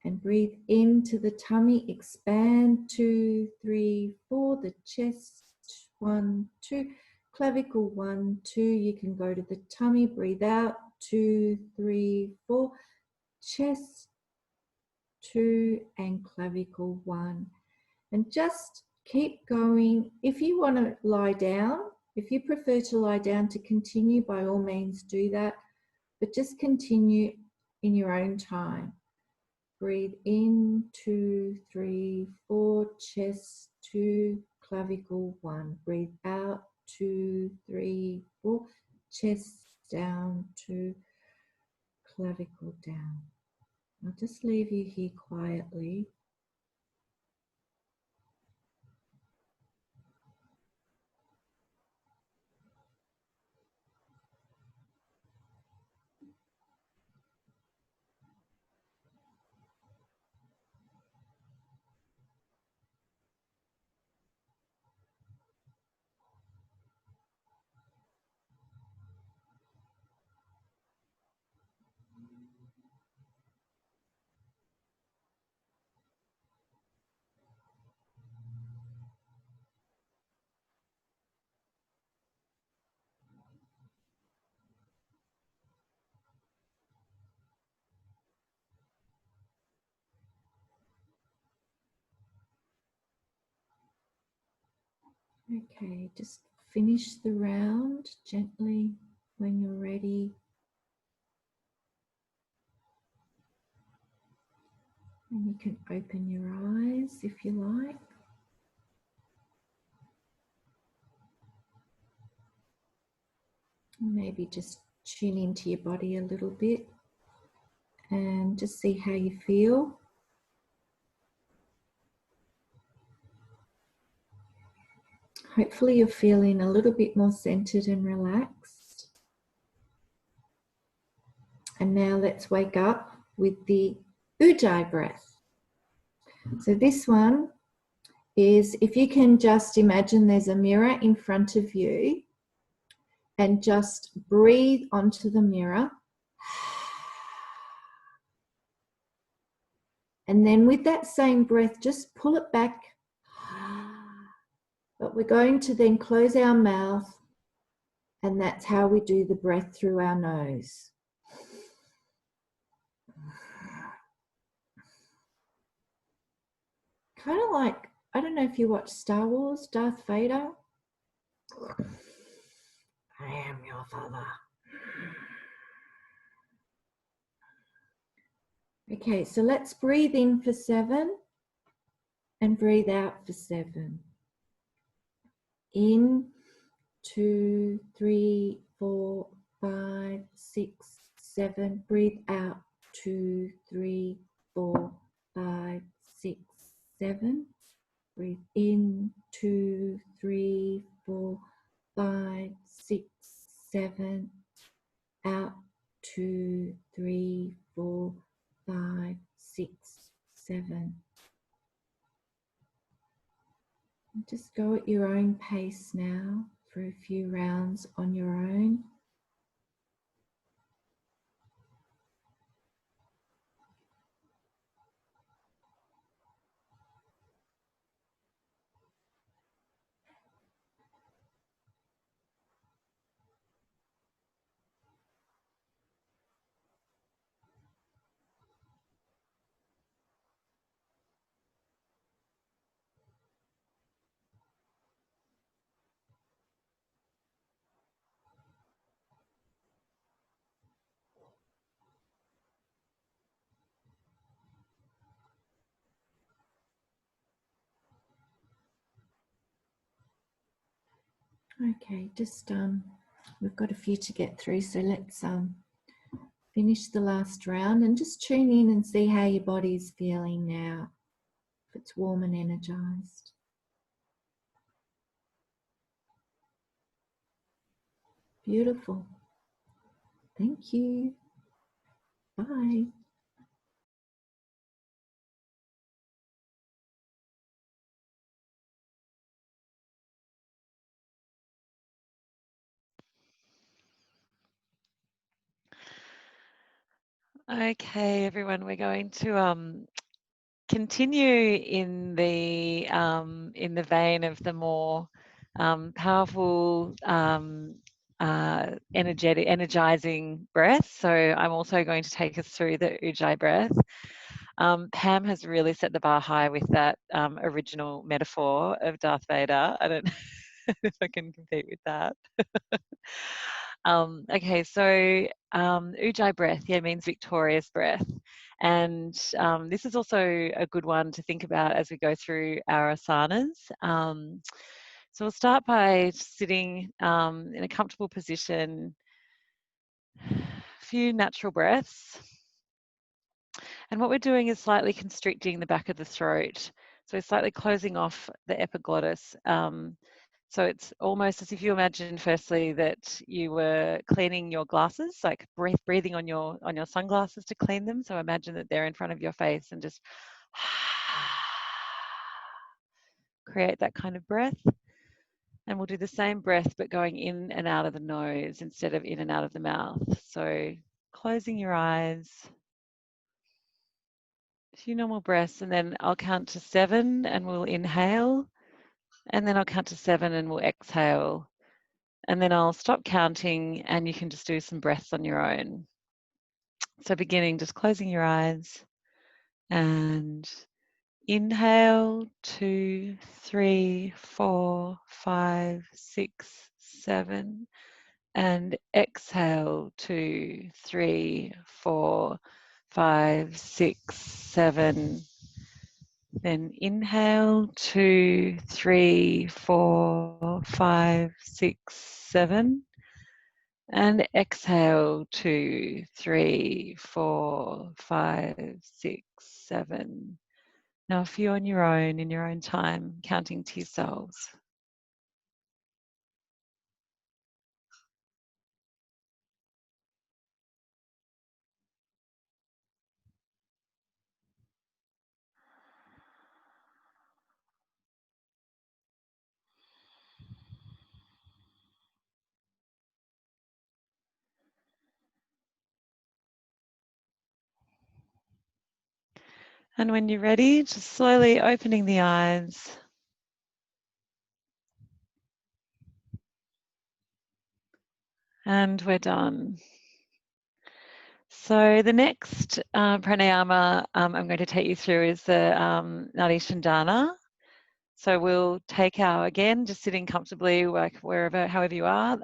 And breathe into the tummy, expand, 2, 3, 4, the chest, 1, 2, clavicle, 1, 2, you can go to the tummy, breathe out, 2, 3, 4, chest, 2, and clavicle, 1. And just keep going. If you want to lie down, if you prefer to lie down to continue, by all means do that, but just continue in your own time. Breathe in, 2, 3, 4, chest, 2, clavicle, 1. Breathe out, 2, 3, 4, chest down, 2, clavicle down. I'll just leave you here quietly. Okay, just finish the round gently when you're ready. And you can open your eyes if you like. Maybe just tune into your body a little bit and just see how you feel. Hopefully you're feeling a little bit more centered and relaxed. And now let's wake up with the Ujjayi breath. So this one is, if you can just imagine there's a mirror in front of you and just breathe onto the mirror. And then with that same breath, just pull it back. But we're going to then close our mouth, and that's how we do the breath through our nose. Kind of like, I don't know if you watch Star Wars, Darth Vader. I am your father. Okay, so let's breathe in for 7 and breathe out for 7. In, 2, 3, 4, 5, 6, 7. Breathe out, 2, 3, 4, 5, 6, 7. Breathe in, 2, 3, 4, 5, 6, 7. Out, 2, 3, 4, 5, 6, 7. Just go at your own pace now for a few rounds on your own. Okay, just we've got a few to get through, so let's finish the last round and just tune in and see how your body's feeling now, if it's warm and energized. Beautiful. Thank you. Bye. Okay, everyone, we're going to continue in the vein of the more powerful, energizing breath. So I'm also going to take us through the Ujjayi breath. Pam has really set the bar high with that original metaphor of Darth Vader. I don't know if I can compete with that. Okay, so Ujjayi breath, yeah, means victorious breath. And this is also a good one to think about as we go through our asanas. So we'll start by sitting in a comfortable position, a few natural breaths. And what we're doing is slightly constricting the back of the throat. So we're slightly closing off the epiglottis. So it's almost as if you imagine firstly that you were cleaning your glasses, like breathing on your sunglasses to clean them. So imagine that they're in front of your face and just create that kind of breath. And we'll do the same breath but going in and out of the nose instead of in and out of the mouth. So closing your eyes, a few normal breaths, and then I'll count to 7 and we'll inhale, and then I'll count to 7 and we'll exhale. And then I'll stop counting and you can just do some breaths on your own. So beginning, just closing your eyes and inhale 2, 3, 4, 5, 6, 7, and exhale 2, 3, 4, 5, 6, 7. Then inhale 2, 3, 4, 5, 6, 7. And exhale 2, 3, 4, 5, 6, 7. Now, a few on your own, in your own time, counting to yourselves. And when you're ready, just slowly opening the eyes. And we're done. So the next pranayama I'm going to take you through is the Nadi Shandana. So we'll take again, just sitting comfortably, like wherever, however you are,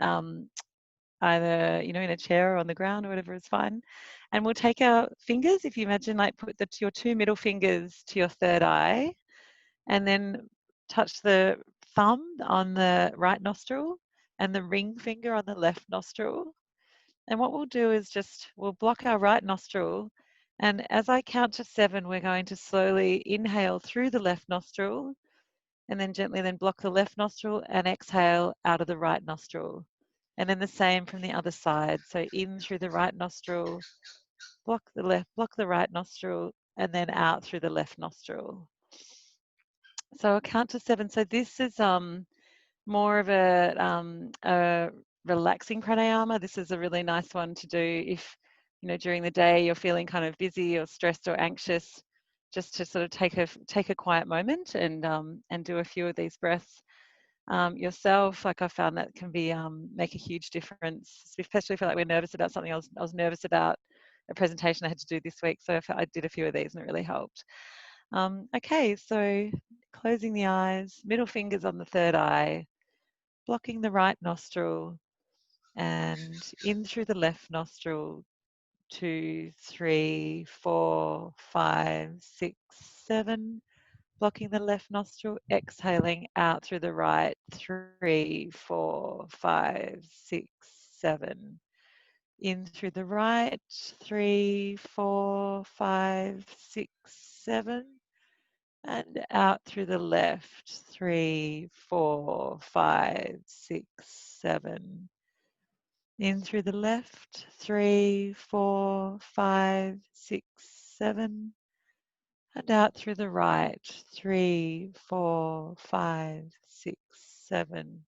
either, in a chair or on the ground or whatever is fine. And we'll take our fingers, if you imagine, like put your 2 middle fingers to your third eye, and then touch the thumb on the right nostril and the ring finger on the left nostril. And what we'll do is we'll block our right nostril. And as I count to 7, we're going to slowly inhale through the left nostril and then gently block the left nostril and exhale out of the right nostril. And then the same from the other side. So in through the right nostril, block the right nostril, and then out through the left nostril. So I'll count to 7. So this is more of a relaxing pranayama. This is a really nice one to do if, during the day you're feeling kind of busy or stressed or anxious, just to sort of take a quiet moment and do a few of these breaths yourself. Like I found that can be make a huge difference, especially if I feel like we're nervous about something. I was nervous about a presentation I had to do this week, so I did a few of these and it really helped. Okay, so closing the eyes, middle fingers on the third eye, blocking the right nostril and in through the left nostril. 2, 3, 4, 5, 6, 7. Blocking the left nostril, exhaling out through the right. 3, 4, 5, 6, 7. In through the right. 3, 4, 5, 6, 7. And out through the left. 3, 4, 5, 6, 7. In through the left. 3, 4, 5, 6, 7. And out through the right. 3, 4, 5, 6, 7.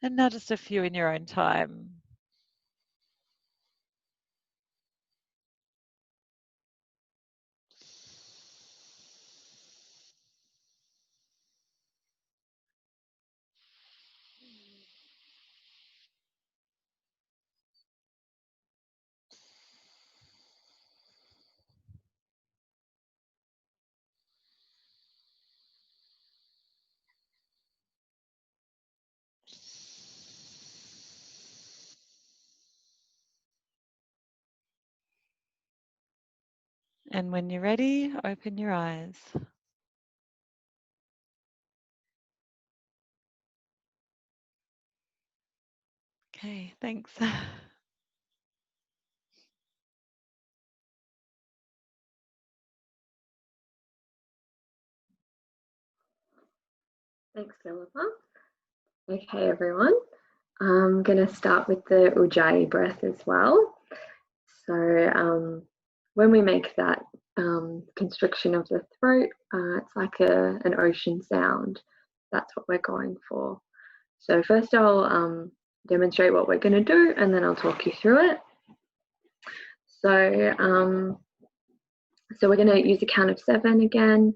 And now just a few in your own time. And when you're ready, open your eyes. Okay, thanks. Thanks, Philippa. Okay, everyone. I'm going to start with the Ujjayi breath as well. So when we make that constriction of the throat, it's like an ocean sound. That's what we're going for. So first I'll demonstrate what we're going to do, and then I'll talk you through it. So we're going to use a count of 7 again.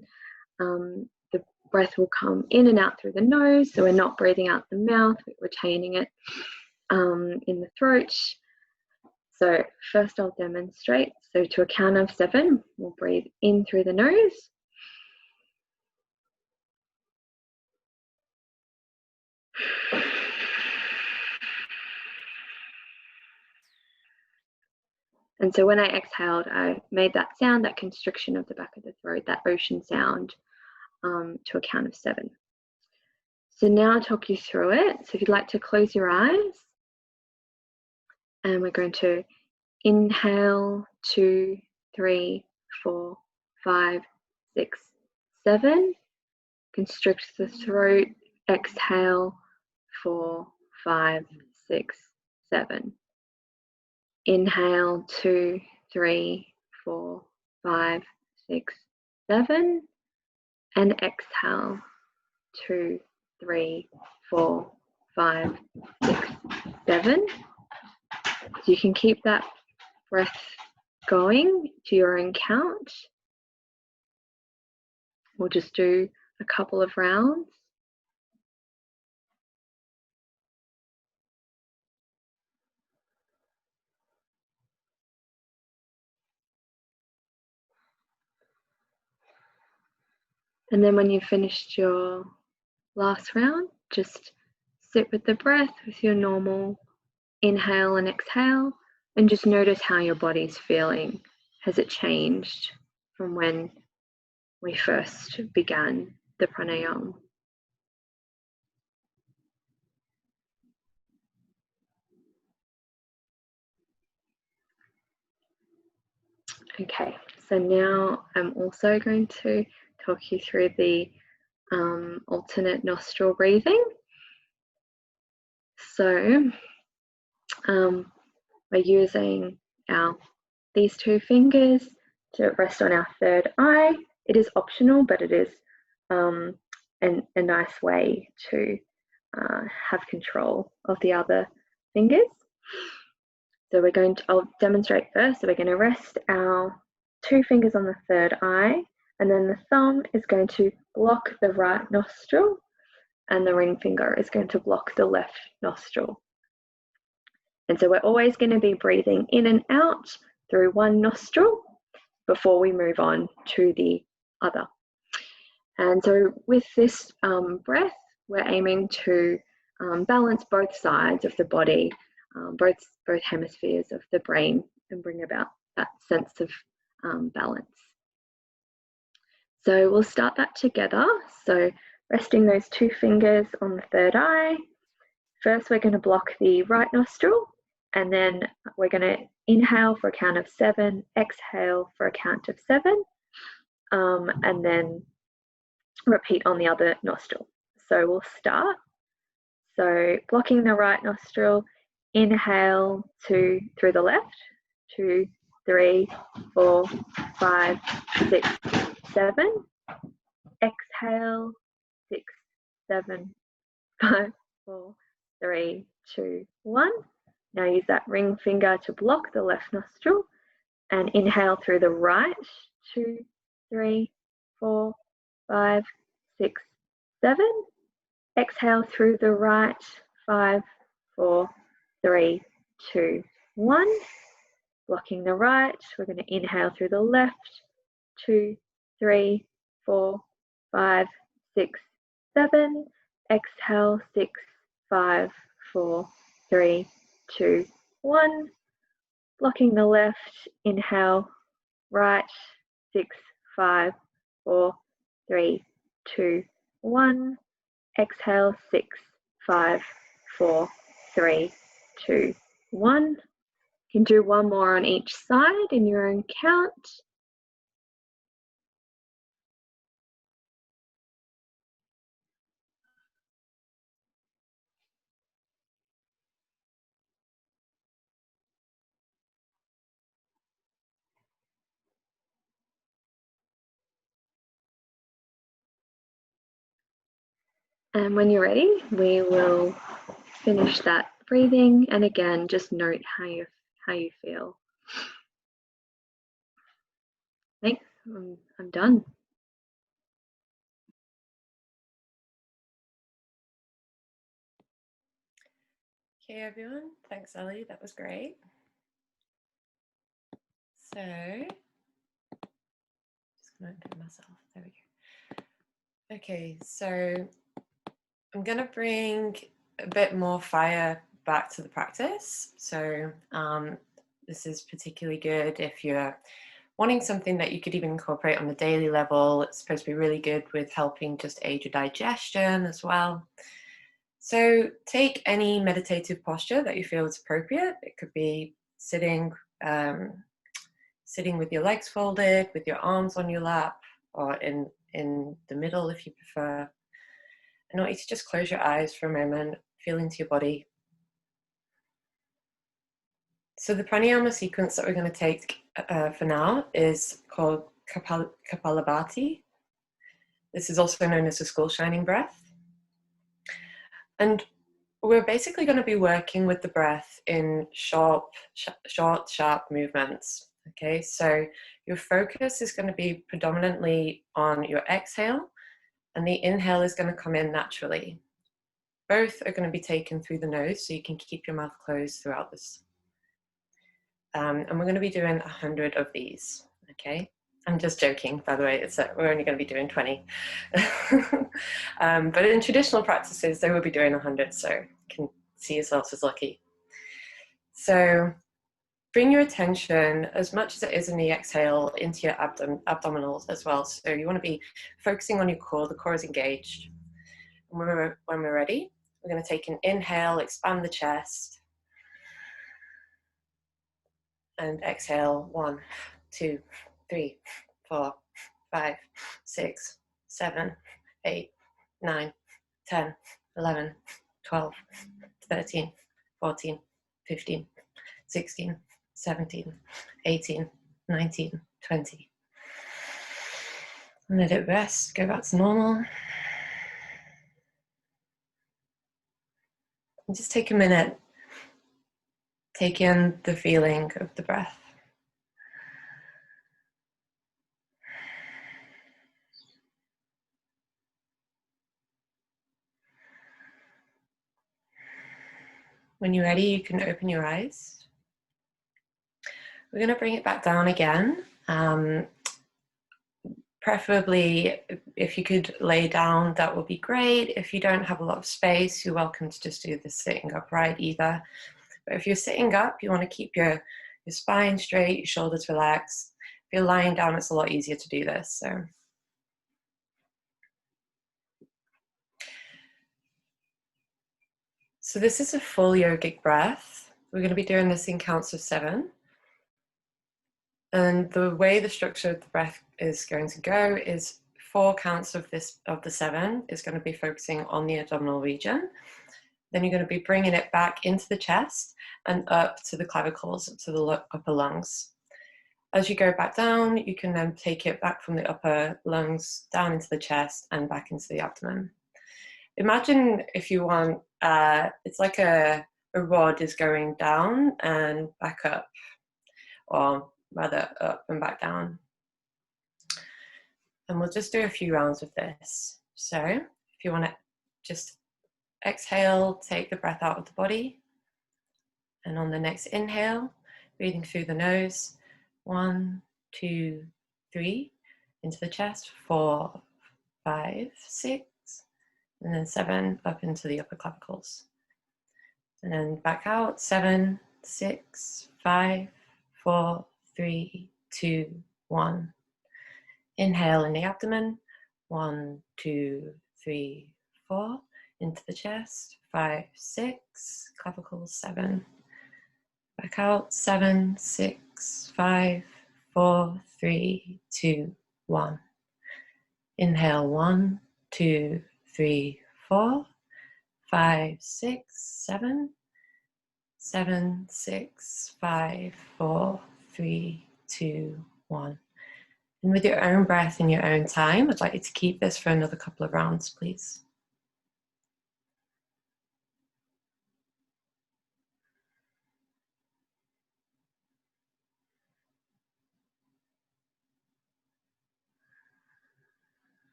The breath will come in and out through the nose, so we're not breathing out the mouth, we're retaining it in the throat. So first I'll demonstrate. So to a count of 7, we'll breathe in through the nose. And so when I exhaled, I made that sound, that constriction of the back of the throat, that ocean sound, to a count of 7. So now I'll talk you through it. So if you'd like to close your eyes, and we're going to inhale 2, 3, 4, 5, 6, 7. Constrict the throat. Exhale 4, 5, 6, 7. Inhale 2, 3, 4, 5, 6, 7. And exhale 2, 3, 4, 5, 6, 7. So you can keep that breath going to your own count. We'll just do a couple of rounds. And then when you've finished your last round, just sit with the breath with your normal inhale and exhale, and just notice how your body's feeling. Has it changed from when we first began the pranayama? Okay, so now I'm also going to talk you through the alternate nostril breathing. So we're using these 2 fingers to rest on our third eye. It is optional, but it is a nice way to have control of the other fingers. So I'll demonstrate first. So we're going to rest our 2 fingers on the third eye, and then the thumb is going to block the right nostril, and the ring finger is going to block the left nostril. And so we're always going to be breathing in and out through one nostril before we move on to the other. And so with this breath, we're aiming to balance both sides of the body, both hemispheres of the brain, and bring about that sense of balance. So we'll start that together. So resting those 2 fingers on the third eye. First, we're going to block the right nostril, and then we're going to inhale for a count of 7, exhale for a count of 7, and then repeat on the other nostril. So we'll start. So blocking the right nostril, inhale 2 through the left, 2, 3, 4, 5, 6, 7. Exhale 6, 7, 5, 4, 3, 2, 1. Now use that ring finger to block the left nostril, and inhale through the right, 2, 3, 4, 5, 6, 7. Exhale through the right, 5, 4, 3, 2, 1. Blocking the right, we're going to inhale through the left, 2, 3, 4, 5, 6, 7. Exhale 6, 5, 4, 3, 2, 1. Blocking the left, inhale right, 6, 5, 4, 3, 2, 1. Exhale, 6, 5, 4, 3, 2, 1. You can do one more on each side in your own count. And when you're ready, we will finish that breathing. And again, just note how you feel. Thanks. I'm done. Okay, everyone. Thanks, Ellie. That was great. So, just going to unmute myself. There we go. Okay, so I'm going to bring a bit more fire back to the practice. So this is particularly good if you're wanting something that you could even incorporate on the daily level. It's supposed to be really good with helping just aid your digestion as well. So take any meditative posture that you feel is appropriate. It could be sitting, sitting with your legs folded, with your arms on your lap, or in the middle if you prefer. I want you to just close your eyes for a moment, feel into your body. So the pranayama sequence that we're going to take for now is called Kapalabhati. This is also known as the skull shining breath. And we're basically going to be working with the breath in short, sharp movements. Okay, so your focus is going to be predominantly on your exhale, and the inhale is going to come in naturally. Both are going to be taken through the nose, so you can keep your mouth closed throughout this. And we're going to be doing 100 of these, okay? I'm just joking, by the way, we're only going to be doing 20. But in traditional practices, they will be doing 100, so you can see yourselves as lucky. So bring your attention, as much as it is in the exhale, into your abdominals as well. So you want to be focusing on your core. The core is engaged. And when we're ready, we're going to take an inhale, expand the chest. And exhale, 1, 2, 3, 4, 5, 6, 7, 8, 9, 10, 11, 12, 13, 14, 15, 16, 17, 18, 19, 20. And let it rest, go back to normal. And just take a minute, take in the feeling of the breath. When you're ready, you can open your eyes. We're going to bring it back down again. Preferably, if you could lay down, that would be great. If you don't have a lot of space, you're welcome to just do the sitting upright either. But if you're sitting up, you want to keep your spine straight, your shoulders relaxed. If you're lying down, it's a lot easier to do this. So this is a full yogic breath. We're going to be doing this in counts of 7. And the way the structure of the breath is going to go is 4 counts of the 7 is going to be focusing on the abdominal region. Then you're going to be bringing it back into the chest and up to the clavicles, up to the upper lungs. As you go back down, you can then take it back from the upper lungs down into the chest and back into the abdomen. Imagine, if you want, it's like a rod is going down and back up, or rather up and back down. And we'll just do a few rounds of this. So if you want to just exhale, take the breath out of the body. And on the next inhale, breathing through the nose, 1, 2, 3, into the chest, 4, 5, 6, and then 7 up into the upper clavicles. And then back out, 7, 6, 5, 4, 3, 2, 1. Inhale in the abdomen. 1, 2, 3, 4. Into the chest. 5, 6. Clavicle 7. Back out. 7, 6, 5, 4, 3, 2, 1. Inhale. 1, 2, 3, 4, 5, 6, 7. 7, 6, 5, 4, 3, 2, 1. And with your own breath in your own time, I'd like you to keep this for another couple of rounds, please.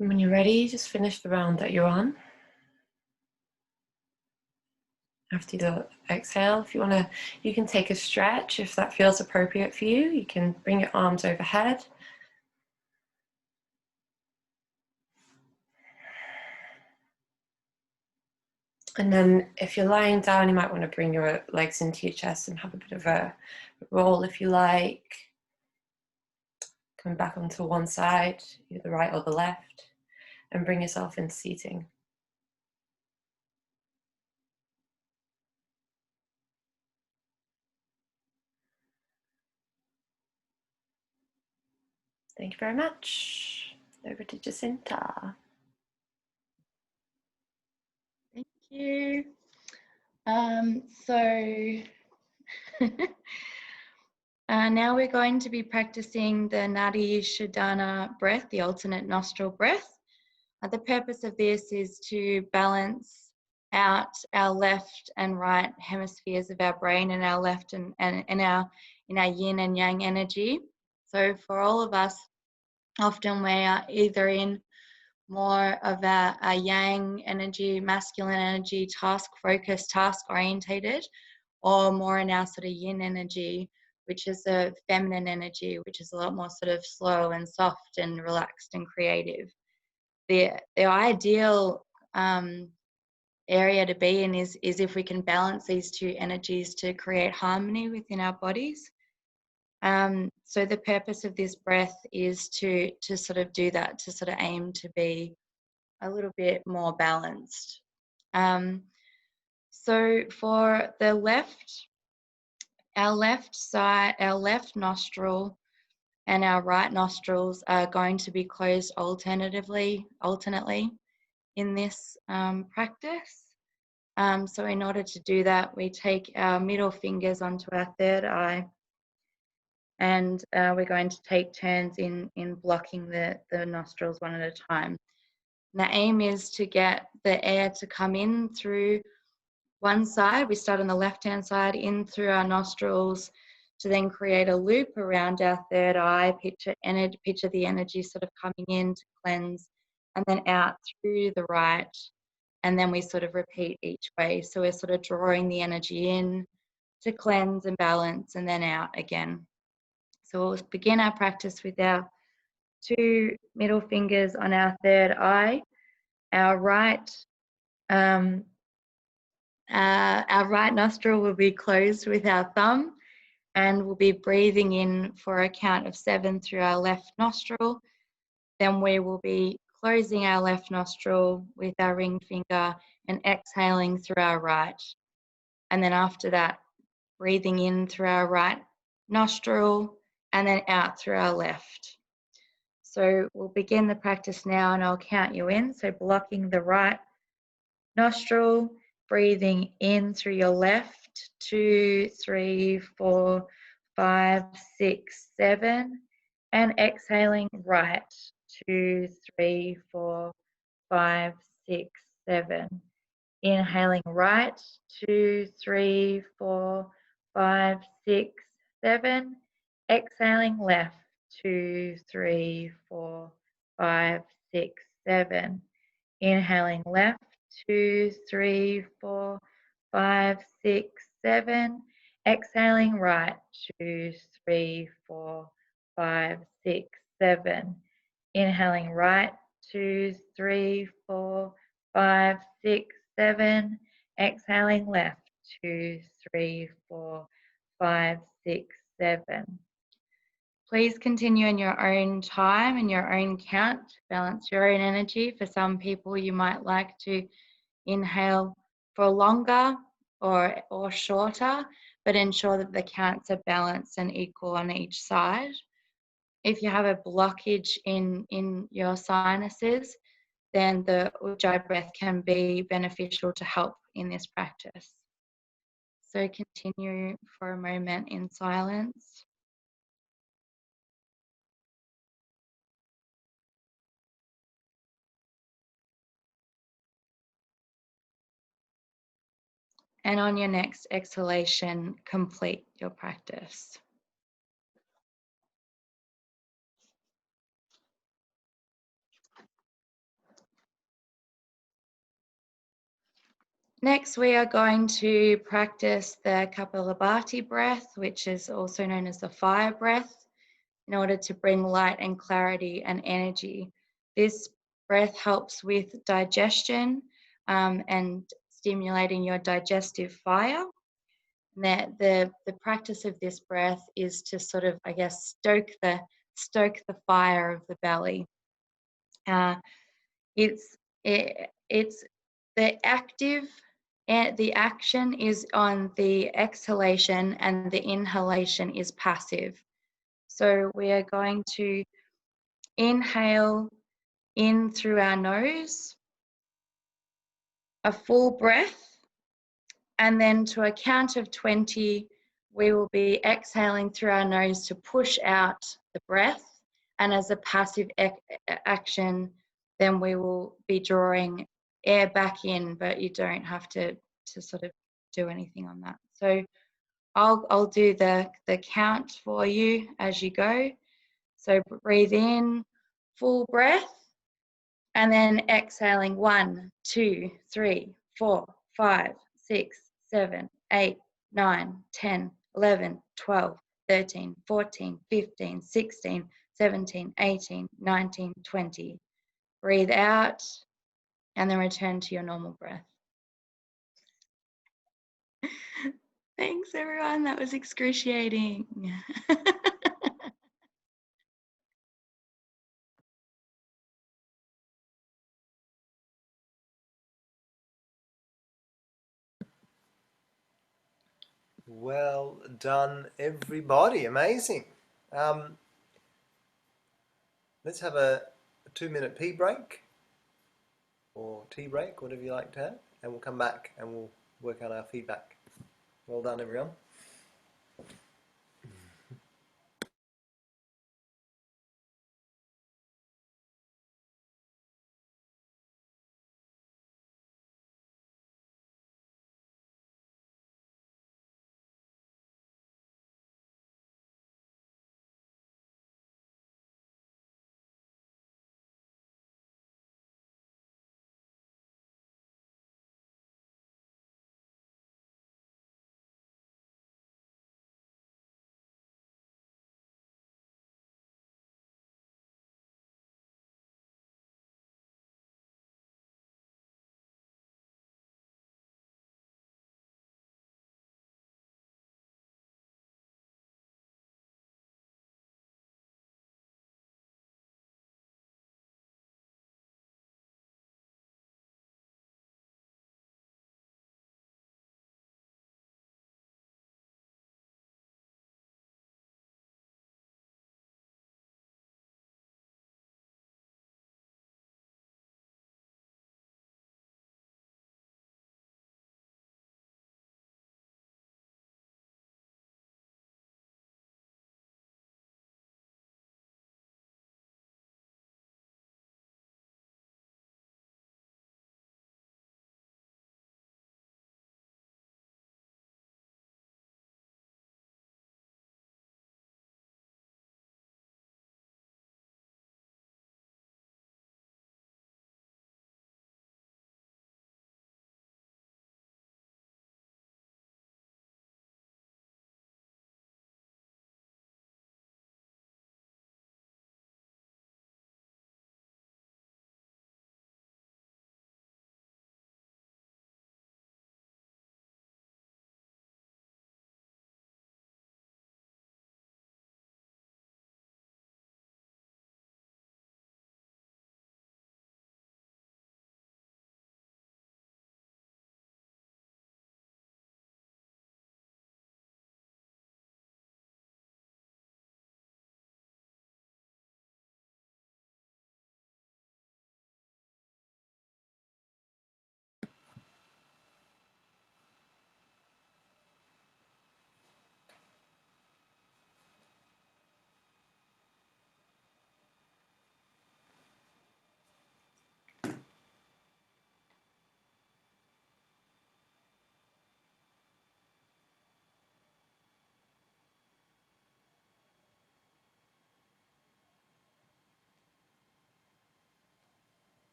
And when you're ready, just finish the round that you're on. After the exhale, if you want to, you can take a stretch if that feels appropriate for you. You can bring your arms overhead. And then if you're lying down, you might want to bring your legs into your chest and have a bit of a roll if you like. Coming back onto one side, either the right or the left, and bring yourself into seating. Thank you very much. Over to Jacinta. Thank you. Now we're going to be practicing the Nadi Shodhana breath, the alternate nostril breath. The purpose of this is to balance out our left and right hemispheres of our brain and our left and our yin and yang energy. So for all of us, often we are either in more of a yang energy, masculine energy, task focused, task orientated, or more in our sort of yin energy, which is a feminine energy, which is a lot more sort of slow and soft and relaxed and creative. The ideal area to be in is if we can balance these two energies to create harmony within our bodies. So the purpose of this breath is to sort of do that, to sort of aim to be a little bit more balanced. So for the left, our left side, our left nostril and our right nostrils are going to be closed alternately in this practice. So in order to do that, we take our middle fingers onto our third eye, and we're going to take turns in blocking the nostrils one at a time. And the aim is to get the air to come in through one side. We start on the left-hand side, in through our nostrils, to then create a loop around our third eye, picture the energy sort of coming in to cleanse, and then out through the right, and then we sort of repeat each way. So we're sort of drawing the energy in to cleanse and balance, and then out again. So we'll begin our practice with our two middle fingers on our third eye. Our right nostril will be closed with our thumb, and we'll be breathing in for a count of 7 through our left nostril. Then we will be closing our left nostril with our ring finger and exhaling through our right. And then after that, breathing in through our right nostril and then out through our left. So we'll begin the practice now, and I'll count you in. So blocking the right nostril, breathing in through your left, 2, 3, 4, 5, 6, 7, and exhaling right, 2, 3, 4, 5, 6, 7. Inhaling right, 2, 3, 4, 5, 6, 7. Exhaling left, 2, 3, 4, 5, 6, 7. Inhaling left, 2, 3, 4, 5, 6, 7. Exhaling right, 2, 3, 4, 5, 6, 7. Inhaling right, 2, 3, 4, 5, 6, 7. Exhaling left, 2, 3, 4, 5, 6, 7. Please continue in your own time and your own count. Balance your own energy. For some people, you might like to inhale for longer or shorter, but ensure that the counts are balanced and equal on each side. If you have a blockage in your sinuses, then the Ujjayi breath can be beneficial to help in this practice. So continue for a moment in silence. And on your next exhalation, complete your practice. Next, we are going to practice the Kapalabhati breath, which is also known as the fire breath, in order to bring light and clarity and energy. This breath helps with digestion and stimulating your digestive fire. The practice of this breath is to sort of, I guess, stoke the fire of the belly. It's the active, and the action is on the exhalation, and the inhalation is passive. So we are going to inhale in through our nose, a full breath, and then to a count of 20, we will be exhaling through our nose to push out the breath. And as a passive action, then we will be drawing air back in, but you don't have to sort of do anything on that. So I'll do the count for you as you go. So breathe in, full breath, and then exhaling 1, 2, 3, 4, 5, 6, 7, 8, 9, 10, 11, 12, 13, 14, 15, 16, 17, 18, 19, 20. Breathe out and then return to your normal breath. Thanks, everyone. That was excruciating. Well done, everybody. Amazing. Let's have a 2-minute pee break or tea break, whatever you like to have, and we'll come back and we'll work out our feedback. Well done, everyone.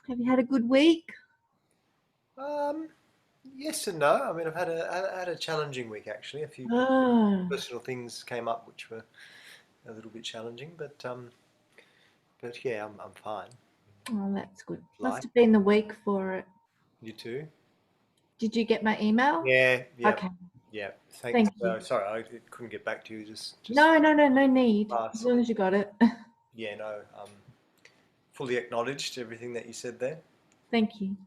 Have you had a good week? Yes and no. I mean, I had a challenging week actually. A few Oh, personal things came up which were a little bit challenging, but yeah, I'm fine. oh, that's good. Life. Must have been the week for it. You too? Did you get my email? Yeah, yeah, Okay. yeah. Thank you. Sorry, I couldn't get back to you. Just No need. last- As long as you got it. yeah, no. Fully acknowledged everything that you said there. Thank you.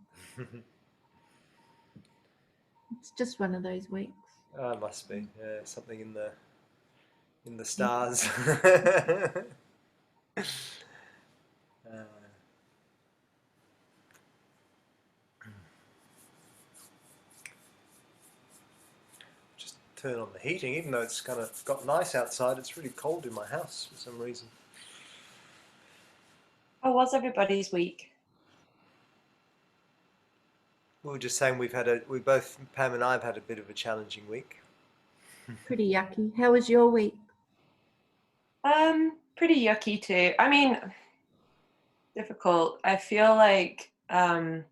It's just one of those weeks. It must be something in the stars. Just turn on the heating, even though it's kind of got nice outside. It's really cold in my house for some reason. How was everybody's week? We were just saying Pam and I have had a bit of a challenging week. Pretty yucky. How was your week? Pretty yucky too. I mean, difficult. I feel like, yeah,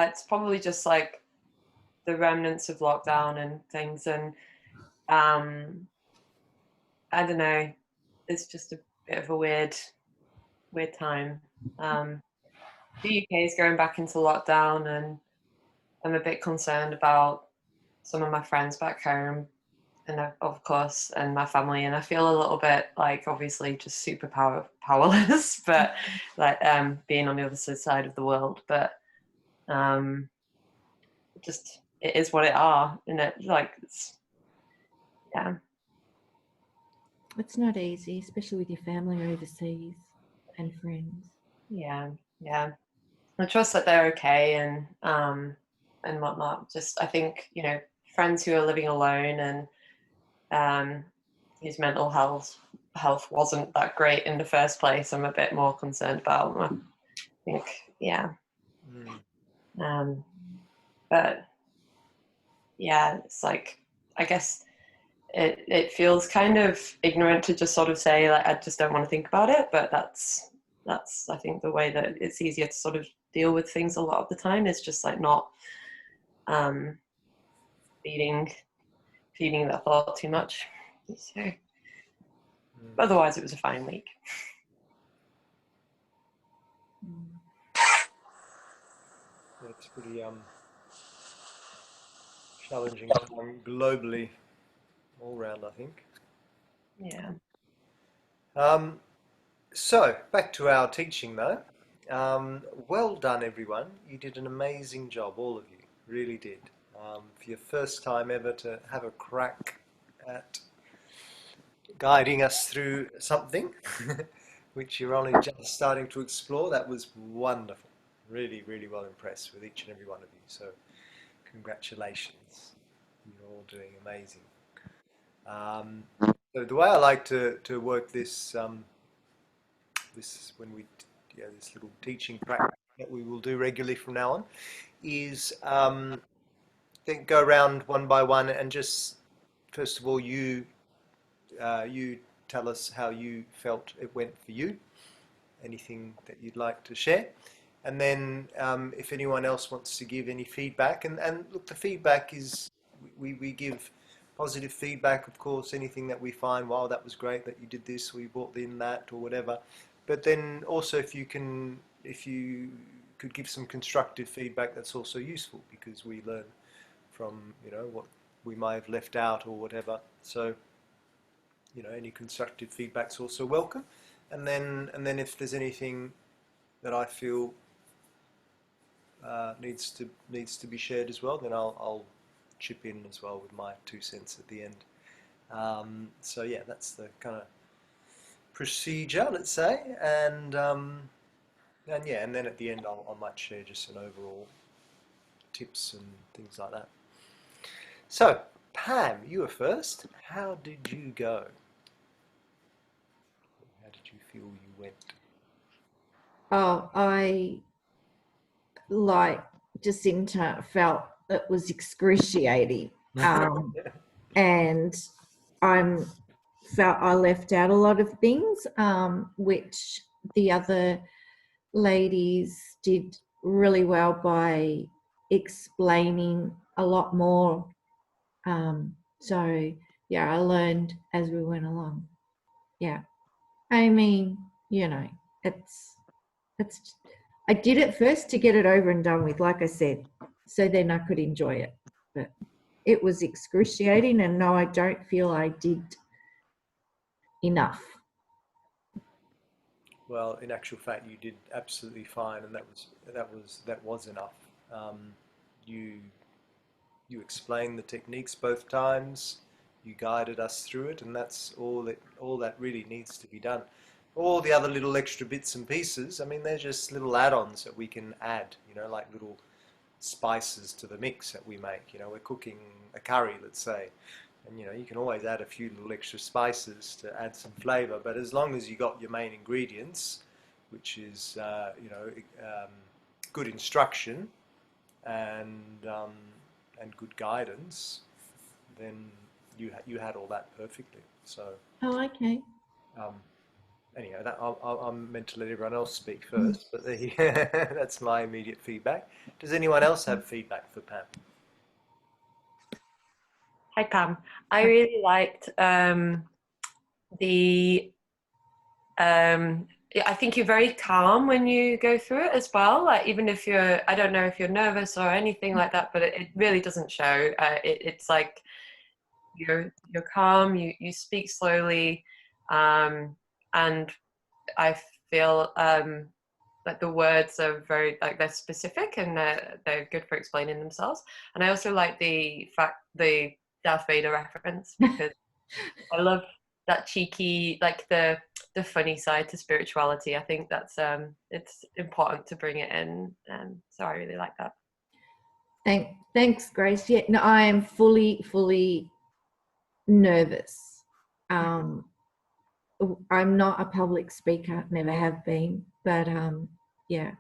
it's probably just like the remnants of lockdown and things, and I don't know. It's just a bit of a weird time. The UK is going back into lockdown, and I'm a bit concerned about some of my friends back home, and of course, and my family. And I feel a little bit like, obviously, just super powerless, but like being on the other side of the world. But just it is what it are, and it like yeah. It's not easy, especially with your family overseas and friends. Yeah. I trust that they're okay and whatnot. Just I think, friends who are living alone and whose mental health wasn't that great in the first place, I'm a bit more concerned about. I think, yeah. But yeah, it's like, I guess it feels kind of ignorant to just sort of say like I just don't want to think about it, but that's I think the way that it's easier to sort of deal with things a lot of the time is just like not feeding that thought too much. So otherwise it was a fine week. It's pretty challenging time globally, all round, I think. Yeah. So back to our teaching though. Well done, everyone. You did an amazing job, all of you. Really did. For your first time ever to have a crack at guiding us through something, which you're only just starting to explore, that was wonderful. Really, really well impressed with each and every one of you. So congratulations. You're all doing amazing. So the way I like to work this this little teaching practice that we will do regularly from now on is then go around one by one and just first of all you tell us how you felt it went for you, anything that you'd like to share, and then if anyone else wants to give any feedback, and look, the feedback is we give positive feedback, of course, anything that we find, wow, that was great that you did this, or you brought in that, or whatever. But then also if you could give some constructive feedback, that's also useful, because we learn from what we might have left out or whatever. So any constructive feedback's also welcome. And then if there's anything that I feel needs to be shared as well, then I'll chip in as well with my 2 cents at the end. So yeah, that's the kind of procedure, let's say, and yeah, and then at the end I might share just an overall tips and things like that. So Pam, you were first. How did you go? How did you feel you went? Oh, I, like Jacinta, felt it was excruciating. and I felt I left out a lot of things, which the other ladies did really well by explaining a lot more. So yeah, I learned as we went along. Yeah, I mean, you know, it's I did it first to get it over and done with, like I said, so then I could enjoy it. But it was excruciating, and no, I don't feel I did enough. Well, in actual fact, you did absolutely fine, and that was enough. You explained the techniques both times. You guided us through it, and that's all that really needs to be done. All the other little extra bits and pieces, I mean, they're just little add-ons that we can add, you know, like little spices to the mix that we make. You know, we're cooking a curry, let's say, and you know, you can always add a few little extra spices to add some flavor, but as long as you got your main ingredients, which is you know, good instruction and good guidance, then you had all that perfectly. So Oh, okay. anyhow, I'm meant to let everyone else speak first, but that's my immediate feedback. Does anyone else have feedback for Pam? Hi Pam, I really liked I think you're very calm when you go through it as well. Like even if I don't know if you're nervous or anything like that, but it really doesn't show. It's like you're calm. You speak slowly, and I feel like the words are very they're specific and they're good for explaining themselves. And I also like the Darth Vader reference because I love that cheeky, like the funny side to spirituality. I think that's it's important to bring it in, so I really like that. Thanks, Grace. Yeah, no, I am fully nervous. I'm not a public speaker, never have been, but yeah.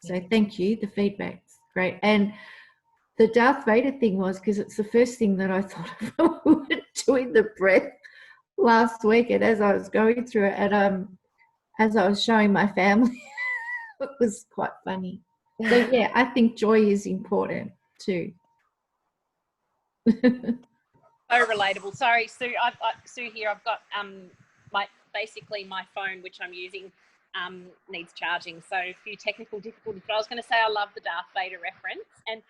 So thank you. The feedback's great. And the Darth Vader thing was because it's the first thing that I thought of when we were doing the breath last week, and as I was going through it, and as I was showing my family, it was quite funny. So yeah, I think joy is important too. So relatable. Sorry, Sue. Sue here. I've got basically my phone, which I'm using, needs charging. So a few technical difficulties. But I was going to say I love the Darth Vader reference, and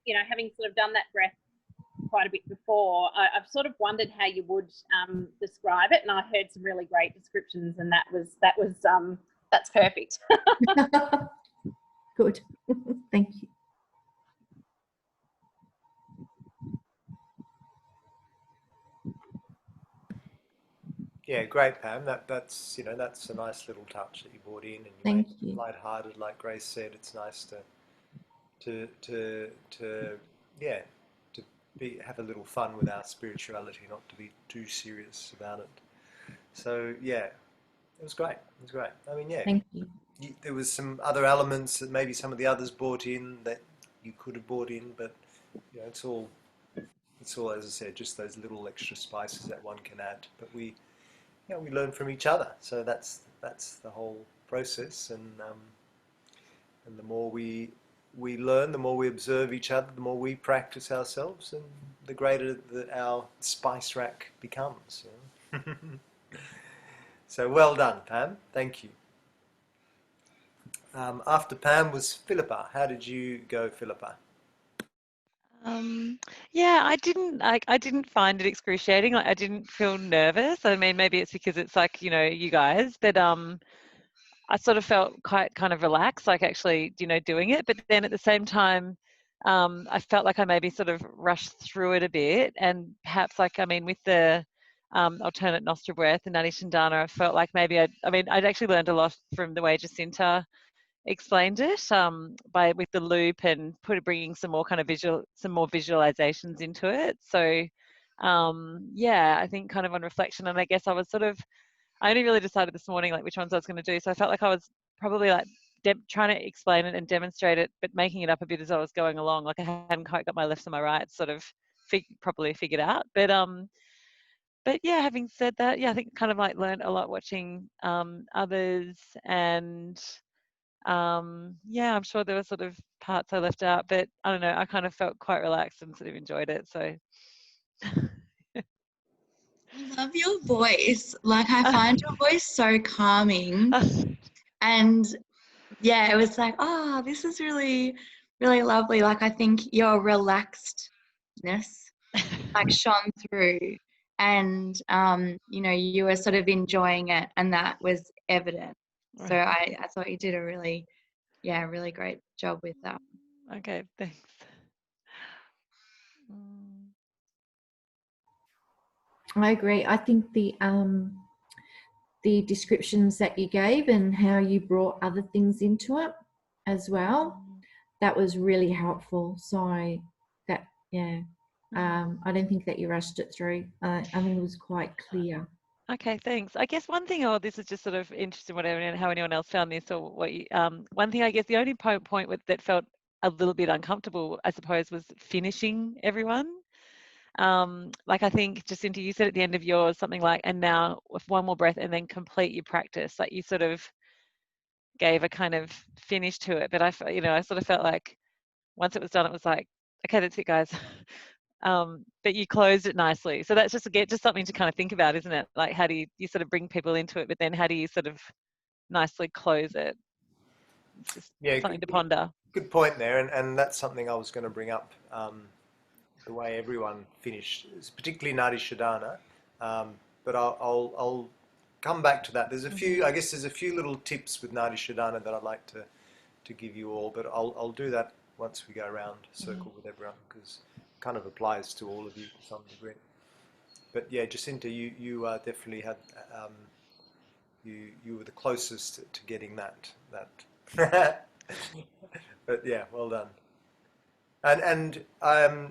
you know, having sort of done that breath quite a bit before, I've sort of wondered how you would describe it, and I heard some really great descriptions, and that's perfect. Good. Thank you. Yeah, great, Pam. That's you know, that's a nice little touch that you brought in, and you Thank made you. it lighthearted, like Grace said. It's nice to yeah, to have a little fun with our spirituality, not to be too serious about it. So yeah, it was great. It was great. I mean, yeah, Thank you. there was some other elements that maybe some of the others brought in that you could have brought in, but you know, it's all, as I said, just those little extra spices that one can add. But we learn from each other, so that's the whole process. And the more we learn, the more we observe each other, the more we practice ourselves, and the greater our spice rack becomes. You know? So well done, Pam. Thank you. After Pam was Philippa. How did you go, Philippa? Yeah, I didn't find it excruciating. Like I didn't feel nervous. I mean, maybe it's because it's like, you know, you guys, but I sort of felt quite kind of relaxed, like actually, you know, doing it. But then at the same time, I felt like I maybe sort of rushed through it a bit, and perhaps like, I mean, with the alternate nostril breath and Nadi Shandana, I felt like maybe I'd actually learned a lot from the way Jacinta explained it with the loop and bringing some more visualizations into it. So yeah, I think kind of on reflection, and I guess I only really decided this morning like which ones I was going to do. So I felt like I was probably like trying to explain it and demonstrate it, but making it up a bit as I was going along. Like I hadn't quite got my lefts and my rights sort of properly figured out. But yeah, having said that, yeah, I think kind of like learned a lot watching others, and yeah, I'm sure there were sort of parts I left out, but I don't know, I kind of felt quite relaxed and sort of enjoyed it. So I love your voice. Like, I find your voice so calming. And yeah, it was like, oh, this is really, really lovely. Like, I think your relaxedness like shone through, and you know, you were sort of enjoying it, and that was evident. So I thought you did a really, yeah, really great job with that. Okay, thanks. I agree. I think the descriptions that you gave and how you brought other things into it as well, that was really helpful. So I don't think that you rushed it through. I think it was quite clear. Okay, thanks. I guess one thing, this is just sort of interesting, whatever, how anyone else found this, or what you, one thing, I guess the only point that felt a little bit uncomfortable, I suppose, was finishing everyone. Like, I think, Jacinta, you said at the end of yours something like, and now with one more breath and then complete your practice. Like, you sort of gave a kind of finish to it, but I sort of felt like once it was done, it was like, okay, that's it, guys. But you closed it nicely. So that's just something to kind of think about, isn't it? Like, how do you sort of bring people into it, but then how do you sort of nicely close it? It's just something to ponder. Good point there, and that's something I was going to bring up. The way everyone finished, particularly Nadi Shadana, but I'll come back to that. There's a few, I guess, there's a few little tips with Nadi Shadana that I'd like to give you all, but I'll do that once we go around circle with everyone, because it kind of applies to all of you to some degree. But yeah, Jacinta, you definitely had you were the closest to getting that. But yeah, well done. And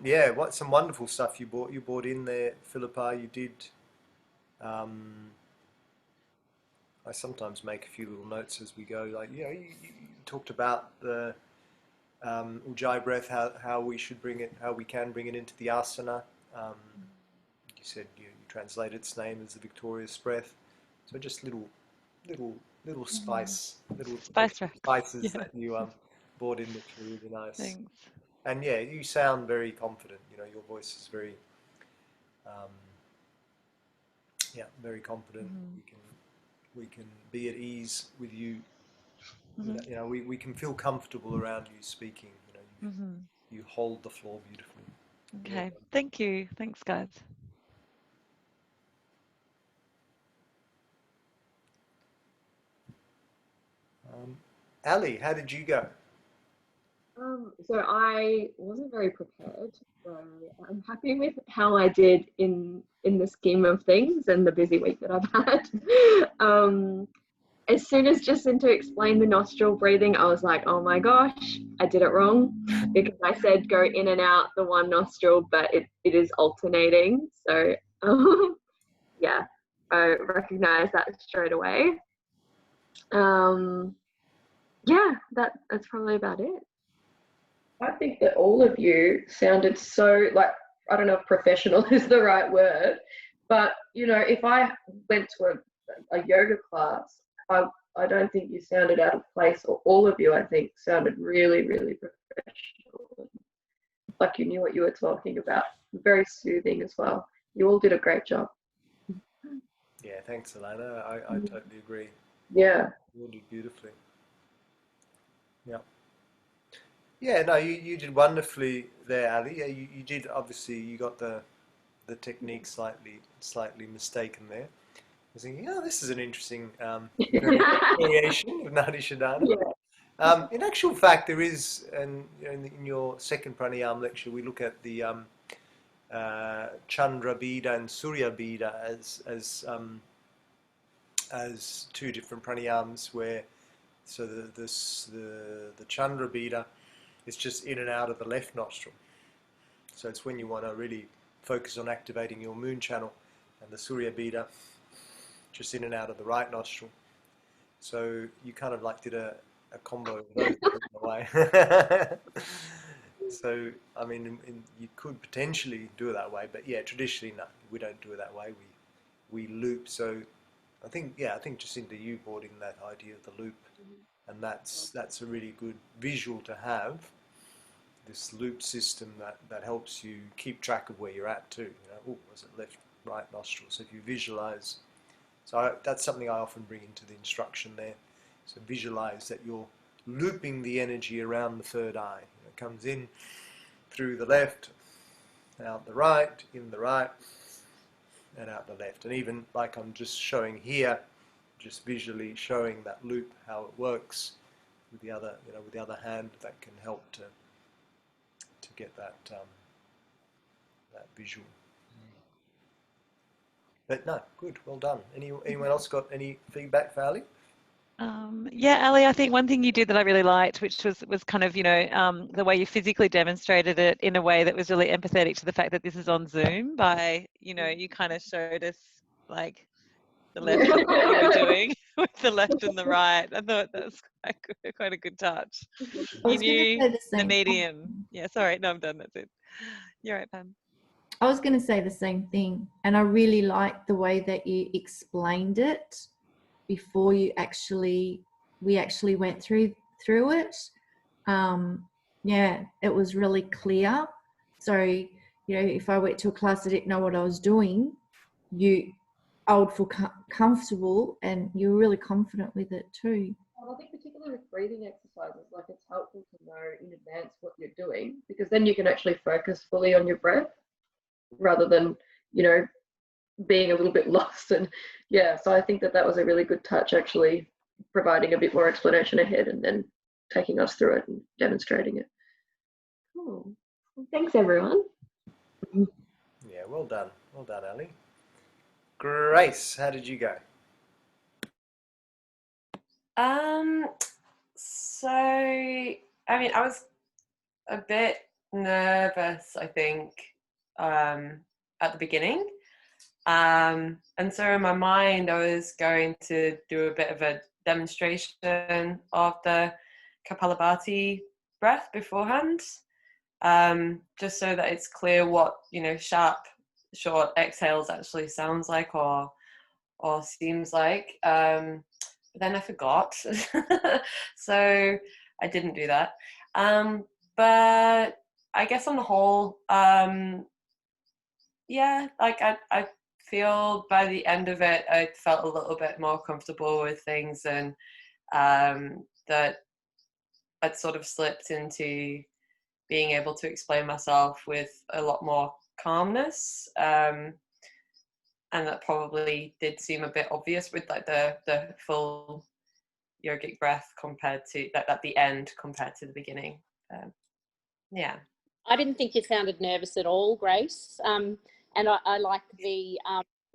yeah, what some wonderful stuff you brought in there, Philippa. You did. I sometimes make a few little notes as we go. Like, you know, you talked about the Ujjayi breath, how we should bring it, how we can bring it into the asana. You said you translated its name as the victorious breath. So just little spices that you brought in, which were really nice. Thanks. And yeah, you sound very confident. You know, your voice is very, very confident. We can be at ease with you. You know, we can feel comfortable around you speaking. You know, you hold the floor beautifully. Okay, thank you. Thanks, guys. Ali, how did you go? So I wasn't very prepared, so I'm happy with how I did in the scheme of things and the busy week that I've had. As soon as Jacinta explained the nostril breathing, I was like, oh my gosh, I did it wrong, because I said go in and out the one nostril, but it is alternating. So yeah, I recognized that straight away. Yeah, that's probably about it. I think that all of you sounded so, like, I don't know if professional is the right word, but, you know, if I went to a yoga class, I don't think you sounded out of place, or all of you, I think, sounded really, really professional. Like you knew what you were talking about. Very soothing as well. You all did a great job. Yeah, thanks, Elena. I totally agree. Yeah. You all did beautifully. Yeah. Yeah, no, you did wonderfully there, Ali. Yeah, you did, obviously, you got the technique slightly mistaken there. I was thinking, oh, this is an interesting variation of Nadi Shadana. Yeah. In actual fact, there is, and in your second pranayama lecture, we look at the Chandra Bida and Surya Bida as two different pranayams, where so the Chandra Bida is just in and out of the left nostril. So it's when you want to really focus on activating your moon channel, and the Surya Bida just in and out of the right nostril. So you kind of like did a combo of those in a way. So, I mean, you could potentially do it that way, but yeah, traditionally, no, we don't do it that way. We loop. So, I think Jacinta, you brought in that idea of the loop, and that's a really good visual to have. This loop system that helps you keep track of where you're at too. You know, oh, was it left, right nostril? So if you visualize, that's something I often bring into the instruction there. So visualize that you're looping the energy around the third eye. It comes in through the left, out the right, in the right, and out the left. And even like I'm just showing here, just visually showing that loop, how it works with the other, with the other hand, that can help to get that that visual. But no, good, well done. Anyone else got any feedback for Ali? Yeah, Ali, I think one thing you did that I really liked, which was kind of, the way you physically demonstrated it in a way that was really empathetic to the fact that this is on Zoom by, you kind of showed us like the left of what you were doing with the left and the right. I thought that was quite a good touch. You knew the medium. Yeah, sorry, no, I'm done, that's it. You're right, Pam. I was going to say the same thing, and I really liked the way that you explained it before we actually went through it. Yeah, it was really clear. So, if I went to a class I didn't know what I was doing, I would feel comfortable, and you were really confident with it too. Well, I think particularly with breathing exercises, like it's helpful to know in advance what you're doing, because then you can actually focus fully on your breath rather than, being a little bit lost. And yeah, so I think that was a really good touch, actually providing a bit more explanation ahead and then taking us through it and demonstrating it. Cool. Well, thanks, everyone. Yeah, well done, Ali. Grace, how did you go? So I mean, I was a bit nervous, I think, at the beginning. And so in my mind, I was going to do a bit of a demonstration of the Kapalabhati breath beforehand, just so that it's clear what, sharp, short exhales actually sounds like or seems like. But then I forgot, so I didn't do that. But I guess on the whole, yeah, like I feel by the end of it, I felt a little bit more comfortable with things, and that I'd sort of slipped into being able to explain myself with a lot more calmness. And that probably did seem a bit obvious with like the full yogic breath compared to that at the end compared to the beginning. Yeah. I didn't think you sounded nervous at all, Grace. And I liked the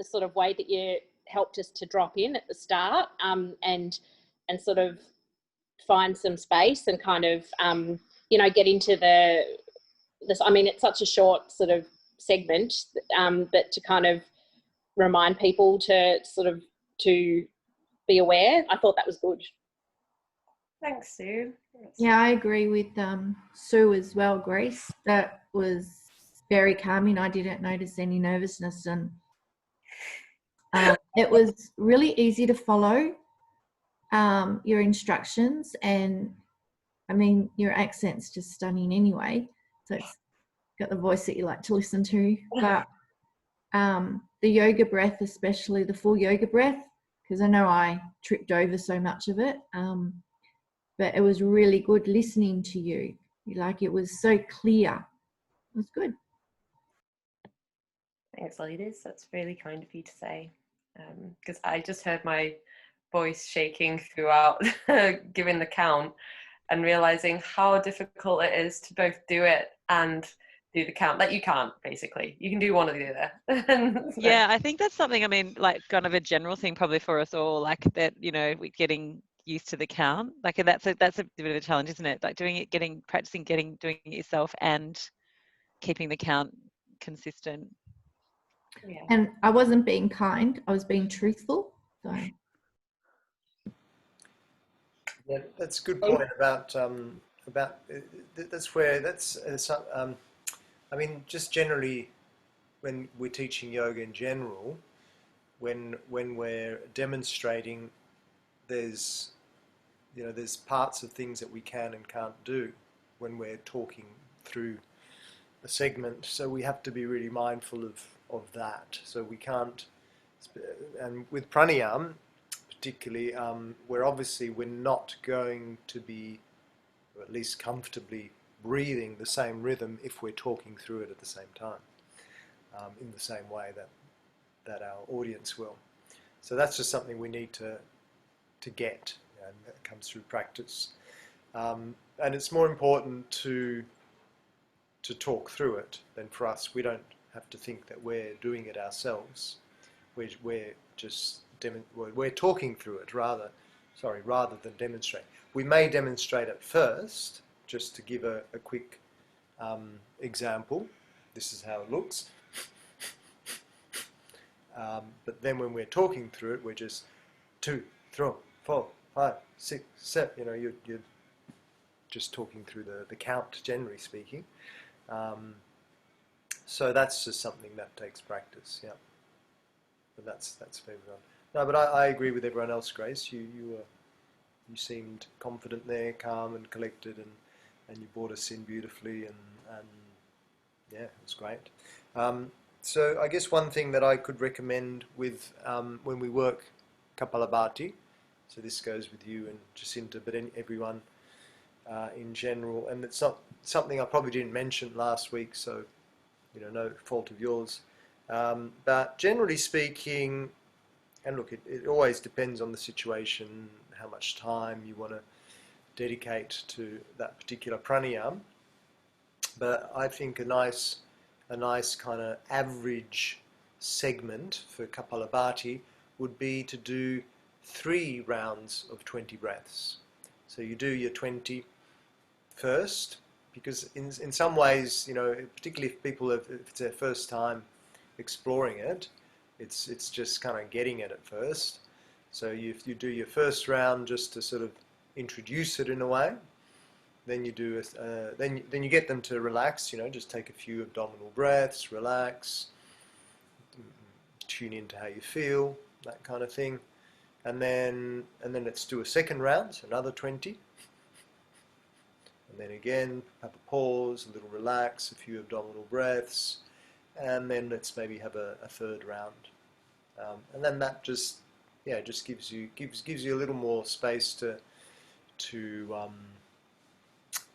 sort of way that you helped us to drop in at the start, and sort of find some space and kind of get into this. I mean, it's such a short sort of segment, but to kind of remind people to be aware. I thought that was good. Thanks, Sue. Yeah, I agree with Sue as well, Grace. That was very calming. I didn't notice any nervousness, and it was really easy to follow your instructions. And I mean, your accent's just stunning anyway, so it's got the voice that you like to listen to. But the yoga breath, especially the full yoga breath, because I know I tripped over so much of it, but it was really good listening to you. Like, it was so clear. It was good. Thanks, ladies. That's really kind of you to say, because I just heard my voice shaking throughout giving the count and realizing how difficult it is to both do it and do the count. Like, you can't, basically. You can do one or the other. So. Yeah, I think that's something, I mean, like kind of a general thing probably for us all, like that, we're getting used to the count. Like that's a bit of a challenge, isn't it? Like doing it it yourself and keeping the count consistent. Yeah. And I wasn't being kind, I was being truthful. So yeah, that's a good point about about that's where I mean, just generally, when we're teaching yoga in general, when we're demonstrating, there's there's parts of things that we can and can't do when we're talking through a segment. So we have to be really mindful of that. So we can't, and with pranayama particularly, we're not going to be, or at least comfortably, breathing the same rhythm if we're talking through it at the same time, in the same way that our audience will. So that's just something we need to get, and that comes through practice. And it's more important to talk through it than for us. We don't have to think that we're doing it ourselves. We're just we're talking through it rather than demonstrate. We may demonstrate it first, just to give a quick example. This is how it looks. But then when we're talking through it, we're just 2, 3, 4, 5, 6, 7. You're just talking through the count, generally speaking. So that's just something that takes practice. Yeah. But that's for everyone. No, but I agree with everyone else, Grace. You seemed confident there, calm and collected, and you brought us in beautifully, and yeah, it was great. So I guess one thing that I could recommend with when we work Kapalabhati, so this goes with you and Jacinta, but everyone in general, and it's not something I probably didn't mention last week, so no fault of yours. But generally speaking, and look, it always depends on the situation, how much time you want to dedicate to that particular pranayama. But I think a nice kind of average segment for Kapalabhati would be to do 3 rounds of 20 breaths. So you do your 20 first, because in some ways, particularly if it's their first time exploring it, it's just kind of getting it at first. So you do your first round just to sort of introduce it in a way. Then you do then you get them to relax. Just take a few abdominal breaths, relax, tune into how you feel, that kind of thing, and then let's do a second round, so another 20. And then again, have a pause, a little relax, a few abdominal breaths, and then let's maybe have a third round. And then that just gives you a little more space to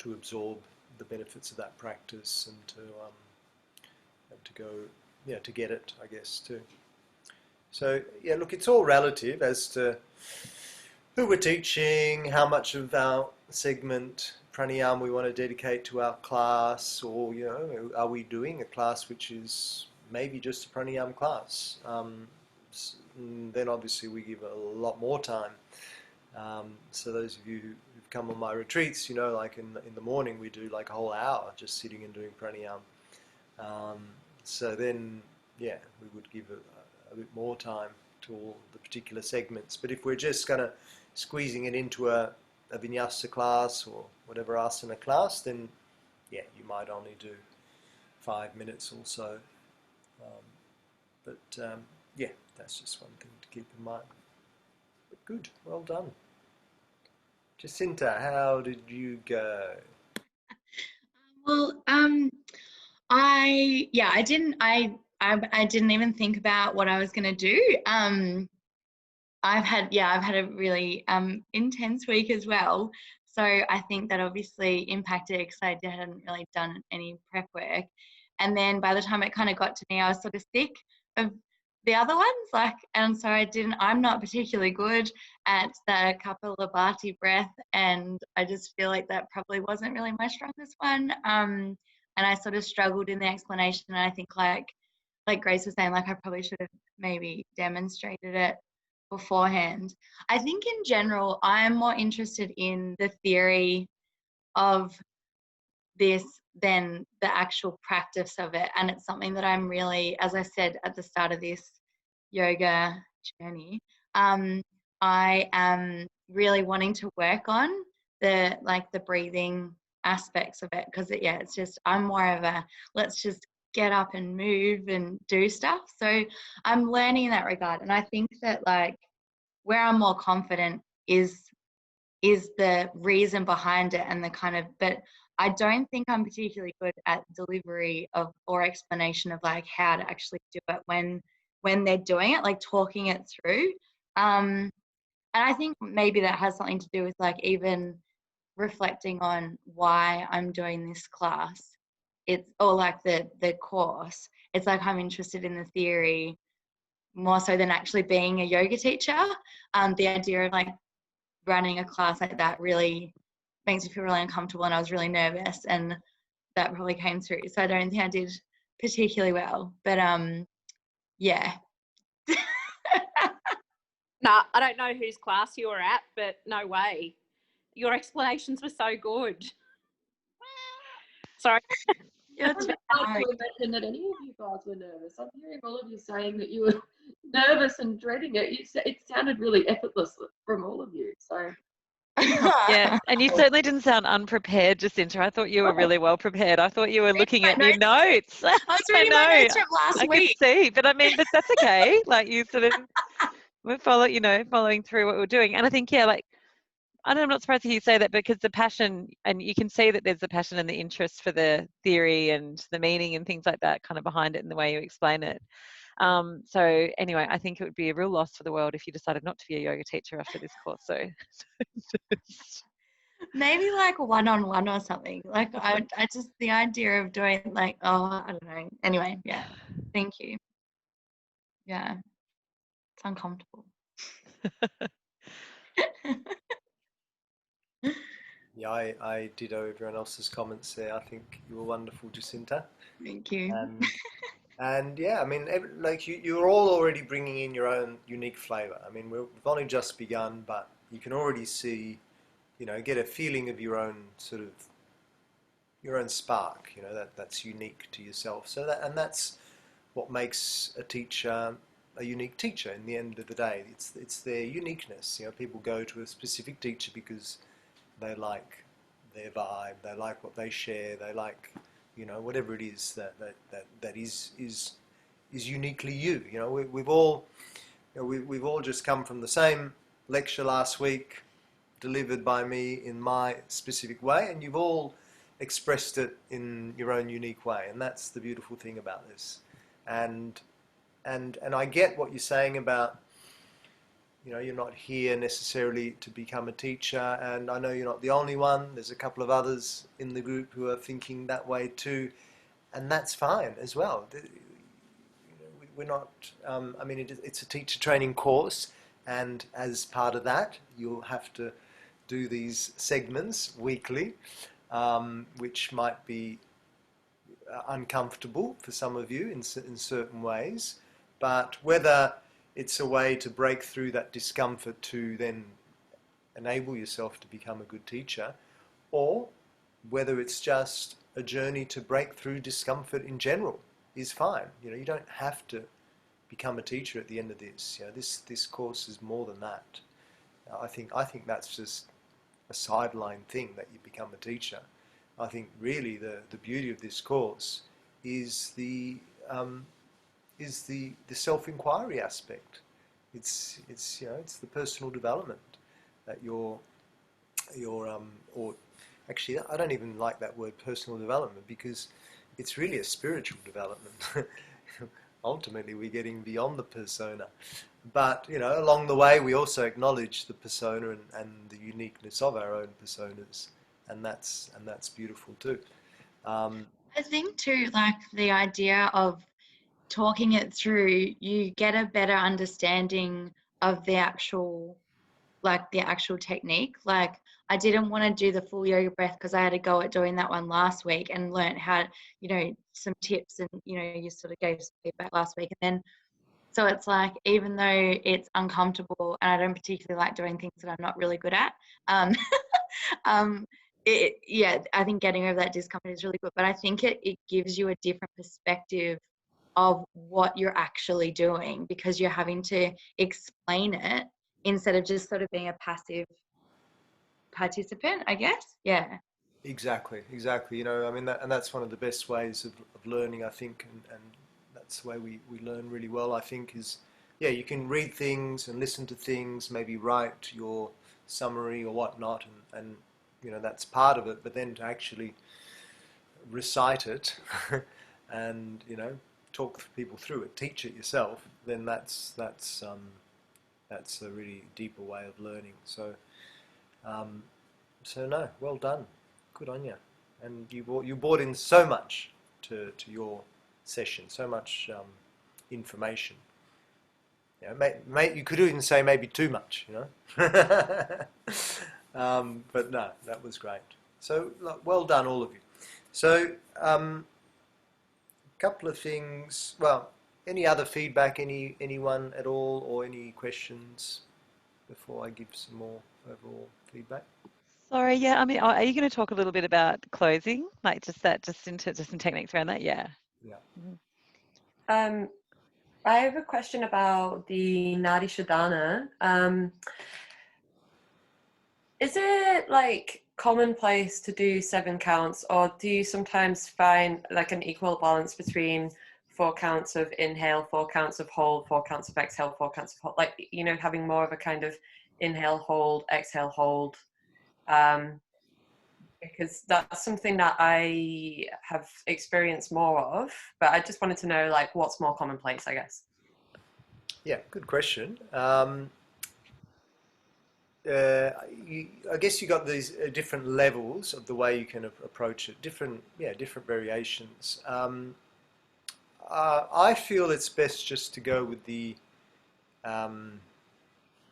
absorb the benefits of that practice, and to go, to get it, I guess, too. So yeah, look, it's all relative as to who we're teaching, how much of our segment pranayama we want to dedicate to our class, or are we doing a class which is maybe just a pranayama class? Then obviously we give a lot more time. So those of you who've come on my retreats, like in the morning we do like a whole hour just sitting and doing pranayama. So then, yeah, we would give a bit more time to all the particular segments. But if we're just kind of squeezing it into a vinyasa class or whatever asana class, then yeah, you might only do 5 minutes or so. Yeah, that's just one thing to keep in mind. But good, well done. Jacinta, how did you go? Well, I didn't even think about what I was going to do. I've had a really intense week as well. So I think that obviously impacted because I hadn't really done any prep work. And then by the time it kind of got to me, I was sort of sick of the other ones. And so I'm not particularly good at the Kapalabhati breath. And I just feel like that probably wasn't really my strongest one. And I sort of struggled in the explanation. And I think like Grace was saying, I probably should have maybe demonstrated it beforehand. I think in general, I'm more interested in the theory of this than the actual practice of it. And it's something that I'm really, as I said at the start of this yoga journey, I am really wanting to work on the breathing aspects of it, because it's just, I'm more of a let's just get up and move and do stuff. So I'm learning in that regard, and I think that like where I'm more confident is the reason behind it and the kind of, but I don't think I'm particularly good at delivery of or explanation of like how to actually do it when they're doing it, like talking it through. And I think maybe that has something to do with like even reflecting on why I'm doing this class. It's, or like the course. It's like I'm interested in the theory more so than actually being a yoga teacher. The idea of like running a class like that really makes me feel really uncomfortable, and I was really nervous, and that probably came through. So I don't think I did particularly well, but yeah. No, I don't know whose class you were at, but no way. Your explanations were so good. Sorry. It's hard to imagine that any of you guys were nervous. I'm hearing all of you saying that you were nervous and dreading it. It sounded really effortless from all of you. So Yeah, and you certainly didn't sound unprepared, Jacinta. I thought you were really well prepared. I thought you were looking at your notes. I was reading my notes from last week. I could see, but I mean, but that's okay. Like you sort of we're following through what we're doing. And I think, yeah, like I'm not surprised to hear you say that, because the passion, and you can see that there's the passion and the interest for the theory and the meaning and things like that kind of behind it in the way you explain it. So anyway, I think it would be a real loss for the world if you decided not to be a yoga teacher after this course. So maybe like one-on-one or something. Like I just, the idea of doing like, I don't know. Anyway, yeah. Thank you. Yeah. It's uncomfortable. Yeah, I ditto everyone else's comments there. I think you were wonderful, Jacinta. Thank you. And yeah, I mean, like you're all already bringing in your own unique flavour. I mean, we've only just begun, but you can already see, get a feeling of your own sort of, your own spark, that's unique to yourself. So that's what makes a teacher a unique teacher in the end of the day. It's their uniqueness. People go to a specific teacher because they like their vibe, they like what they share, they like, whatever it is that is uniquely you. We've all just come from the same lecture last week, delivered by me in my specific way, and you've all expressed it in your own unique way, and that's the beautiful thing about this. And I get what you're saying about, you're not here necessarily to become a teacher, and I know you're not the only one. There's a couple of others in the group who are thinking that way too, and that's fine as well. We're not, I mean, it's a teacher training course, and as part of that, you'll have to do these segments weekly, which might be uncomfortable for some of you in certain ways, but whether it's a way to break through that discomfort to then enable yourself to become a good teacher, or whether it's just a journey to break through discomfort in general, is fine. You don't have to become a teacher at the end of this. This course is more than that. I think that's just a sideline thing that you become a teacher. I think really the beauty of this course is the self-inquiry aspect. It's the personal development that or actually I don't even like that word personal development, because it's really a spiritual development. Ultimately we're getting beyond the persona, but along the way we also acknowledge the persona and the uniqueness of our own personas, and that's beautiful too. I think too, like the idea of talking it through, you get a better understanding of the actual technique. Like I didn't want to do the full yoga breath because I had a go at doing that one last week and learned how, some tips, and you sort of gave some feedback last week, and then so it's like, even though it's uncomfortable and I don't particularly like doing things that I'm not really good at, I think getting over that discomfort is really good, but I think it gives you a different perspective of what you're actually doing, because you're having to explain it instead of just sort of being a passive participant, I guess. Yeah. Exactly. You know, I mean, and that's one of the best ways of learning, I think, and that's the way we learn really well, I think, is, yeah, you can read things and listen to things, maybe write your summary or whatnot, and you know, that's part of it, but then to actually recite it and, you know, talk people through it, teach it yourself, then that's a really deeper way of learning. So, so no, well done, good on you, and you brought in so much to your session, so much information. You know, you could even say maybe too much, you know. But no, that was great. So well done, all of you. So a couple of things. Well, any other feedback? Anyone at all, or any questions before I give some more overall feedback? Sorry, yeah, I mean, are you going to talk a little bit about closing, like just some techniques around that? Yeah. Yeah. I have a question about the Nadi Shodhana. Is it like commonplace to do 7 counts, or do you sometimes find like an equal balance between 4 counts of inhale, 4 counts of hold, 4 counts of exhale, 4 counts of hold, like, you know, having more of a kind of inhale, hold, exhale, hold? Because that's something that I have experienced more of, but I just wanted to know, like, what's more commonplace, I guess. Yeah, good question. I guess you got these different levels of the way you can approach it, different variations. I feel it's best just to go with the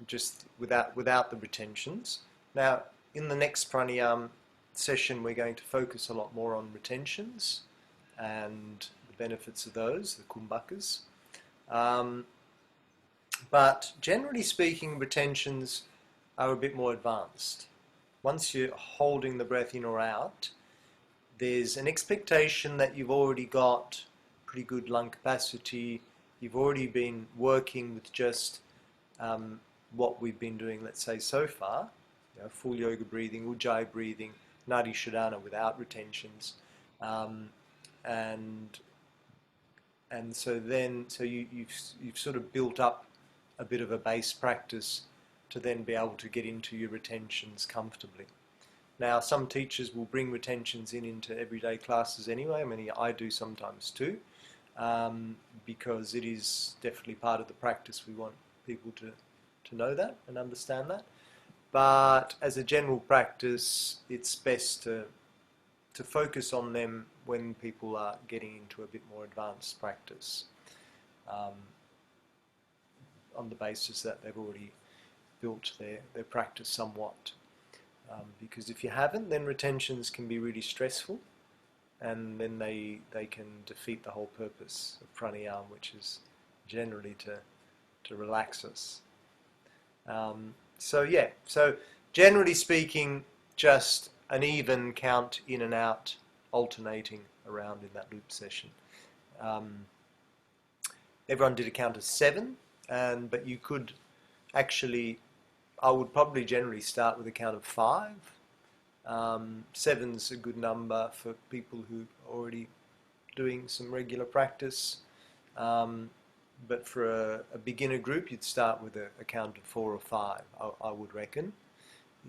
just without the retentions. Now, in the next pranayama session, we're going to focus a lot more on retentions and the benefits of those, the kumbhakas. But generally speaking, retentions are a bit more advanced. Once you're holding the breath in or out, there's an expectation that you've already got pretty good lung capacity. You've already been working with just what we've been doing, let's say, so far, you know, full yoga breathing, ujjayi breathing, nadi shodhana without retentions, and so you've sort of built up a bit of a base practice to then be able to get into your retentions comfortably. Now, some teachers will bring retentions into everyday classes anyway. I mean, I do sometimes too, because it is definitely part of the practice. We want people to know that and understand that. But as a general practice, it's best to focus on them when people are getting into a bit more advanced practice, on the basis that they've already built their practice somewhat. Because if you haven't, then retentions can be really stressful, and then they can defeat the whole purpose of pranayama, which is generally to relax us. So generally speaking, just an even count in and out, alternating around in that loop session. Everyone did a count of 7, but you could actually, I would probably generally start with a count of 5. 7's a good number for people who are already doing some regular practice. But for a beginner group, you'd start with a count of 4 or 5. I would reckon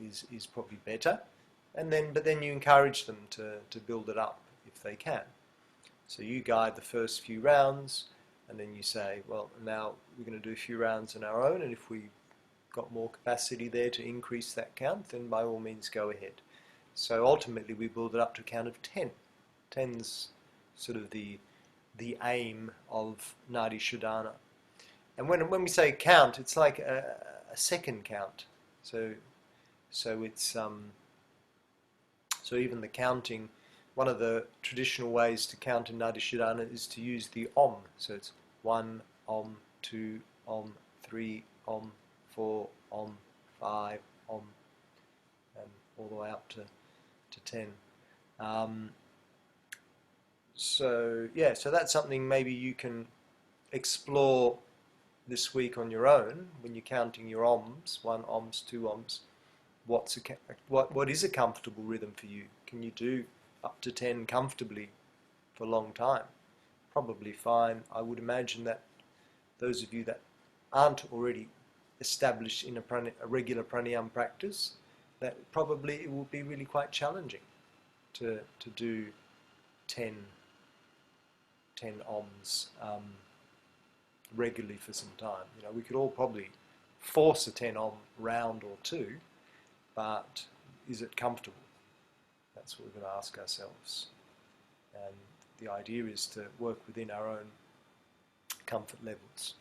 is probably better, but then you encourage them to build it up if they can. So you guide the first few rounds, and then you say, well, now we're going to do a few rounds on our own, and if we got more capacity there to increase that count, then by all means go ahead. So ultimately we build it up to a count of 10. 10's sort of the aim of Nadi Shodhana. And when we say count, it's like a second count. So it's so even the counting, one of the traditional ways to count in Nadi Shodhana is to use the Om. So it's 1 Om, 2 Om, 3 Om, 4 Om, 5 Om, and all the way up to 10. So that's something maybe you can explore this week on your own when you're counting your Oms, 1 Oms, 2 Oms, what is a comfortable rhythm for you? Can you do up to 10 comfortably for a long time? Probably fine. I would imagine that those of you that aren't already established in a regular pranayama practice, that probably it will be really quite challenging to do 10 ohms regularly for some time. You know, we could all probably force a 10 ohm round or two, but is it comfortable? That's what we're going to ask ourselves. And the idea is to work within our own comfort levels.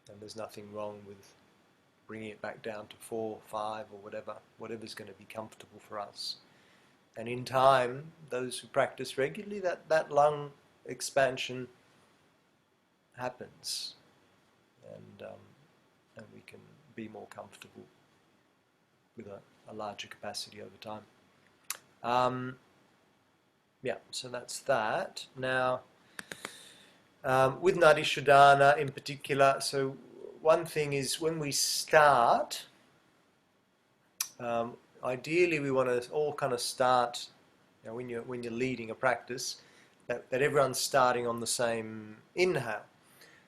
And there's nothing wrong with bringing it back down to 4, 5 or whatever's going to be comfortable for us. And in time, those who practice regularly, that lung expansion happens, and we can be more comfortable with a larger capacity over time. Yeah, so that's that. Now, with Nadi Shodhana in particular, so one thing is when we start, ideally we want to all kind of start, you know, when you're leading a practice, that everyone's starting on the same inhale.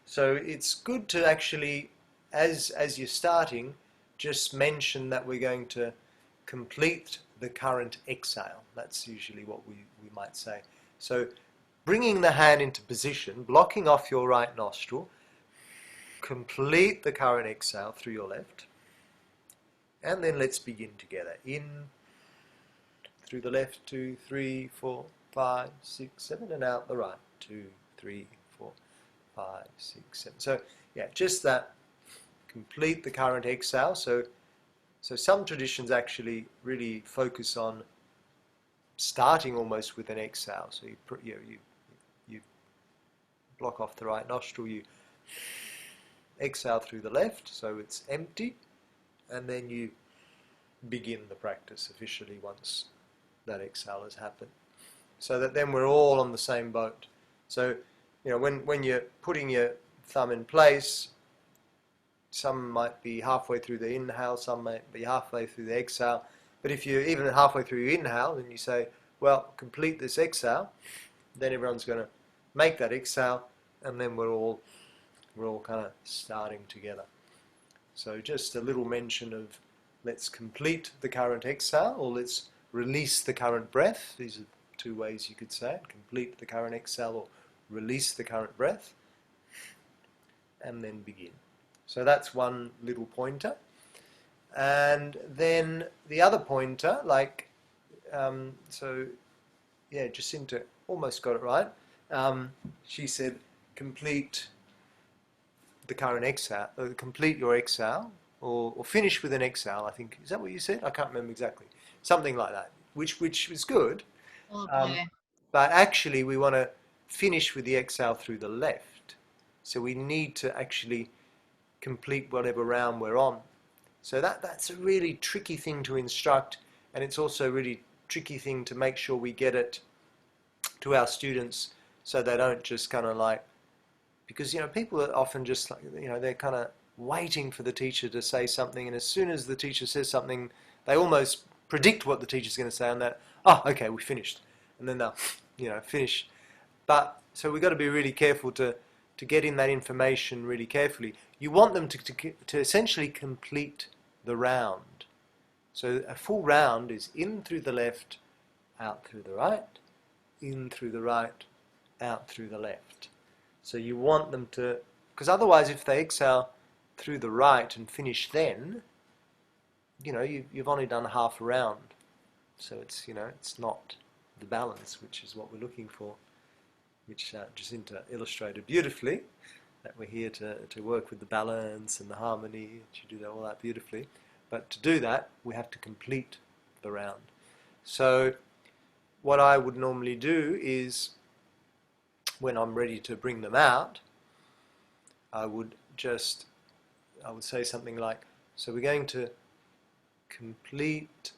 So it's good to actually, as you're starting, just mention that we're going to complete the current exhale. That's usually what we might say. So bringing the hand into position, blocking off your right nostril, complete the current exhale through your left, and then let's begin together. In through the left, 2, 3, 4, 5, 6, 7, and out the right, 2, 3, 4, 5, 6, 7. So yeah, just that, complete the current exhale. So some traditions actually really focus on starting almost with an exhale. So you block off the right nostril, you exhale through the left, so it's empty, and then you begin the practice officially once that exhale has happened. So that then we're all on the same boat. So, you know, when you're putting your thumb in place, some might be halfway through the inhale, some might be halfway through the exhale. But if you're even halfway through your inhale, then you say, well, complete this exhale, then everyone's going to make that exhale, and then we're all kind of starting together. So just a little mention of let's complete the current exhale, or let's release the current breath. These are two ways you could say it: complete the current exhale or release the current breath, and then begin. So that's one little pointer. And then the other pointer, like, so yeah, Jacinta almost got it right. She said complete the current exhale, complete your exhale, or finish with an exhale, I think. Is that what you said? I can't remember exactly. Something like that, which is good. But actually we want to finish with the exhale through the left. So we need to actually complete whatever round we're on. So that's a really tricky thing to instruct, and it's also a really tricky thing to make sure we get it to our students so they don't just kind of like, because, you know, people are often just like, you know, they're kind of waiting for the teacher to say something, and as soon as the teacher says something, they almost predict what the teacher's going to say, and that, oh, okay, we finished, and then they'll, you know, finish. But so we've got to be really careful to get in that information really carefully. You want them to essentially complete the round. So a full round is in through the left, out through the right, in through the right, out through the left. So you want them to, because otherwise if they exhale through the right and finish then, you know, you've only done half a round. So it's, you know, it's not the balance, which is what we're looking for, which Jacinta illustrated beautifully, that we're here to work with the balance and the harmony. She did all that beautifully. But to do that, we have to complete the round. So what I would normally do is, when I'm ready to bring them out, I would say something like, so we're going to complete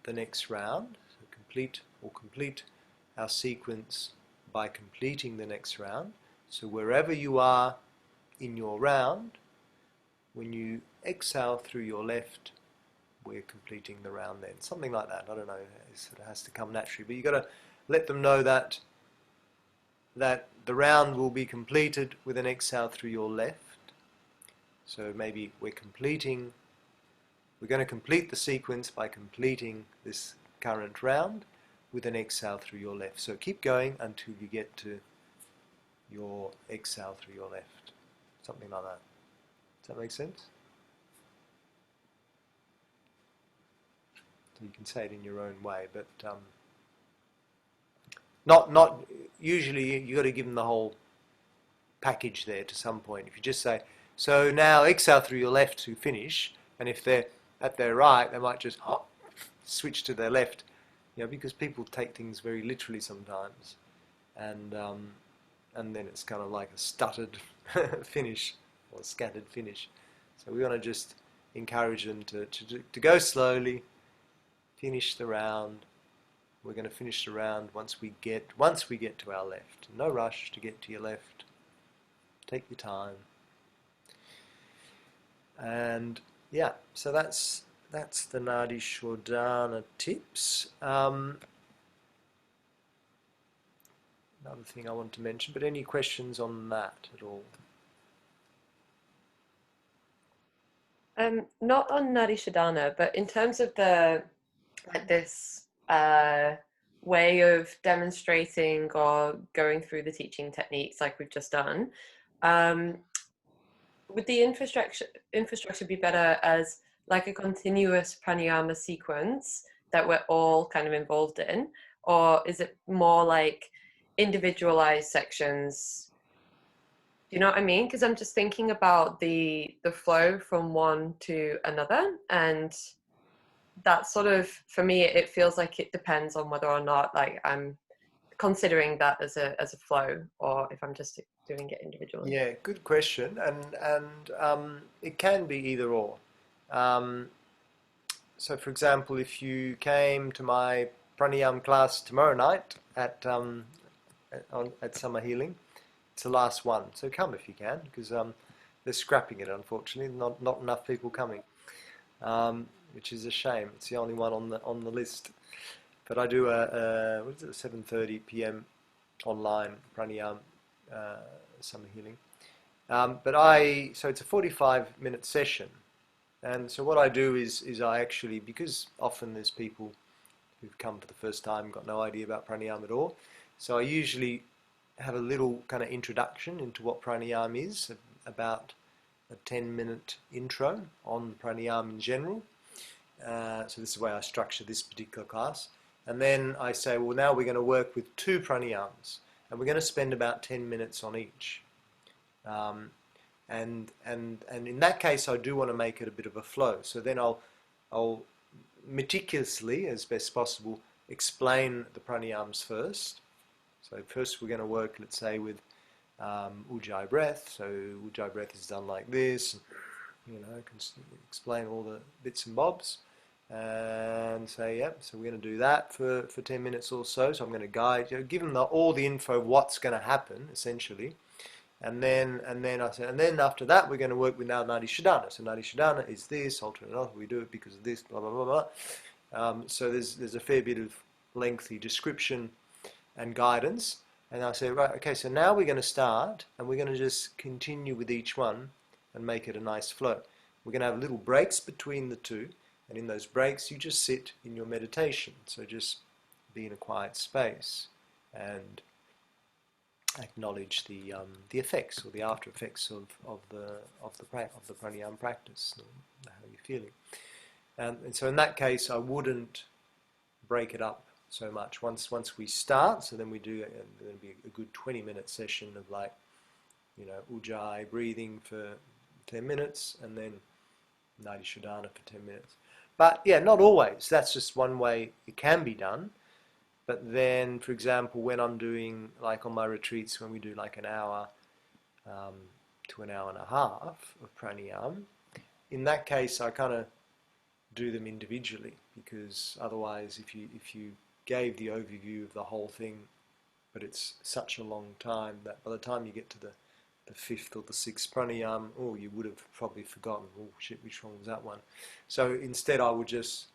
the next round, so complete our sequence by completing the next round. So wherever you are in your round, when you exhale through your left, we're completing the round then. Something like that. I don't know. It sort of has to come naturally. But you've got to let them know that the round will be completed with an exhale through your left. So maybe we're going to complete the sequence by completing this current round with an exhale through your left. So keep going until you get to your exhale through your left. Something like that. Does that make sense? So you can say it in your own way, but not usually you got to give them the whole package there to some point. If you just say, so now exhale through your left to finish, and if they're at their right, they might just switch to their left, because people take things very literally sometimes, and then it's kind of like a stuttered finish or scattered finish. So we want to just encourage them to go slowly, finish the round. We're going to finish the round once we get to our left. No rush to get to your left. Take your time. And yeah, so that's the Nadi Shodhana tips. Another thing I want to mention, but any questions on that at all? Not on Nadi Shodhana, but in terms of this way of demonstrating or going through the teaching techniques like we've just done, would the infrastructure be better as like a continuous pranayama sequence that we're all kind of involved in, or is it more like individualized sections? Do you know what I mean? Because I'm just thinking about the flow from one to another, and that sort of, for me, it feels like it depends on whether or not like I'm considering that as a flow, or if I'm just doing it individually. Yeah, good question, and it can be either or. So, for example, if you came to my pranayama class tomorrow night at Summer Healing, it's the last one. So come if you can, because they're scrapping it. Unfortunately, not enough people coming, which is a shame. It's the only one on the list. But I do a 7:30 p.m. online pranayama Summer Healing. So it's a 45-minute session. And so what I do is I actually, because often there's people who've come for the first time, got no idea about pranayama at all, so I usually have a little kind of introduction into what pranayama is, about a 10-minute intro on pranayama in general. So this is the way I structure this particular class. And then I say, well, now we're going to work with 2 pranayamas, and we're going to spend about 10 minutes on each. And in that case, I do want to make it a bit of a flow. So then I'll meticulously, as best possible, explain the pranayams first. So first we're going to work, let's say, with Ujjayi breath. So Ujjayi breath is done like this. I can explain all the bits and bobs. And say, yep, so we're going to do that for 10 minutes or so. So I'm going to guide, give them all the info of what's going to happen, essentially. And then I said, and then after that, we're going to work with now Nadi Shodhana. So Nadi Shodhana is this, alternate oath, we do it because of this, blah, blah, blah, blah. So there's a fair bit of lengthy description and guidance. And I say, right, okay, so now we're going to start, and we're going to just continue with each one and make it a nice flow. We're going to have little breaks between the two, and in those breaks, you just sit in your meditation. So just be in a quiet space and acknowledge the effects or the after effects of the pranayama practice, how you're feeling. And so in that case, I wouldn't break it up so much. Once we start, so then we do, there'll be a good 20-minute session of like, Ujjayi breathing for 10 minutes, and then Nadi Shodhana for 10 minutes. But yeah, not always. That's just one way it can be done. But then, for example, when I'm doing, like on my retreats, when we do like an hour to an hour and a half of pranayama, in that case, I kind of do them individually, because otherwise, if you gave the overview of the whole thing, but it's such a long time that by the time you get to the the fifth or the sixth pranayama, oh, you would have probably forgotten, oh shit, which one was that one? So instead I would just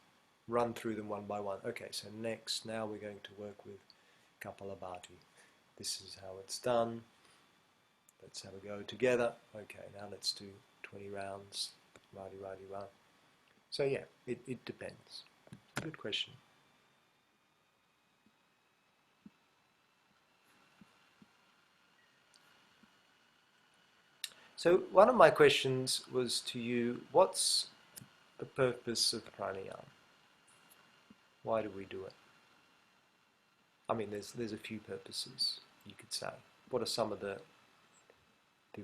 run through them one by one. Okay, so next, now we're going to work with Kapalabhati. This is how it's done. Let's have a go together. Okay, now let's do 20 rounds. Righty, righty, right. So yeah, it depends. Good question. So one of my questions was to you, what's the purpose of pranayama? Why do we do it? I mean, there's a few purposes, you could say. What are some of the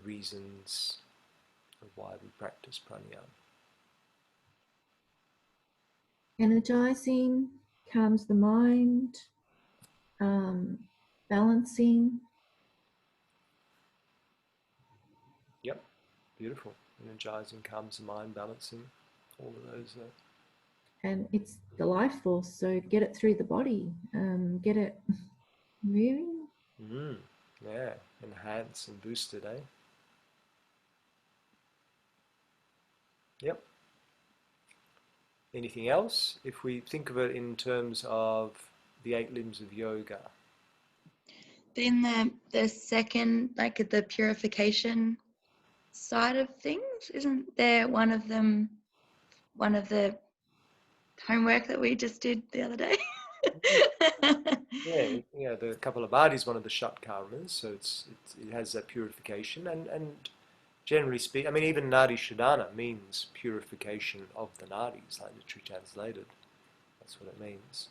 reasons of why we practice pranayama? Energizing, calms the mind, balancing. Yep, beautiful. Energizing, calms the mind, balancing, all of those. And it's the life force, so get it through the body, get it moving. Yeah, enhance and boost it, eh? Yep. Anything else? If we think of it in terms of the 8 limbs of yoga. Then the second, like the purification side of things, isn't there one of the homework that we just did the other day? Yeah, the Kapalabhati is one of the Shat karmas, so it has that purification, and generally speaking, I mean, even Nadi Shodhana means purification of the nadis, like literally translated. That's what it means.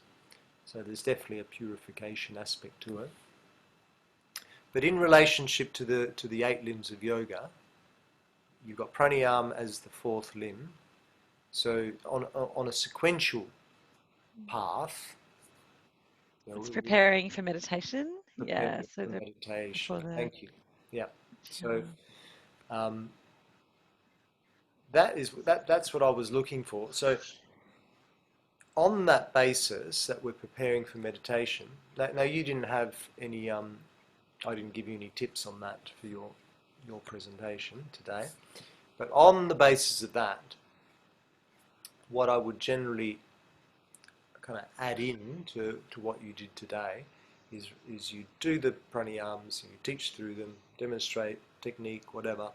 So there's definitely a purification aspect to it. But in relationship to the 8 limbs of yoga, you've got pranayama as the 4th limb. So on a sequential path, it's preparing for meditation. Preparing Yeah, so for meditation. Thank you. Yeah. So that's what I was looking for. So on that basis that we're preparing for meditation. Now you didn't have any. I didn't give you any tips on that for your presentation today. But on the basis of that, what I would generally kind of add in to what you did today is you do the pranayams, you teach through them, demonstrate technique, whatever,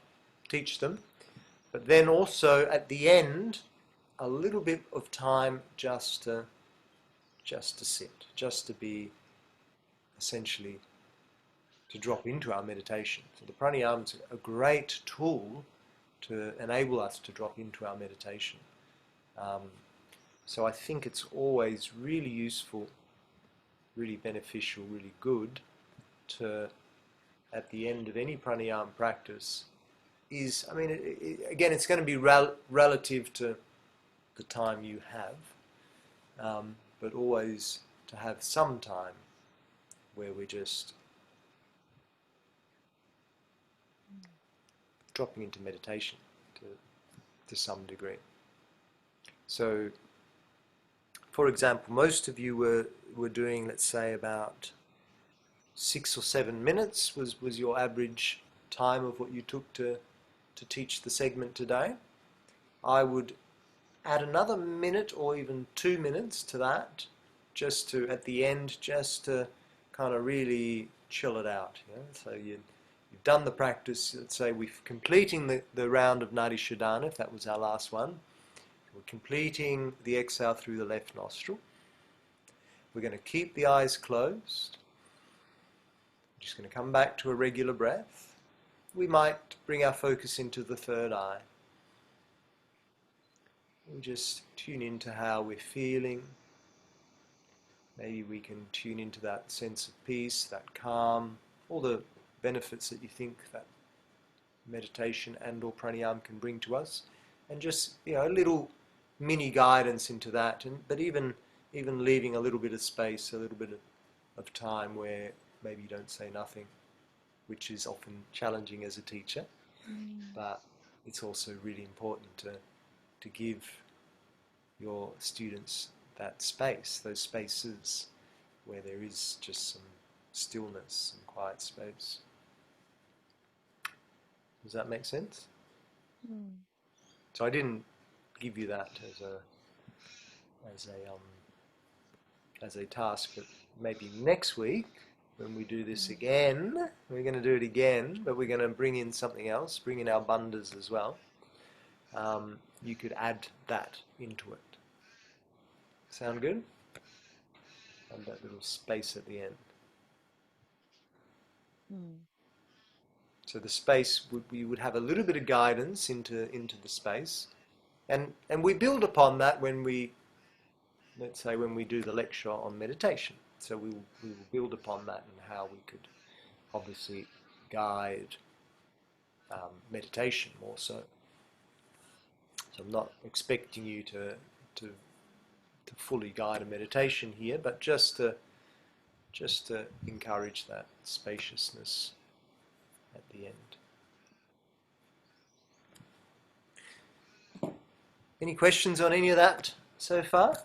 teach them, but then also at the end a little bit of time just to sit, just to be essentially to drop into our meditation. So the pranayama is a great tool to enable us to drop into our meditation. So I think it's always really useful, really beneficial, really good to, at the end of any pranayama practice, again, it's going to be relative to the time you have, but always to have some time where we're just dropping into meditation to some degree. So, for example, most of you were doing, let's say, about 6 or 7 minutes was your average time of what you took to teach the segment today. I would add another minute or even 2 minutes to that, just to, at the end, just to kind of really chill it out. So you've done the practice, let's say we're completing the round of Nadi Shodhana, if that was our last one. We're completing the exhale through the left nostril. We're going to keep the eyes closed. We're just going to come back to a regular breath. We might bring our focus into the third eye. We just tune into how we're feeling. Maybe we can tune into that sense of peace, that calm, all the benefits that you think that meditation and or pranayama can bring to us, and just a little mini guidance into that, but even leaving a little bit of space, a little bit of time where maybe you don't say nothing, which is often challenging as a teacher, but it's also really important to give your students that space, those spaces where there is just some stillness and quiet space. Does that make sense? Mm. So I didn't give you that as a task, but maybe next week when we do this again, we're going to do it again, but we're going to bring in something else, bring in our bandhas as well. You could add that into it. Sound good? And that little space at the end. Mm. So the space, we would have a little bit of guidance into the space, and we build upon that when we, let's say, when we do the lecture on meditation. So we will build upon that and how we could obviously guide meditation more so. So I'm not expecting you to fully guide a meditation here, but just to encourage that spaciousness at the end. Any questions on any of that so far?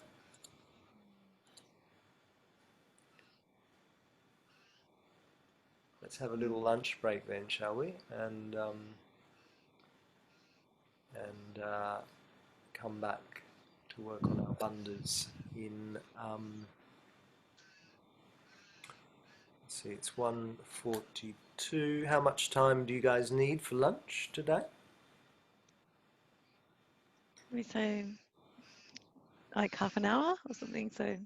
Let's have a little lunch break then, shall we? And come back to work on our bandhas in. Let's see, it's 1:42. How much time do you guys need for lunch today? We say like half an hour or something, so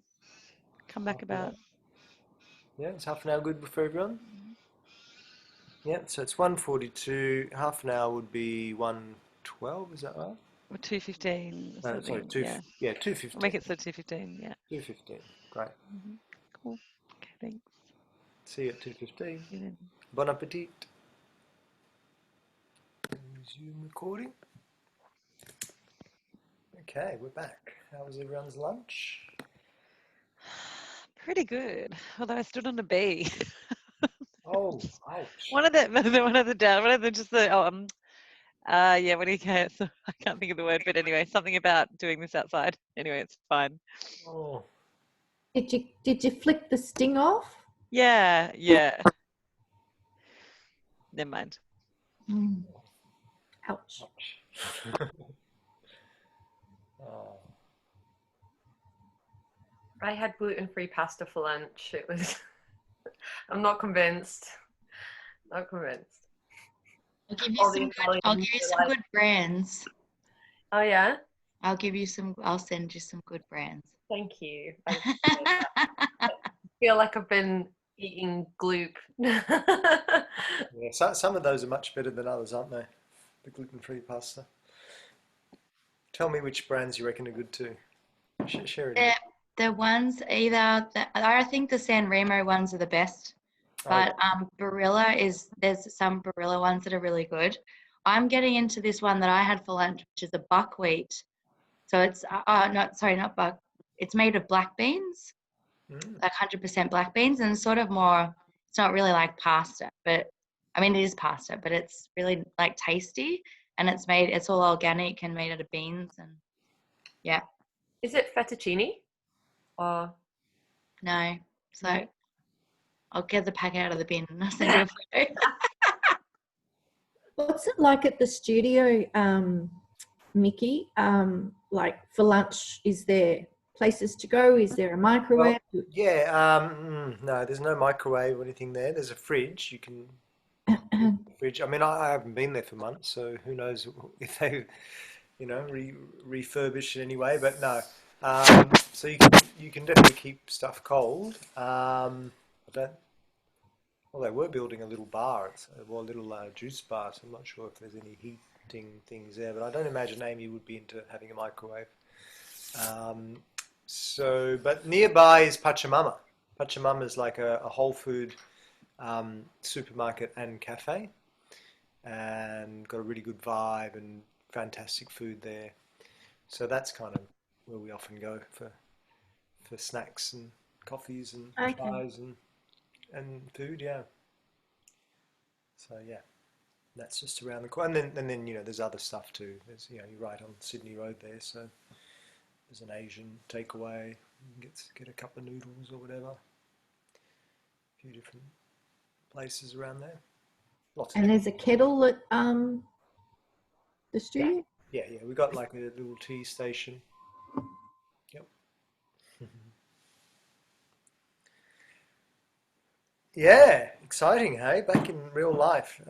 come back about. Yeah, is half an hour good for everyone? Yeah, so it's 1:42. Half an hour would be 1:12. Is that right? Or 2:15 or something. Sorry, 2:15. We'll make it so 2:15. Yeah. 2:15. Great. Cool. Okay, thanks. See you at 2:15. See you then. Bon appetit. Resume recording. Okay, we're back. How was everyone's lunch? Pretty good. Although I stood on a bee. Oh, ouch. One of the just the yeah, what do you say? I can't think of the word, but anyway, something about doing this outside. Anyway, it's fine. Oh. Did you flick the sting off? Yeah. Never mind. Ouch. Oh. I had gluten-free pasta for lunch. It was. I'm not convinced. Not convinced. I'll give you some good brands. Oh yeah. I'll send you some good brands. Thank you. I feel like I've been eating gloop. Yeah, some of those are much better than others, aren't they? The gluten-free pasta. Tell me which brands you reckon are good too. Share it. The ones I think the San Remo ones are the best, but there's some Barilla ones that are really good. I'm getting into this one that I had for lunch, which is a buckwheat. So it's not buck. It's made of black beans, like 100% black beans, and sort of more. It's not really like pasta, but I mean it is pasta, but it's really like tasty, and it's all organic and made out of beans, and yeah. Is it fettuccine? Or no? So I'll get the pack out of the bin and I'll send you a photo. What's it like at the studio, Mickey? Like for lunch, is there places to go? Is there a microwave? Well, yeah, no, there's no microwave or anything there. There's a fridge. You can fridge. I mean, I haven't been there for months, so who knows if they, refurbish it anyway. But no, so you can definitely keep stuff cold. Well, they were building a little bar, a little juice bar, so I'm not sure if there's any heating things there, but I don't imagine Amy would be into having a microwave. But nearby is Pachamama. Pachamama is like a whole food supermarket and cafe, and got a really good vibe and fantastic food there. So that's kind of where we often go for snacks and coffees and chais and food, yeah. So yeah, that's just around the corner, and then there's other stuff too. There's you're right on Sydney Road there, so there's an Asian takeaway. You can get a couple of noodles or whatever. A few different places around there. Lots of And there's a kettle at the studio? yeah. We got like a little tea station. Yep. Yeah, exciting, hey? Back in real life.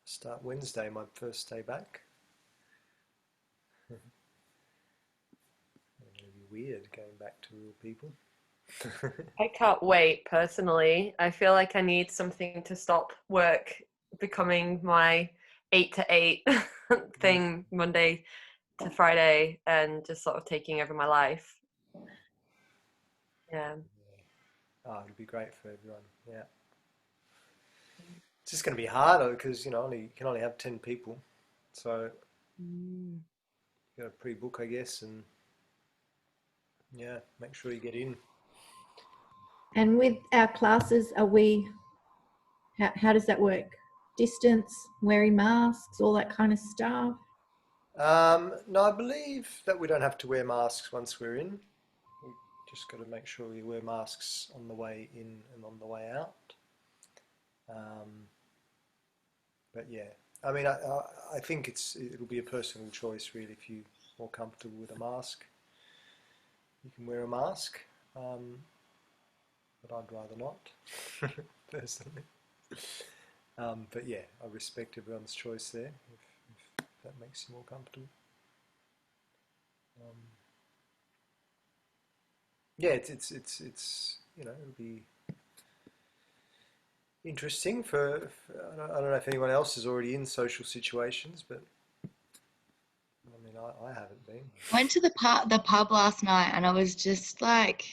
Start Wednesday, my first day back. It's going to be weird going back to real people. I can't wait personally. I feel like I need something to stop work becoming my 8 to 8 thing Monday to Friday and just sort of taking over my life. Yeah. Oh, it'll be great for everyone. Yeah. It's just going to be harder because you can only have 10 people, so you got to pre-book, I guess, and yeah, make sure you get in. And with our classes, how does that work? Distance, wearing masks, all that kind of stuff? No, I believe that we don't have to wear masks once we're in. We just got to make sure we wear masks on the way in and on the way out. But yeah, I mean, I think it'll be a personal choice really. If you're more comfortable with a mask, you can wear a mask. But I'd rather not, personally. But yeah, I respect everyone's choice there. If that makes you more comfortable. Yeah, it's it'll be interesting for I don't know if anyone else is already in social situations, but I mean I haven't been. Went to the pub last night, and I was just like,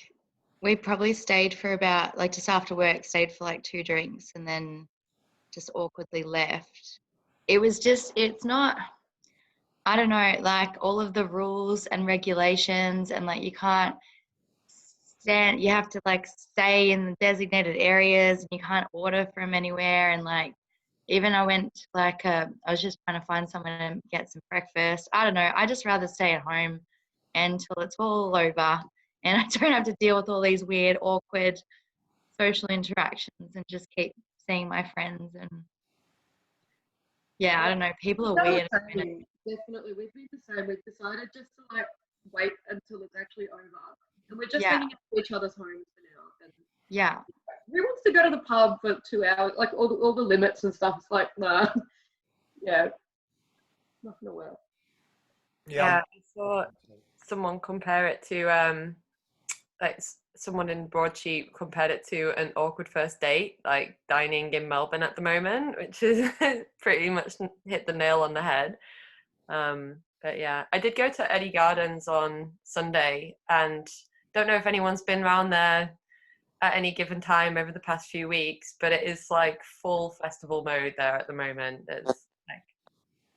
we probably stayed for about, like, just after work, stayed for like 2 drinks and then just awkwardly left. It's not, I don't know, like all of the rules and regulations, and like you have to like stay in the designated areas, and you can't order from anywhere. And like, even I went to like I was just trying to find someone to get some breakfast. I don't know. I just rather stay at home until it's all over and I don't have to deal with all these weird, awkward social interactions and just keep seeing my friends. And yeah, I don't know. People are weird. Definitely, we've been the same. We've decided just to like wait until it's actually over, and we're just Yeah. hanging out to each other's homes for now. And Yeah. who wants to go to the pub for 2 hours? Like all the limits and stuff. It's like, nah. Yeah, not gonna work. Yeah, I saw someone compare it to like someone in Broadsheet compared it to an awkward first date, like dining in Melbourne at the moment, which is pretty much hit the nail on the head. But yeah, I did go to Eddie Gardens on Sunday, and don't know if anyone's been around there at any given time over the past few weeks, but it is like full festival mode there at the moment. It's like,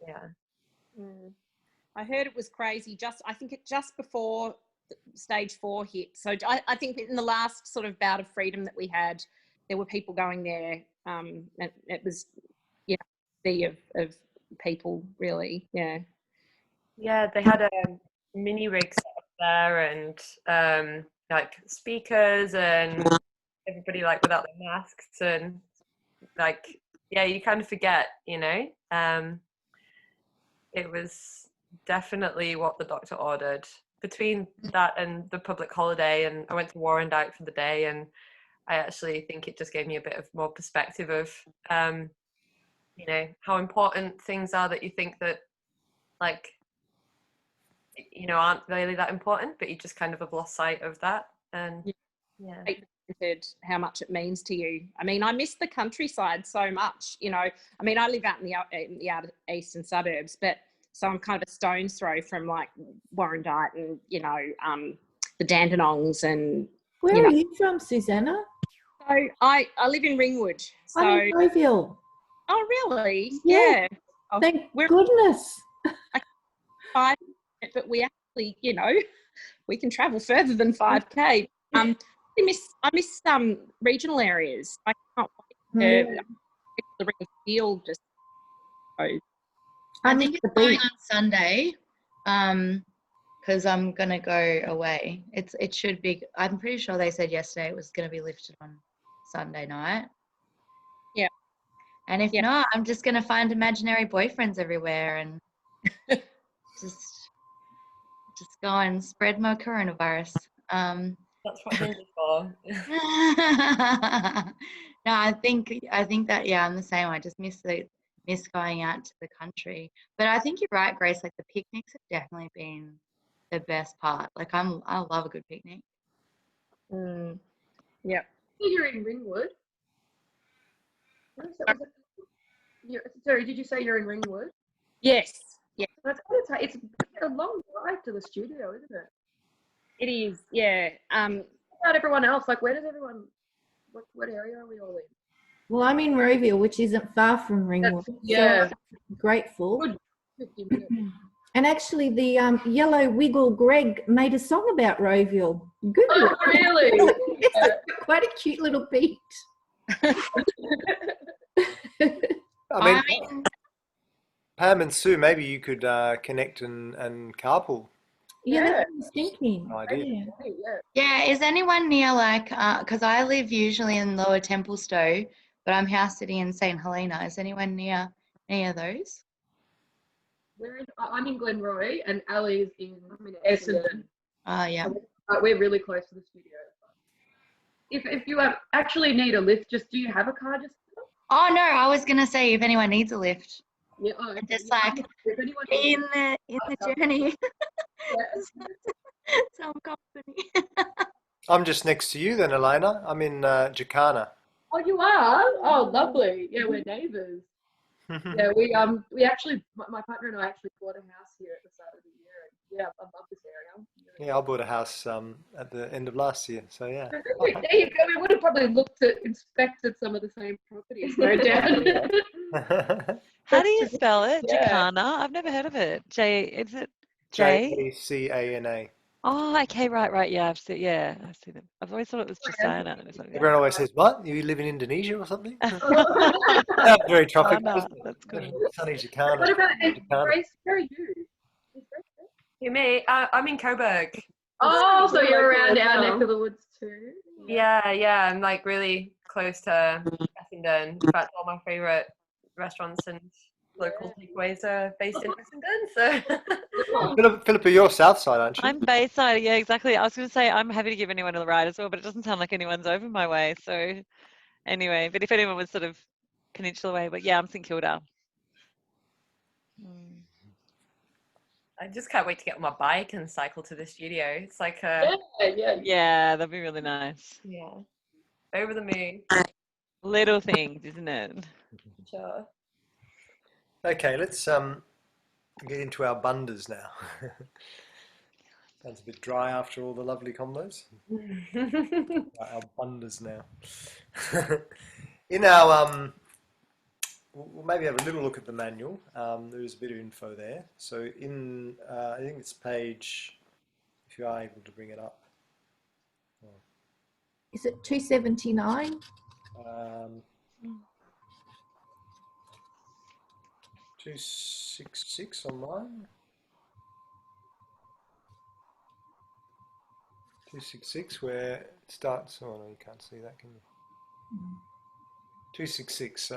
yeah. I heard it was crazy. I think it just before stage 4 hit. So I think in the last sort of bout of freedom that we had, there were people going there. It was, sea of people, really. Yeah. Yeah, they had a mini rig set up there, and like speakers and everybody like without their masks, and like, yeah, you kind of forget, it was definitely what the doctor ordered. Between that and the public holiday, and I went to Warrandyte for the day, and I actually think it just gave me a bit of more perspective of how important things are that you think that like aren't really that important, but you just kind of have lost sight of that. And yeah, how much it means to you. I mean, I miss the countryside so much. I mean, I live out in the outer eastern suburbs, but so I'm kind of a stone's throw from like Warrandyte and the Dandenongs and. Where are you from, Susanna? So I live in Ringwood. So I'm in Crowville. Oh, really? Yeah. Thank goodness. But we actually, we can travel further than 5K. I miss regional areas. I can't wait to the ring field. Just I think it's going on Sunday, because I'm gonna go away. It should be. I'm pretty sure they said yesterday it was gonna be lifted on Sunday night. Yeah. And if not, I'm just going to find imaginary boyfriends everywhere and just go and spread my coronavirus. That's what Hinge is for. No, I think that I'm the same. I just miss going out to the country. But I think you're right, Grace. Like the picnics have definitely been the best part. Like I love a good picnic. Yeah. You're in Ringwood. Sorry, did you say you're in Ringwood? Yes. Yeah, that's gonna take. It's a long drive to the studio, isn't it? It is. Yeah. What about everyone else? Like, where does everyone? What area are we all in? Well, I'm in Rowville, which isn't far from Ringwood. Yeah. So I'm grateful. Good 50 minutes. And actually, the Yellow Wiggle Greg made a song about Rowville. Good. Oh, really? It's quite a cute little beat. I mean, Pam and Sue, maybe you could connect and carpool. Yeah, that's what I was thinking. Idea. Yeah, is anyone near because I live usually in Lower Templestowe, but I'm house sitting in St Helena. Is anyone near any of those? I'm in Glenroy and Ali's in Essendon. Yeah. We're really close to the studio. If you actually need a lift, do you have a car? Oh no, I was gonna say if anyone needs a lift. Yeah. Just in the journey. Some company. I'm just next to you then, Elena. I'm in Jacana. Oh, you are? Oh, lovely. Yeah, we're neighbours. Yeah, we actually, my partner and I actually bought a house here at the start of the year. And yeah, I love this area. Yeah, I bought a house at the end of last year, so yeah. There you go. We would have probably inspected some of the same properties, no doubt. How do you spell it? Yeah. Jacana? I've never heard of it. Is it J? Jacana. Oh, okay, right. Yeah, I've seen them. I've always thought it was Jacana. Everyone always says, "What? You live in Indonesia or something?" That's very tropical. Oh, no, isn't it? that's good. Sunny Jacana. What about Jacana. Grace? Where are you? You me? I'm in Coburg. Oh, so you're around our well. neck of the woods too. Yeah. I'm like really close to Essendon. In fact, all my favourite restaurants and local takeaways are based in Essendon. So. Philippa, you're south side, aren't you? I'm Bayside. Yeah, exactly. I was going to say I'm happy to give anyone a ride as well, but it doesn't sound like anyone's over my way. So anyway, but if anyone was sort of Peninsula way, but yeah, I'm St Kilda. I just can't wait to get on my bike and cycle to the studio. It's like Yeah, that'd be really nice. yeah, over the moon. Little things, isn't it? Sure. Okay, let's get into our Bandhas now. Sounds a bit dry after all the lovely combos. Our Bandhas now. In our we'll maybe have a little look at the manual. There is a bit of info there. So in I think it's page, if you are able to bring it up. Is it 279? 266 on mine. 266 where it starts. Oh no, you can't see that, can you? 266.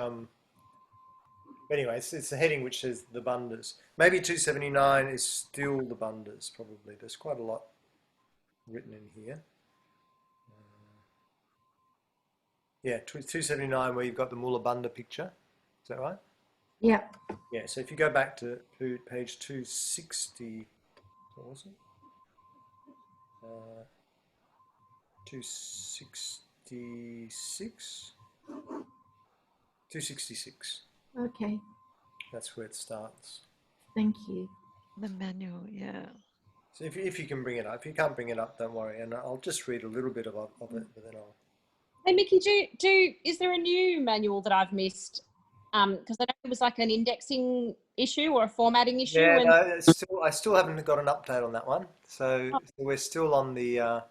Anyway, it's the heading which says the Bandhas. Maybe 279 is still the Bandhas. Probably there's quite a lot written in here. Yeah, 279 where you've got the Mula Bandha picture. Is that right? Yeah. Yeah, so if you go back to page 260, what was it? 266? 266. Okay. That's where it starts. Thank you. The manual, yeah. So if you can bring it up. If you can't bring it up, don't worry. And I'll just read a little bit of it, but then I'll... Hey Mickey, is there a new manual that I've missed? Because I know it was like an indexing issue or a formatting issue. Yeah, no, I still haven't got an update on that one. So we're still on the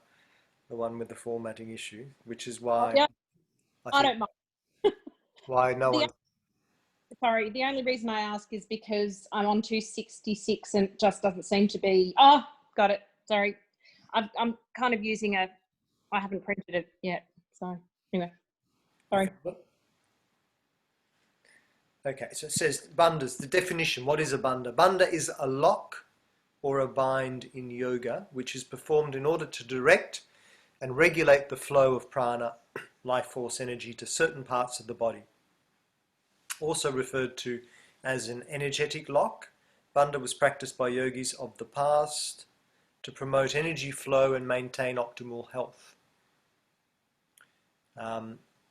one with the formatting issue, which is why I don't mind. Why no one? Sorry, the only reason I ask is because I'm on 266 and it just doesn't seem to be. Oh, got it. Sorry, I'm kind of using I haven't printed it yet. So anyway, sorry. Okay, so it says bandhas, the definition. What is a bandha? Bandha is a lock or a bind in yoga, which is performed in order to direct and regulate the flow of prana, life force energy, to certain parts of the body. Also referred to as an energetic lock, bandha was practiced by yogis of the past to promote energy flow and maintain optimal health.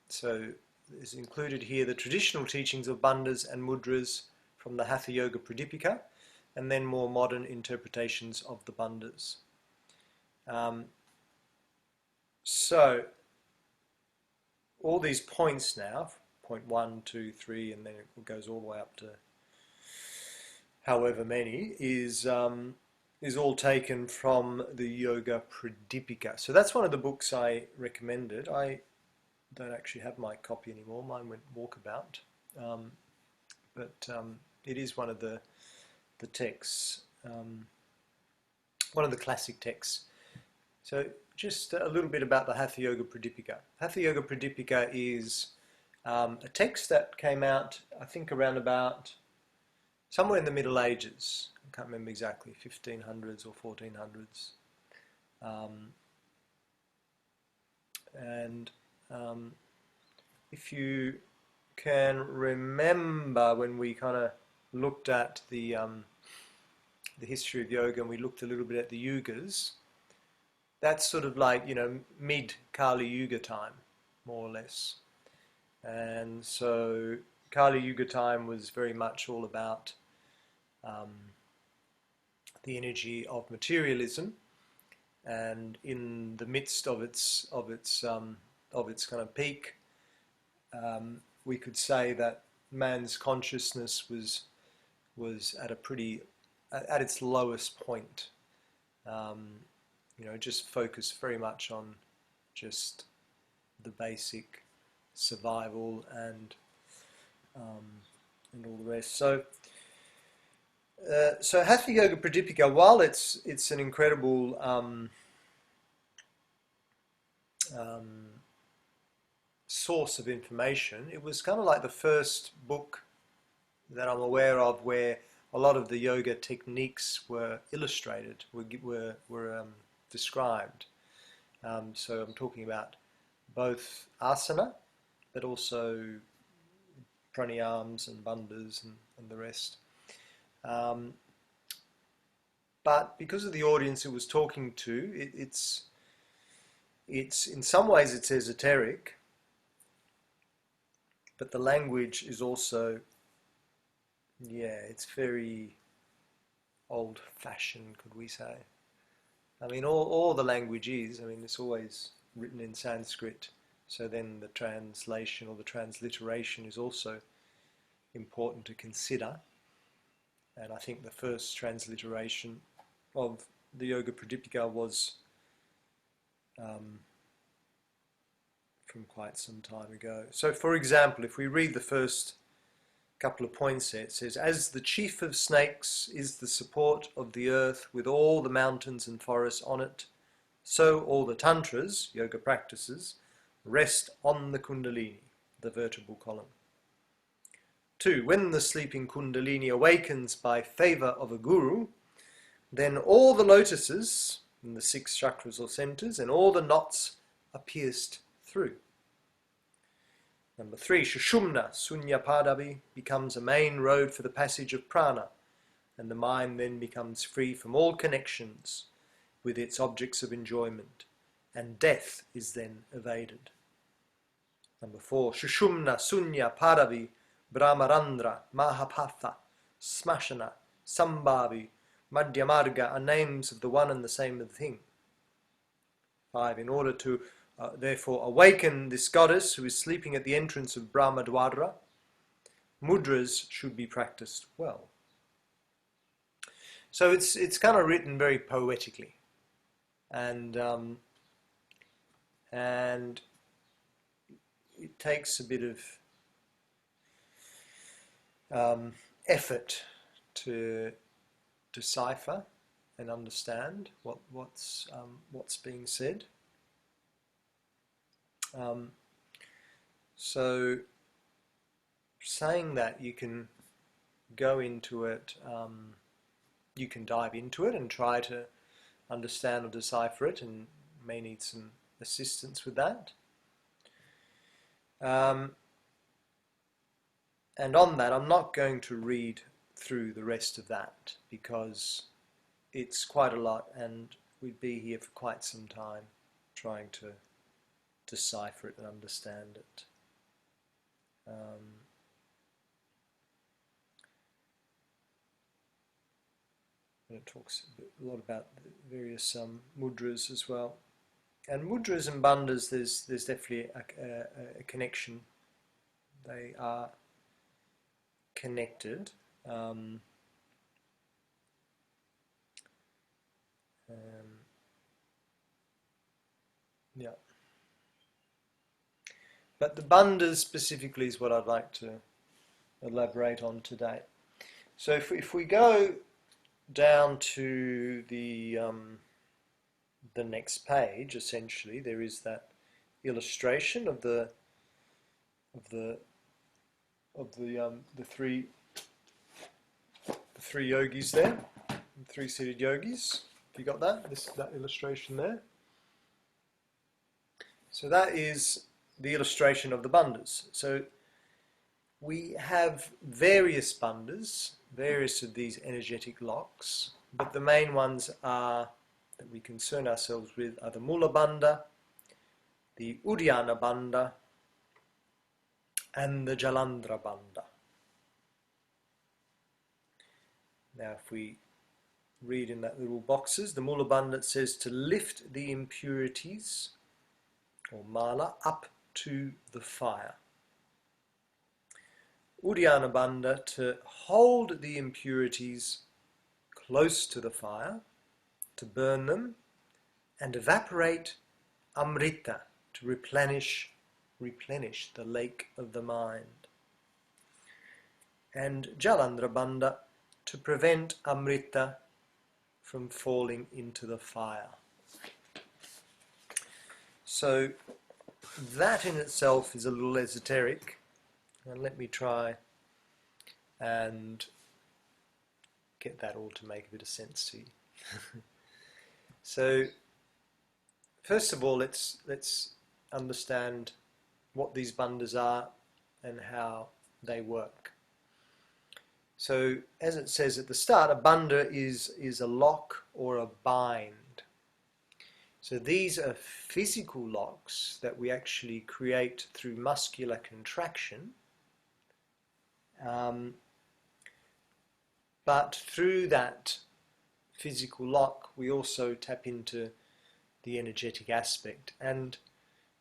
So is included here the traditional teachings of bandhas and mudras from the Hatha Yoga Pradipika, and then more modern interpretations of the bandhas. So all these points now, point 1, 2, 3, and then it goes all the way up to however many, is all taken from the Yoga Pradipika. So that's one of the books I recommended. I don't actually have my copy anymore. Mine went walkabout, but it is one of the texts, one of the classic texts. So just a little bit about the Hatha Yoga Pradipika. Hatha Yoga Pradipika is a text that came out, I think, around about somewhere in the Middle Ages. I can't remember exactly, 1500s or 1400s. If you can remember when we kind of looked at the history of yoga and we looked a little bit at the yugas, that's sort of like, you know, mid-Kali Yuga time, more or less. And so Kali Yuga time was very much all about the energy of materialism, and in the midst of its kind of peak, we could say that man's consciousness was at its lowest point. You know, just focused very much on just the basic survival and all the rest. So Hatha Yoga Pradipika, while it's an incredible source of information, it was kind of like the first book that I'm aware of where a lot of the yoga techniques were illustrated, were described. So I'm talking about both asana, but also pranayams and bandhas and the rest. But because of the audience it was talking to, it's in some ways it's esoteric, but the language is also, it's very old-fashioned, could we say. I mean, all the language is, I mean, it's always written in Sanskrit, so then the translation or the transliteration is also important to consider. And I think the first transliteration of the Yoga Pradipika was from quite some time ago. So, for example, if we read the first couple of points there, it says, as the chief of snakes is the support of the earth with all the mountains and forests on it, so all the tantras, yoga practices, rest on the kundalini, the vertebral column. 2. When the sleeping kundalini awakens by favour of a guru, then all the lotuses in the 6 chakras or centres and all the knots are pierced through. Number 3, Shushumna, Sunya Padavi, becomes a main road for the passage of prana, and the mind then becomes free from all connections with its objects of enjoyment, and death is then evaded. Number 4, Shushumna, Sunya Padavi, Brahmarandra, Mahapatha, Smashana, Sambhavi, Madhyamarga are names of the one and the same thing. 5. In order to therefore awaken this goddess who is sleeping at the entrance of Brahmadwara, mudras should be practiced well. So it's kind of written very poetically, and it takes a bit of effort to decipher and understand what's being said. So saying that, you can go into it, you can dive into it and try to understand or decipher it, and may need some assistance with that. And on that, I'm not going to read through the rest of that because it's quite a lot and we'd be here for quite some time trying to decipher it and understand it. And it talks a lot about the various mudras as well. And mudras and bandhas, there's definitely a connection. They are connected. Yeah. But the bandhas specifically is what I'd like to elaborate on today. So if we go down to the next page, essentially there is that illustration of the three yogis there, the three-seated yogis. Have you got that? That illustration there. So that is the illustration of the bandhas. So we have various bandhas, various of these energetic locks, but the main ones are that we concern ourselves with are the Mula Bandha, the Uddiyana Bandha, and the Jalandhara Bandha. Now if we read in that little boxes, the Mula Bandha says to lift the impurities or mala up to the fire. Uddiyana Bandha to hold the impurities close to the fire, to burn them and evaporate amrita, to replenish the lake of the mind. And Jalandhara Bandha to prevent amrita from falling into the fire. So that in itself is a little esoteric, and let me try and get that all to make a bit of sense to you. So first of all, let's understand what these bandhas are and how they work. So as it says at the start, a bandha is a lock or a bind. So these are physical locks that we actually create through muscular contraction, but through that physical lock we also tap into the energetic aspect, and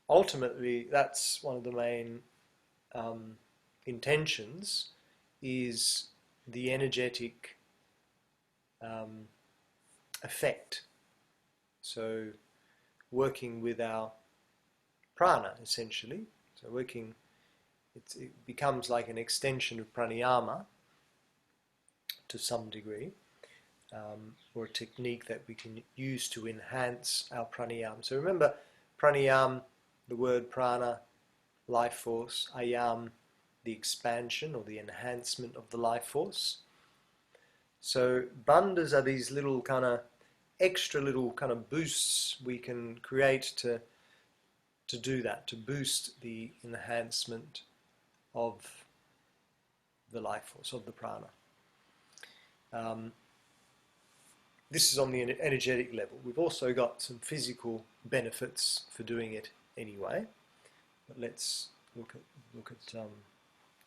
ultimately that's one of the main intentions, is the energetic effect. So working with our prana, essentially. So working, it becomes like an extension of pranayama to some degree, or a technique that we can use to enhance our pranayama. So remember, pranayama, the word prana, life force, ayam, the expansion or the enhancement of the life force. So bandhas are these little kind of extra little kind of boosts we can create to do that, to boost the enhancement of the life force, of the prana. This is on the energetic level. We've also got some physical benefits for doing it anyway, but let's look at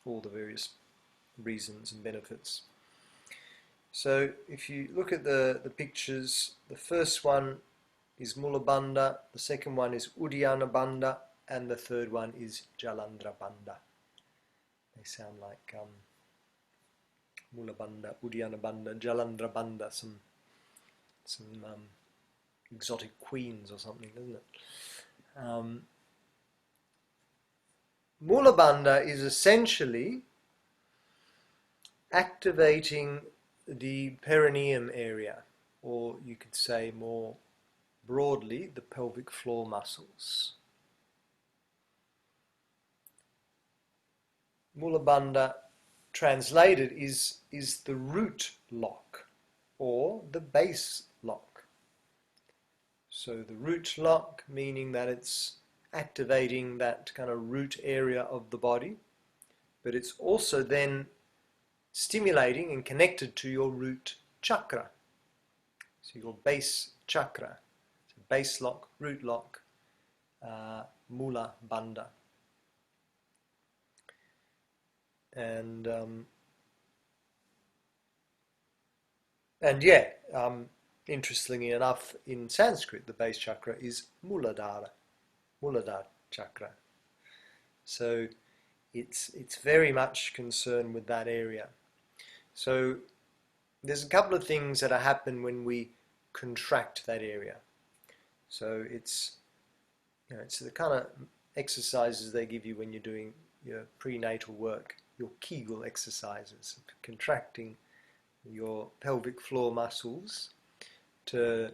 all the various reasons and benefits. So if you look at the pictures, the first one is Mula Bandha, the second one is Uddiyana Bandha, and the third one is Jalandhara Bandha. They sound like Mula Bandha, Uddiyana Bandha, Jalandhara Bandha, some exotic queens or something, doesn't it? Mula Bandha is essentially activating the perineum area, or you could say more broadly, the pelvic floor muscles. Mula Bandha translated is the root lock or the base lock. So the root lock, meaning that it's activating that kind of root area of the body, but it's also then stimulating and connected to your root chakra. So your base chakra, so base lock, root lock, Mula Bandha. And yeah, interestingly enough, in Sanskrit, the base chakra is Muladhara chakra. So it's very much concerned with that area. So there's a couple of things that happen when we contract that area. So it's the kind of exercises they give you when you're doing your prenatal work, your Kegel exercises, contracting your pelvic floor muscles so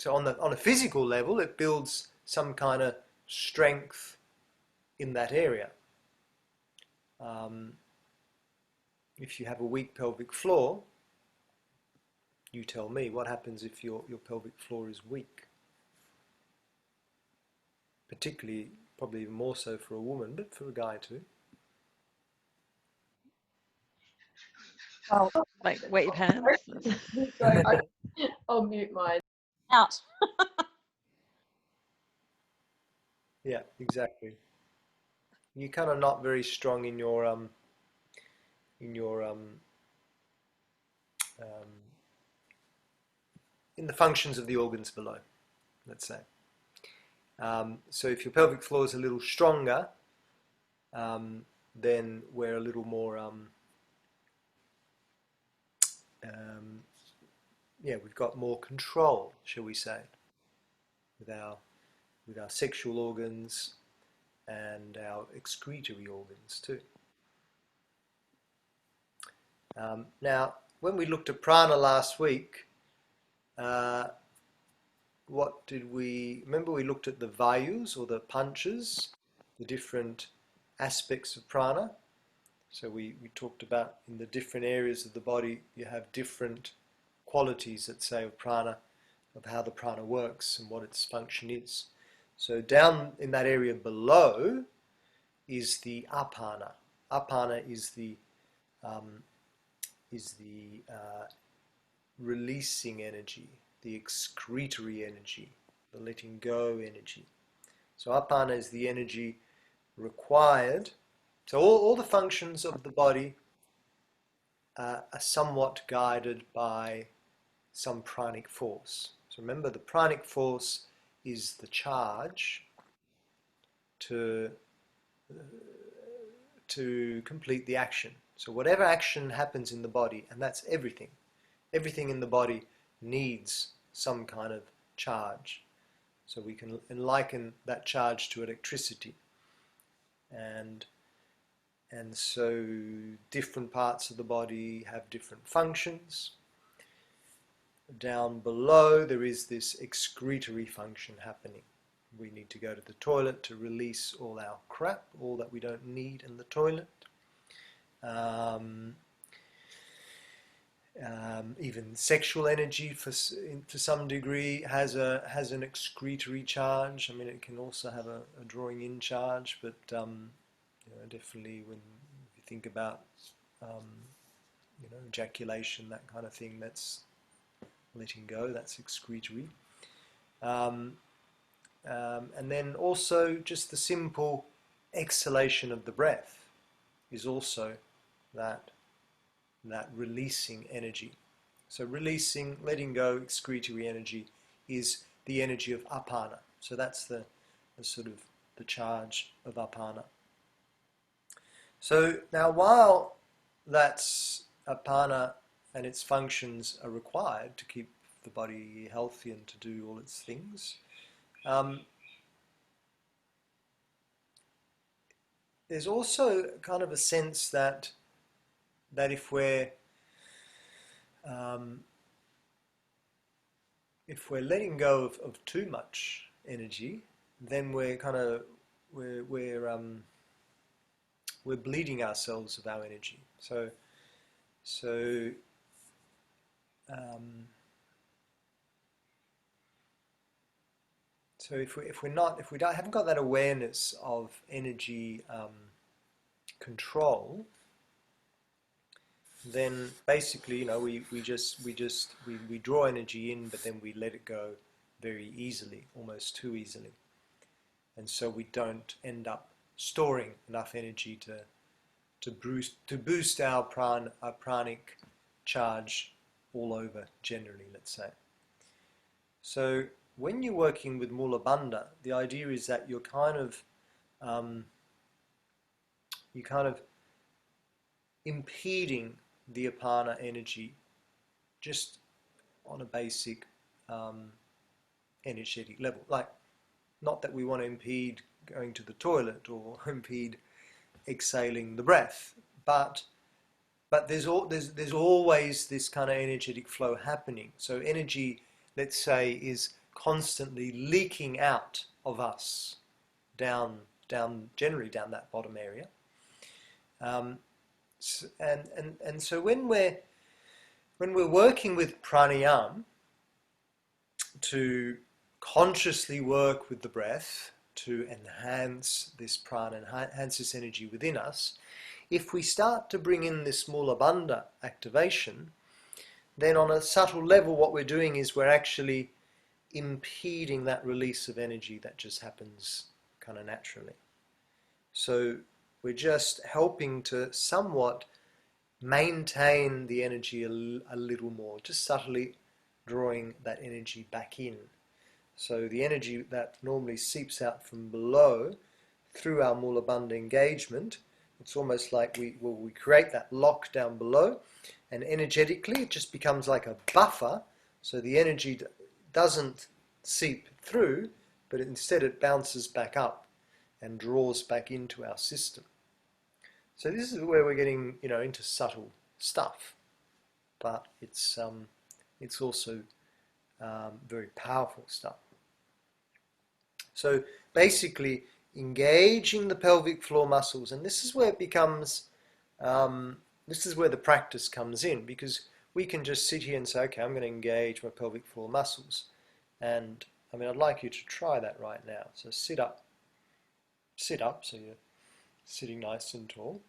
on a physical level, it builds some kind of strength in that area. If you have a weak pelvic floor, you tell me what happens if your pelvic floor is weak. Particularly, probably even more so for a woman, but for a guy too. Oh, Like wet your pants. Sorry, I'll mute mine. Out. Yeah, exactly. You're kind of not very strong in your in the functions of the organs below, let's say. So if your pelvic floor is a little stronger, then we're a little more, we've got more control, shall we say, with our sexual organs and our excretory organs too. Now, when we looked at prana last week, what did we remember? We looked at the vayus or the punches, the different aspects of prana. So we talked about in the different areas of the body, you have different qualities, let's say, of prana, of how the prana works and what its function is. So down in that area below is the apana. Apana is the releasing energy, the excretory energy, the letting go energy. So apana is the energy required. So all the functions of the body are somewhat guided by some pranic force. So remember, the pranic force is the charge to complete the action. So whatever action happens in the body, and that's everything in the body needs some kind of charge. So we can liken that charge to electricity. And so different parts of the body have different functions. Down below there is this excretory function happening. We need to go to the toilet to release all our crap, all that we don't need in the toilet. Even sexual energy, to some degree, has an excretory charge. I mean, it can also have a drawing in charge, but definitely when you think about ejaculation, that kind of thing, that's letting go, that's excretory. And then also just the simple exhalation of the breath is also that releasing energy. So releasing, letting go, excretory energy is the energy of apana. So that's the sort of the charge of apana. So now while that's apana and its functions are required to keep the body healthy and to do all its things, there's also kind of a sense that if we're letting go of too much energy, then we're we're bleeding ourselves of our energy. So if we haven't got that awareness of energy control, then basically, you know, we draw energy in, but then we let it go very easily, almost too easily, and so we don't end up storing enough energy to boost our pranic charge all over generally, let's say. So when you're working with Mula Bandha, the idea is that you're kind of impeding the apana energy just on a basic energetic level. Like, not that we want to impede going to the toilet or impede exhaling the breath, but there's always this kind of energetic flow happening. So energy, let's say, is constantly leaking out of us generally down that bottom area. And so when we're working with pranayama to consciously work with the breath to enhance this prana, enhance this energy within us, if we start to bring in this Mula Bandha activation, then on a subtle level what we're doing is we're actually impeding that release of energy that just happens kind of naturally. So we're just helping to somewhat maintain the energy a little more, just subtly drawing that energy back in. So the energy that normally seeps out from below through our Mula Bandha engagement, it's almost like we create that lock down below, and energetically it just becomes like a buffer, so the energy doesn't seep through, but instead it bounces back up and draws back into our system. So this is where we're getting, you know, into subtle stuff, but it's also very powerful stuff. So basically engaging the pelvic floor muscles, and this is where it becomes, this is where the practice comes in, because we can just sit here and say, okay, I'm going to engage my pelvic floor muscles. And I mean, I'd like you to try that right now. So sit up, so you're sitting nice and tall.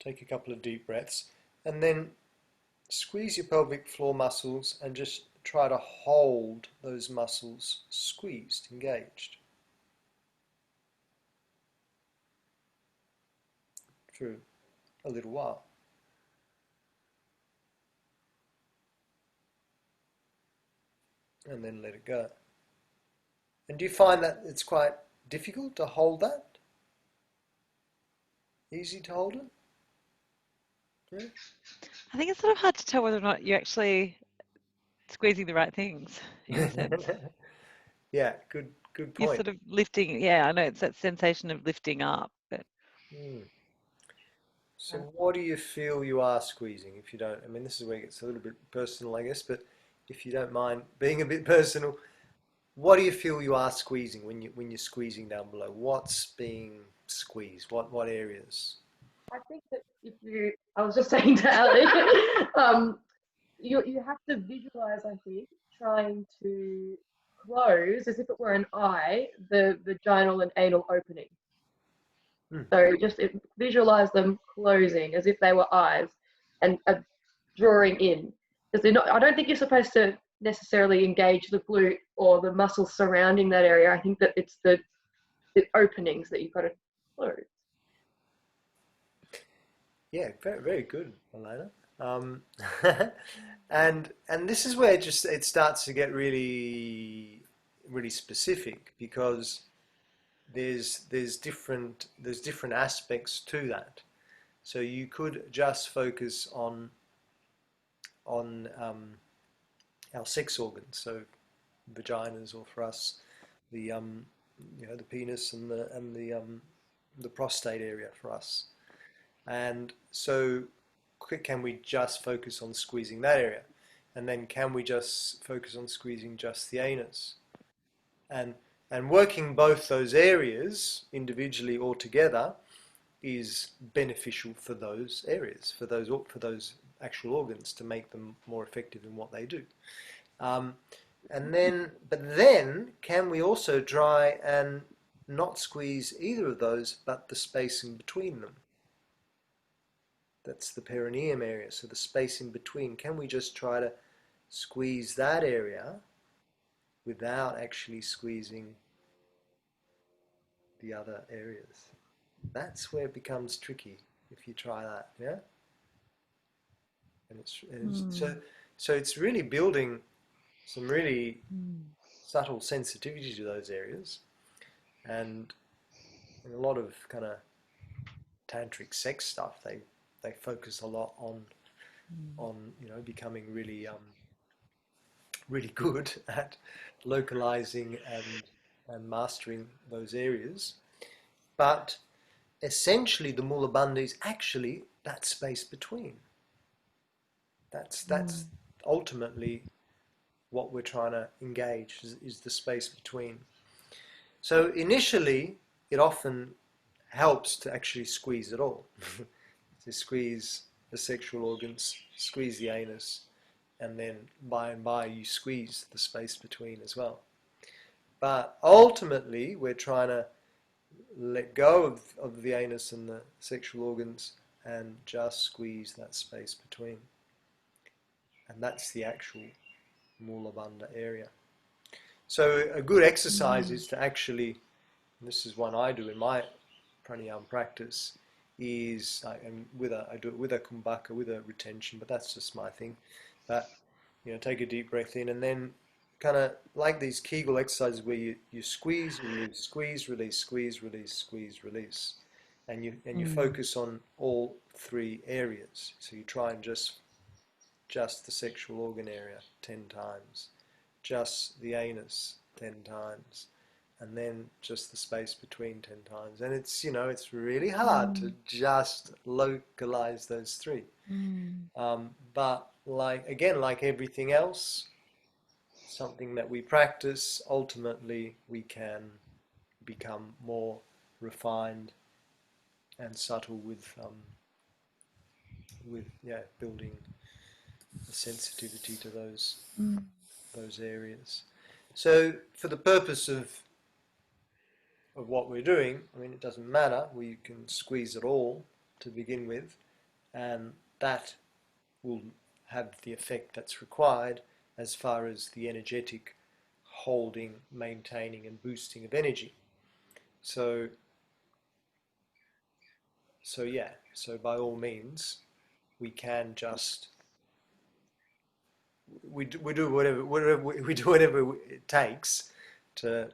Take a couple of deep breaths, and then squeeze your pelvic floor muscles and just try to hold those muscles squeezed, engaged, for a little while. And then let it go. And do you find that it's quite difficult to hold that? Easy to hold it? Yeah. I think it's sort of hard to tell whether or not you're actually squeezing the right things, in a sense. Yeah, good point. You're sort of lifting, yeah, I know it's that sensation of lifting up. But So what do you feel you are squeezing? If you don't, I mean, this is where it gets a little bit personal, I guess, but if you don't mind being a bit personal, what do you feel you are squeezing when you're squeezing down below? What's being squeezed? What areas? I think that I was just saying to Ali, you have to visualize, I think, trying to close, as if it were an eye, the vaginal and anal opening. So just visualize them closing as if they were eyes and drawing in. Because they're not, I don't think you're supposed to necessarily engage the glute or the muscles surrounding that area. I think that it's the openings that you've got to close. Yeah, very, very good, Elena. And this is where it starts to get really, really specific, because there's different aspects to that. So you could just focus on our sex organs, so vaginas, or for us the the penis and the prostate area for us. And so can we just focus on squeezing that area? And then can we just focus on squeezing just the anus? And working both those areas individually or together is beneficial for those areas, for those actual organs, to make them more effective in what they do. But then, can we also try and not squeeze either of those, but the spacing between them? That's the perineum area, so the space in between. Can we just try to squeeze that area without actually squeezing the other areas? That's where it becomes tricky if you try that, yeah? So it's really building some really subtle sensitivity to those areas, and in a lot of kind of tantric sex stuff, they focus a lot on becoming really really good at localizing and mastering those areas. But essentially the Mula Bandha is actually that space between. That's ultimately what we're trying to engage, is the space between. So initially it often helps to actually squeeze it all. To squeeze the sexual organs, squeeze the anus, and then by and by you squeeze the space between as well. But ultimately we're trying to let go of the anus and the sexual organs and just squeeze that space between. And that's the actual Mula Bandha area. So a good exercise is to actually, and this is one I do in my pranayama practice, is I do it with a kumbhaka, with a retention, but that's just my thing. But take a deep breath in, and then kind of like these Kegel exercises where you squeeze, release, squeeze, release, squeeze, release, squeeze, release, and you focus on all three areas. So you try and just the sexual organ area 10 times, just the anus 10 times, and then just the space between 10 times. And it's it's really hard to just localize those three. But like everything else, something that we practice, ultimately we can become more refined and subtle with building a sensitivity to those areas. So for the purpose of what we're doing, I mean, it doesn't matter. We can squeeze it all to begin with, and that will have the effect that's required as far as the energetic holding, maintaining and boosting of energy. So by all means we can just we do whatever it takes to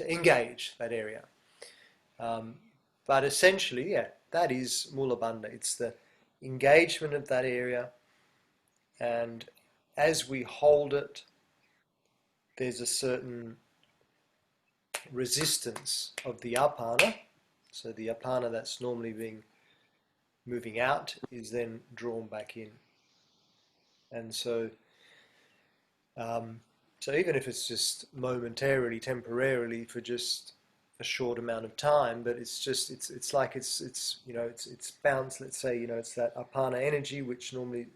engage that area. But essentially, that is Mula Bandha. It's the engagement of that area, and as we hold it, there's a certain resistance of the apana. So the apana that's normally moving out is then drawn back in. And so even if it's just momentarily, temporarily, for just a short amount of time, but it's like it's bounced. Let's say it's that apana energy which normally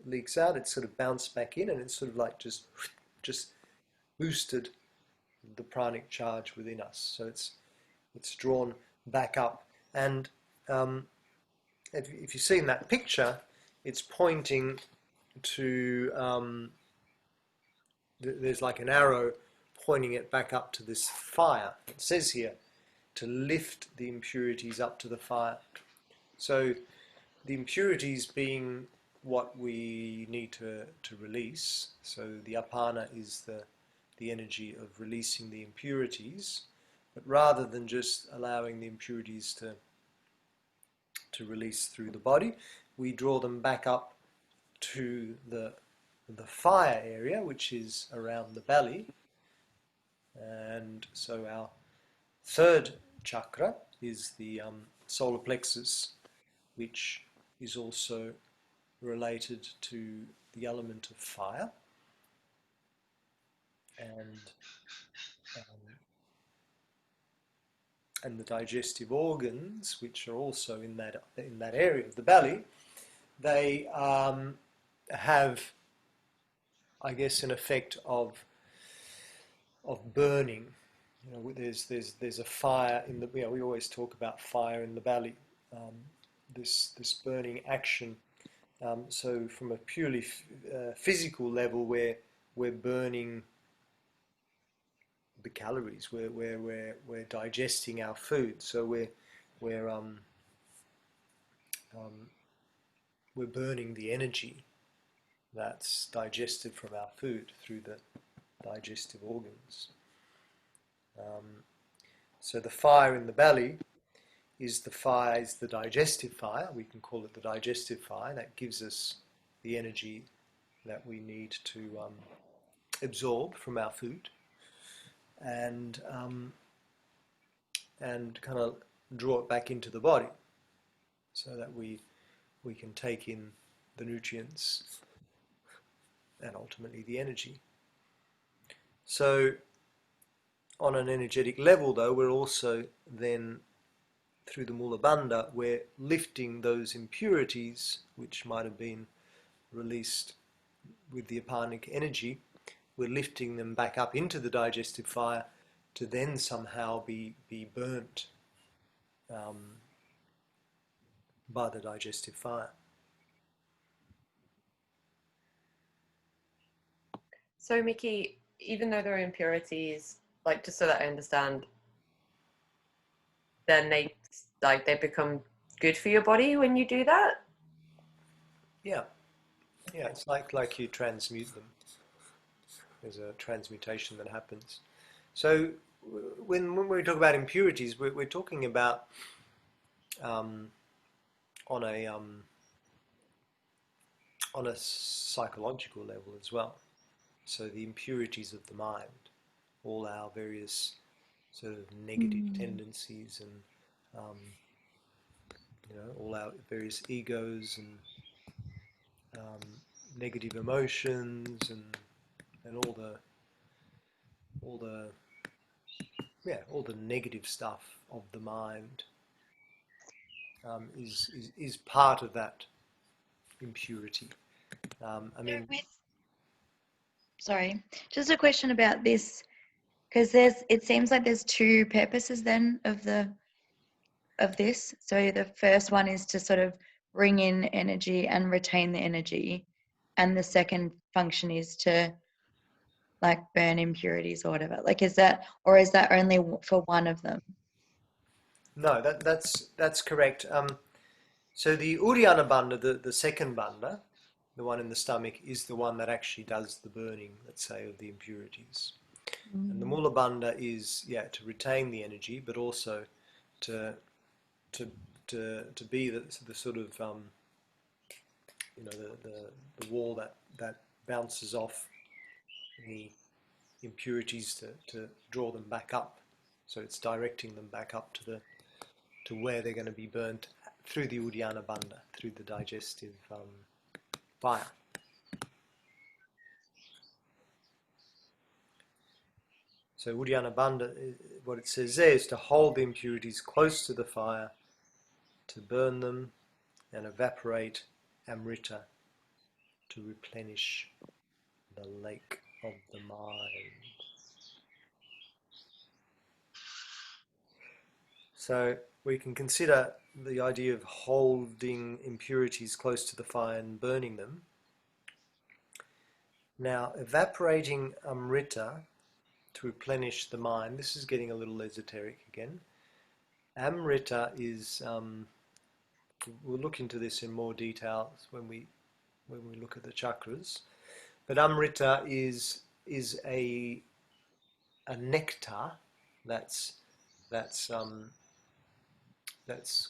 leaks out. It's sort of bounced back in, and it's sort of like just boosted the pranic charge within us. So it's drawn back up, and if you see in that picture, it's pointing to there's like an arrow pointing it back up to this fire. It says here to lift the impurities up to the fire. So the impurities being what we need to release. So the apana is the energy of releasing the impurities, but rather than just allowing the impurities to release through the body, we draw them back up to the fire area, which is around the belly. And so our third chakra is the solar plexus, which is also related to the element of fire. and the digestive organs, which are also in that area of the belly, they have, I guess, an effect of burning. You know, there's a fire in the. You know, we always talk about fire in the belly. This burning action. So from a purely physical level, we're burning the calories. We're digesting our food. So we're burning the energy that's digested from our food through the digestive organs. So the fire in the belly is the digestive fire. We can call it the digestive fire. That gives us the energy that we need to absorb from our food and kind of draw it back into the body so that we can take in the nutrients and ultimately the energy. So on an energetic level, though, we're also then, through the Mula Bandha, we're lifting those impurities which might have been released with the apanic energy. We're lifting them back up into the digestive fire to then somehow be burnt by the digestive fire. So Mickey, even though there are impurities, like, just so that I understand, then they become good for your body when you do that? Yeah, it's like you transmute them. There's a transmutation that happens. So when we talk about impurities, we're talking about on a psychological level as well. So the impurities of the mind, all our various sort of negative tendencies and you know, all our various egos and negative emotions and all the negative stuff of the mind is part of that impurity. I mean, Sorry, just a question about this, because it seems like there's two purposes then of this. So the first one is to sort of bring in energy and retain the energy, and the second function is to like burn impurities or whatever. Like, is that only for one of them? no, that's correct. So the Uddiyana Bandha, the second bandha, the one in the stomach, is the one that actually does the burning, let's say, of the impurities. And the Mula Bandha is, to retain the energy, but also to be the sort of you know, the wall that bounces off the impurities to draw them back up. So it's directing them back up to where they're going to be burnt through the Uddiyana Bandha, through the digestive fire. So Uddiyana Bandha, what it says there is to hold the impurities close to the fire, to burn them and evaporate Amrita, to replenish the lake of the mind. So we can consider the idea of holding impurities close to the fire and burning them. Now, evaporating Amrita to replenish the mind, this is getting a little esoteric again. Amrita is, we'll look into this in more detail when we look at the chakras, but Amrita is a nectar that's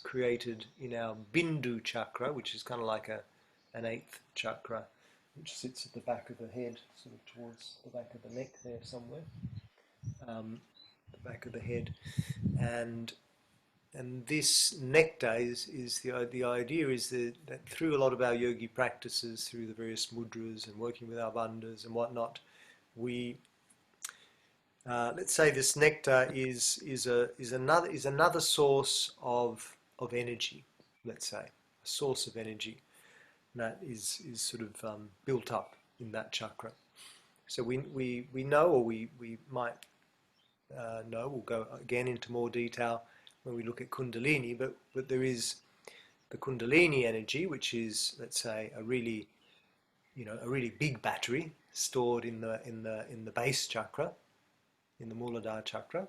created in our Bindu chakra, which is kind of like an eighth chakra, which sits at the back of the head, sort of towards the back of the neck there somewhere, the back of the head, and this nectar is the idea is that through a lot of our yogi practices, through the various mudras and working with our bandhas and whatnot, we let's say this nectar is another source of energy. Let's say a source of energy that is sort of built up in that chakra. So we know, or we might know. We'll go again into more detail when we look at Kundalini, but there is the Kundalini energy, which is, let's say, a really big battery stored in the base chakra, in the Muladhara chakra.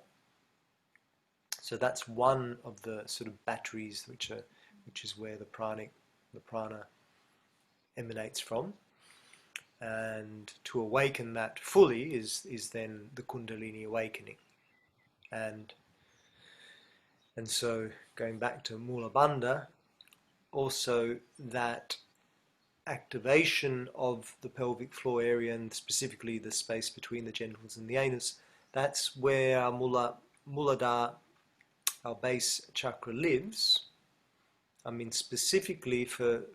So that's one of the sort of batteries which is where the prana emanates from. And to awaken that fully is then the Kundalini awakening. And so going back to Mula Bandha, also that activation of the pelvic floor area, and specifically the space between the genitals and the anus, that's where our Muladhara, our base chakra, lives. I mean, specifically for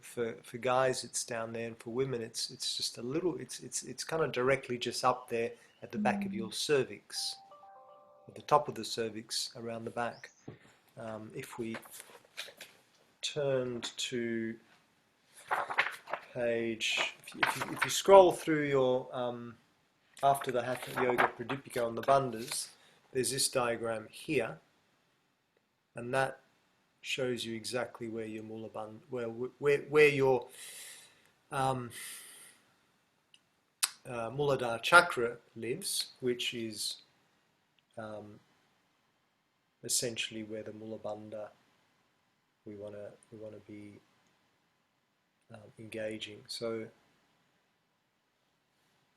guys it's down there, and for women it's just a little, it's kind of directly just up there at the back of your cervix, at the top of the cervix, around the back. If we turned to page, if you scroll through your after the Hatha Yoga Pradipika on the Bandhas, there's this diagram here, and that shows you exactly where your where your Muladhara chakra lives, which is essentially where the Mula Bandha we want to be engaging. So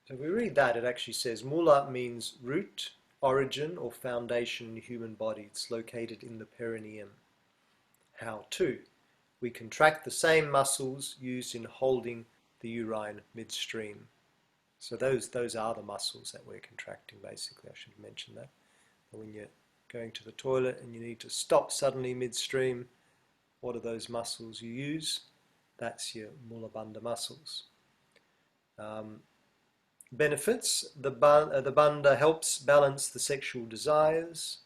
if we read that, it actually says Mula means root, origin, or foundation in the human body. It's located in the perineum. How to? We contract the same muscles used in holding the urine midstream. So those are the muscles that we're contracting, basically. I should mention that. When you're going to the toilet and you need to stop suddenly midstream, what are those muscles you use? That's your Mula Bandha muscles. Benefits: the Bandha helps balance the sexual desires.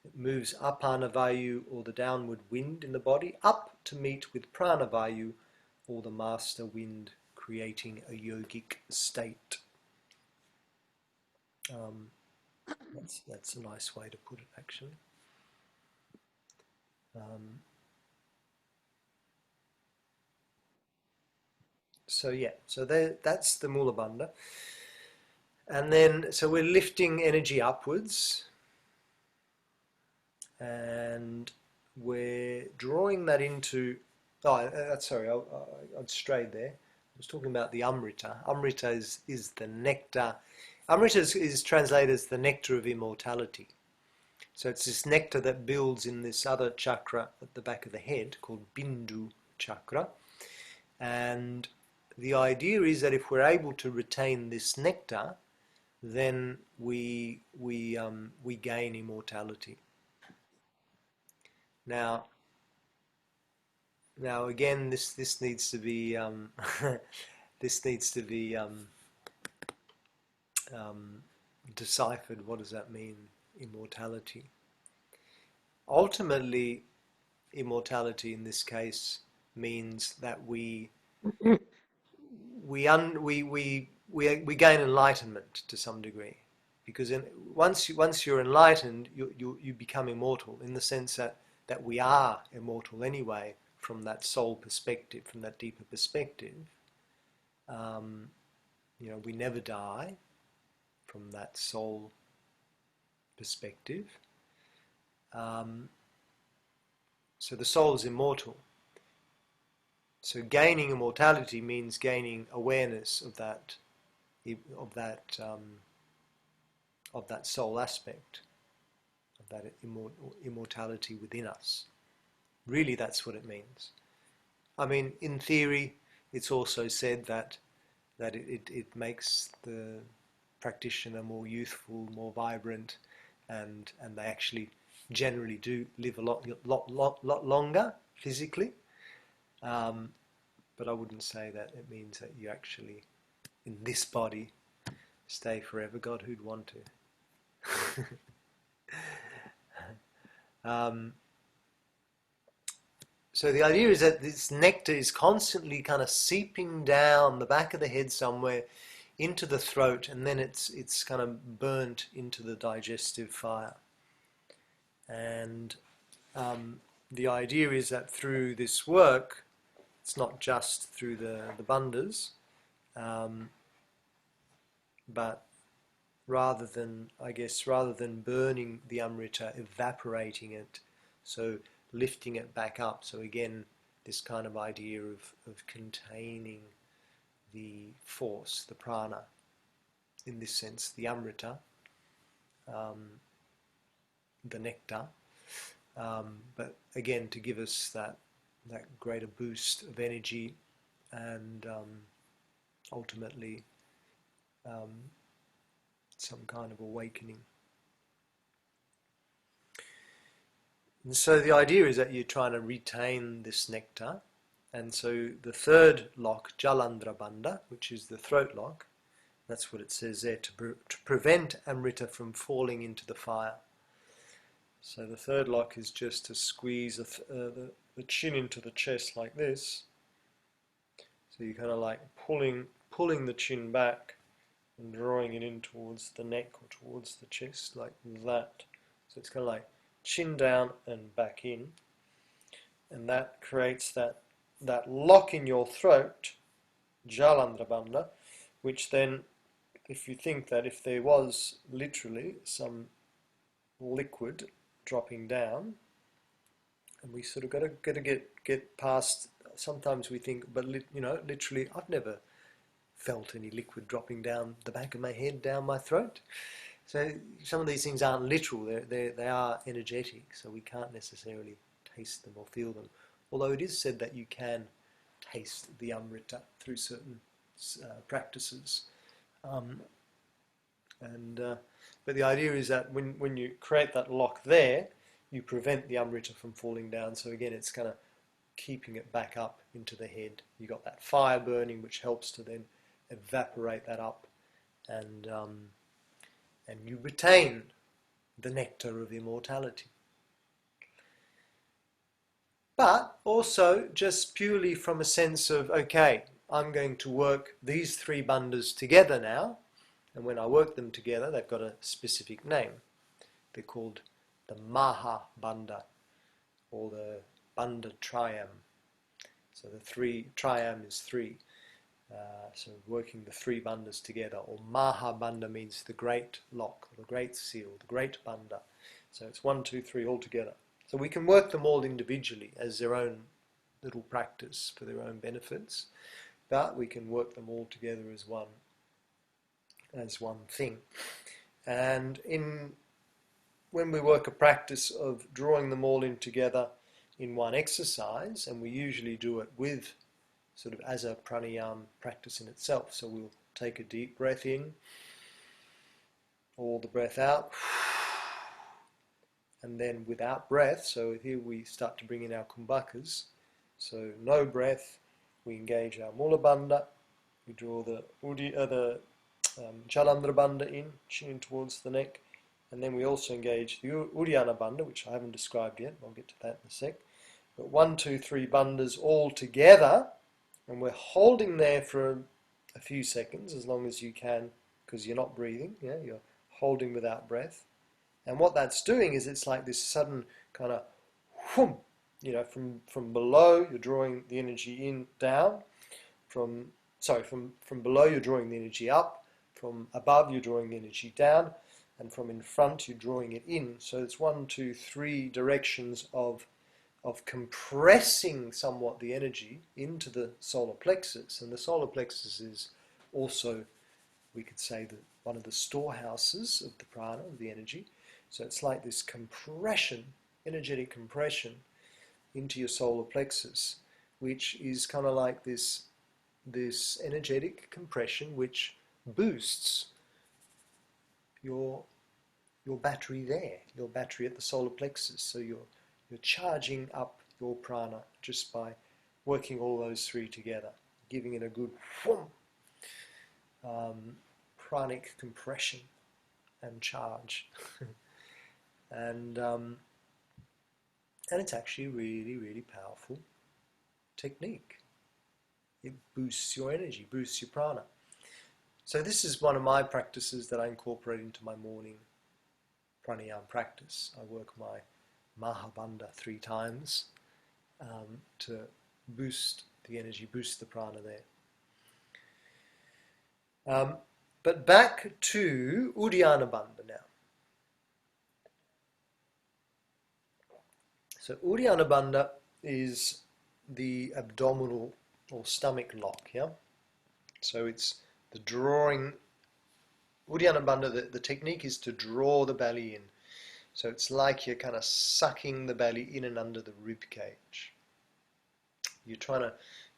It moves apana vayu, or the downward wind in the body, up to meet with prana vayu, or the master wind, creating a yogic state. That's a nice way to put it, actually. So yeah, so that's the Mula Bandha. And then, so we're lifting energy upwards, and we're drawing that into, sorry, I'd strayed there. I was talking about the Amrita. Amrita is the nectar. Amrita is translated as the nectar of immortality. So it's this nectar that builds in this other chakra at the back of the head called Bindu chakra. And the idea is that if we're able to retain this nectar, then we gain immortality. Now again, this needs to be deciphered. What does that mean, immortality? Ultimately, immortality in this case means that we gain enlightenment to some degree, because once you're enlightened, you become immortal, in the sense that we are immortal anyway, from that soul perspective, from that deeper perspective. We never die from that soul perspective. So the soul is immortal. So gaining immortality means gaining awareness of that soul aspect, of that immortality within us. Really, that's what it means. I mean, in theory, it's also said that it makes the practitioner more youthful, more vibrant, and they actually generally do live a lot longer physically. But I wouldn't say that it means that you actually, in this body, stay forever. God, who'd want to? So the idea is that this nectar is constantly kind of seeping down the back of the head somewhere into the throat, and then it's kind of burnt into the digestive fire. And the idea is that through this work, it's not just through the bandhas, but rather than burning the amrita, evaporating it, so lifting it back up. So again, this kind of idea of containing the force, the prana, in this sense, the amrita, the nectar, but again to give us that greater boost of energy and ultimately some kind of awakening. And so the idea is that you're trying to retain this nectar, and so the third lock, Jalandhara Bandha, which is the throat lock, that's what it says there, to prevent amrita from falling into the fire. So the third lock is just to squeeze the chin into the chest like this. So you're kind of like pulling the chin back and drawing it in towards the neck or towards the chest like that. So it's kind of like chin down and back in, and that creates that lock in your throat, Jalandhara Bandha, which then, if you think that if there was literally some liquid dropping down, and we sort of got to get past. Sometimes we think, but literally, I've never felt any liquid dropping down the back of my head, down my throat. So some of these things aren't literal; they are energetic. So we can't necessarily taste them or feel them. Although it is said that you can taste the amrita through certain practices. But the idea is that when you create that lock there, you prevent the amrita from falling down. So again, it's kind of keeping it back up into the head. You got that fire burning, which helps to then evaporate that up, and you retain the nectar of immortality. But also just purely from a sense of, okay, I'm going to work these three bandhas together now. And when I work them together, they've got a specific name. They're called the Maha Bandha, or the Bandha Trayam. So the three, Trayam is three. So working the three bandhas together, or Maha Bandha means the great lock, or the great seal, the great bandha. So it's 1, 2, 3 all together. So we can work them all individually as their own little practice for their own benefits, but we can work them all together as one thing. And when we work a practice of drawing them all in together in one exercise, and we usually do it with sort of as a pranayama practice in itself. So we'll take a deep breath in, all the breath out, and then without breath. So here we start to bring in our kumbhakas. So no breath, we engage our Mula Bandha, we draw the Jalandhara Bandha in, chin in towards the neck, and then we also engage the Uddiyana Bandha, which I haven't described yet. I'll get to that in a sec. But 1, 2, 3 bandhas all together, and we're holding there for a few seconds, as long as you can, because you're not breathing. Yeah, you're holding without breath. And what that's doing is it's like this sudden kind of whoom, from below you're drawing the energy in, down. From below you're drawing the energy up. From above you're drawing the energy down. And from in front you're drawing it in. So it's 1, 2, 3 directions of compressing somewhat the energy into the solar plexus. And the solar plexus is also, we could say, one of the storehouses of the prana, of the energy. So it's like this compression, energetic compression into your solar plexus, which is kind of like this energetic compression which boosts your battery there, your battery at the solar plexus. So you're charging up your prana just by working all those three together, giving it a good pranic compression. and charge. And it's actually a really, really powerful technique. It boosts your energy, boosts your prana. So this is one of my practices that I incorporate into my morning pranayama practice. I work my Mahabandha 3 times to boost the energy, boost the prana there. But back to Uddiyana Bandha now. So Uddiyana Bandha is the abdominal or stomach lock, yeah? So it's the drawing. Uddiyana Bandha, the technique is to draw the belly in. So it's like you're kind of sucking the belly in and under the rib cage. You're trying to,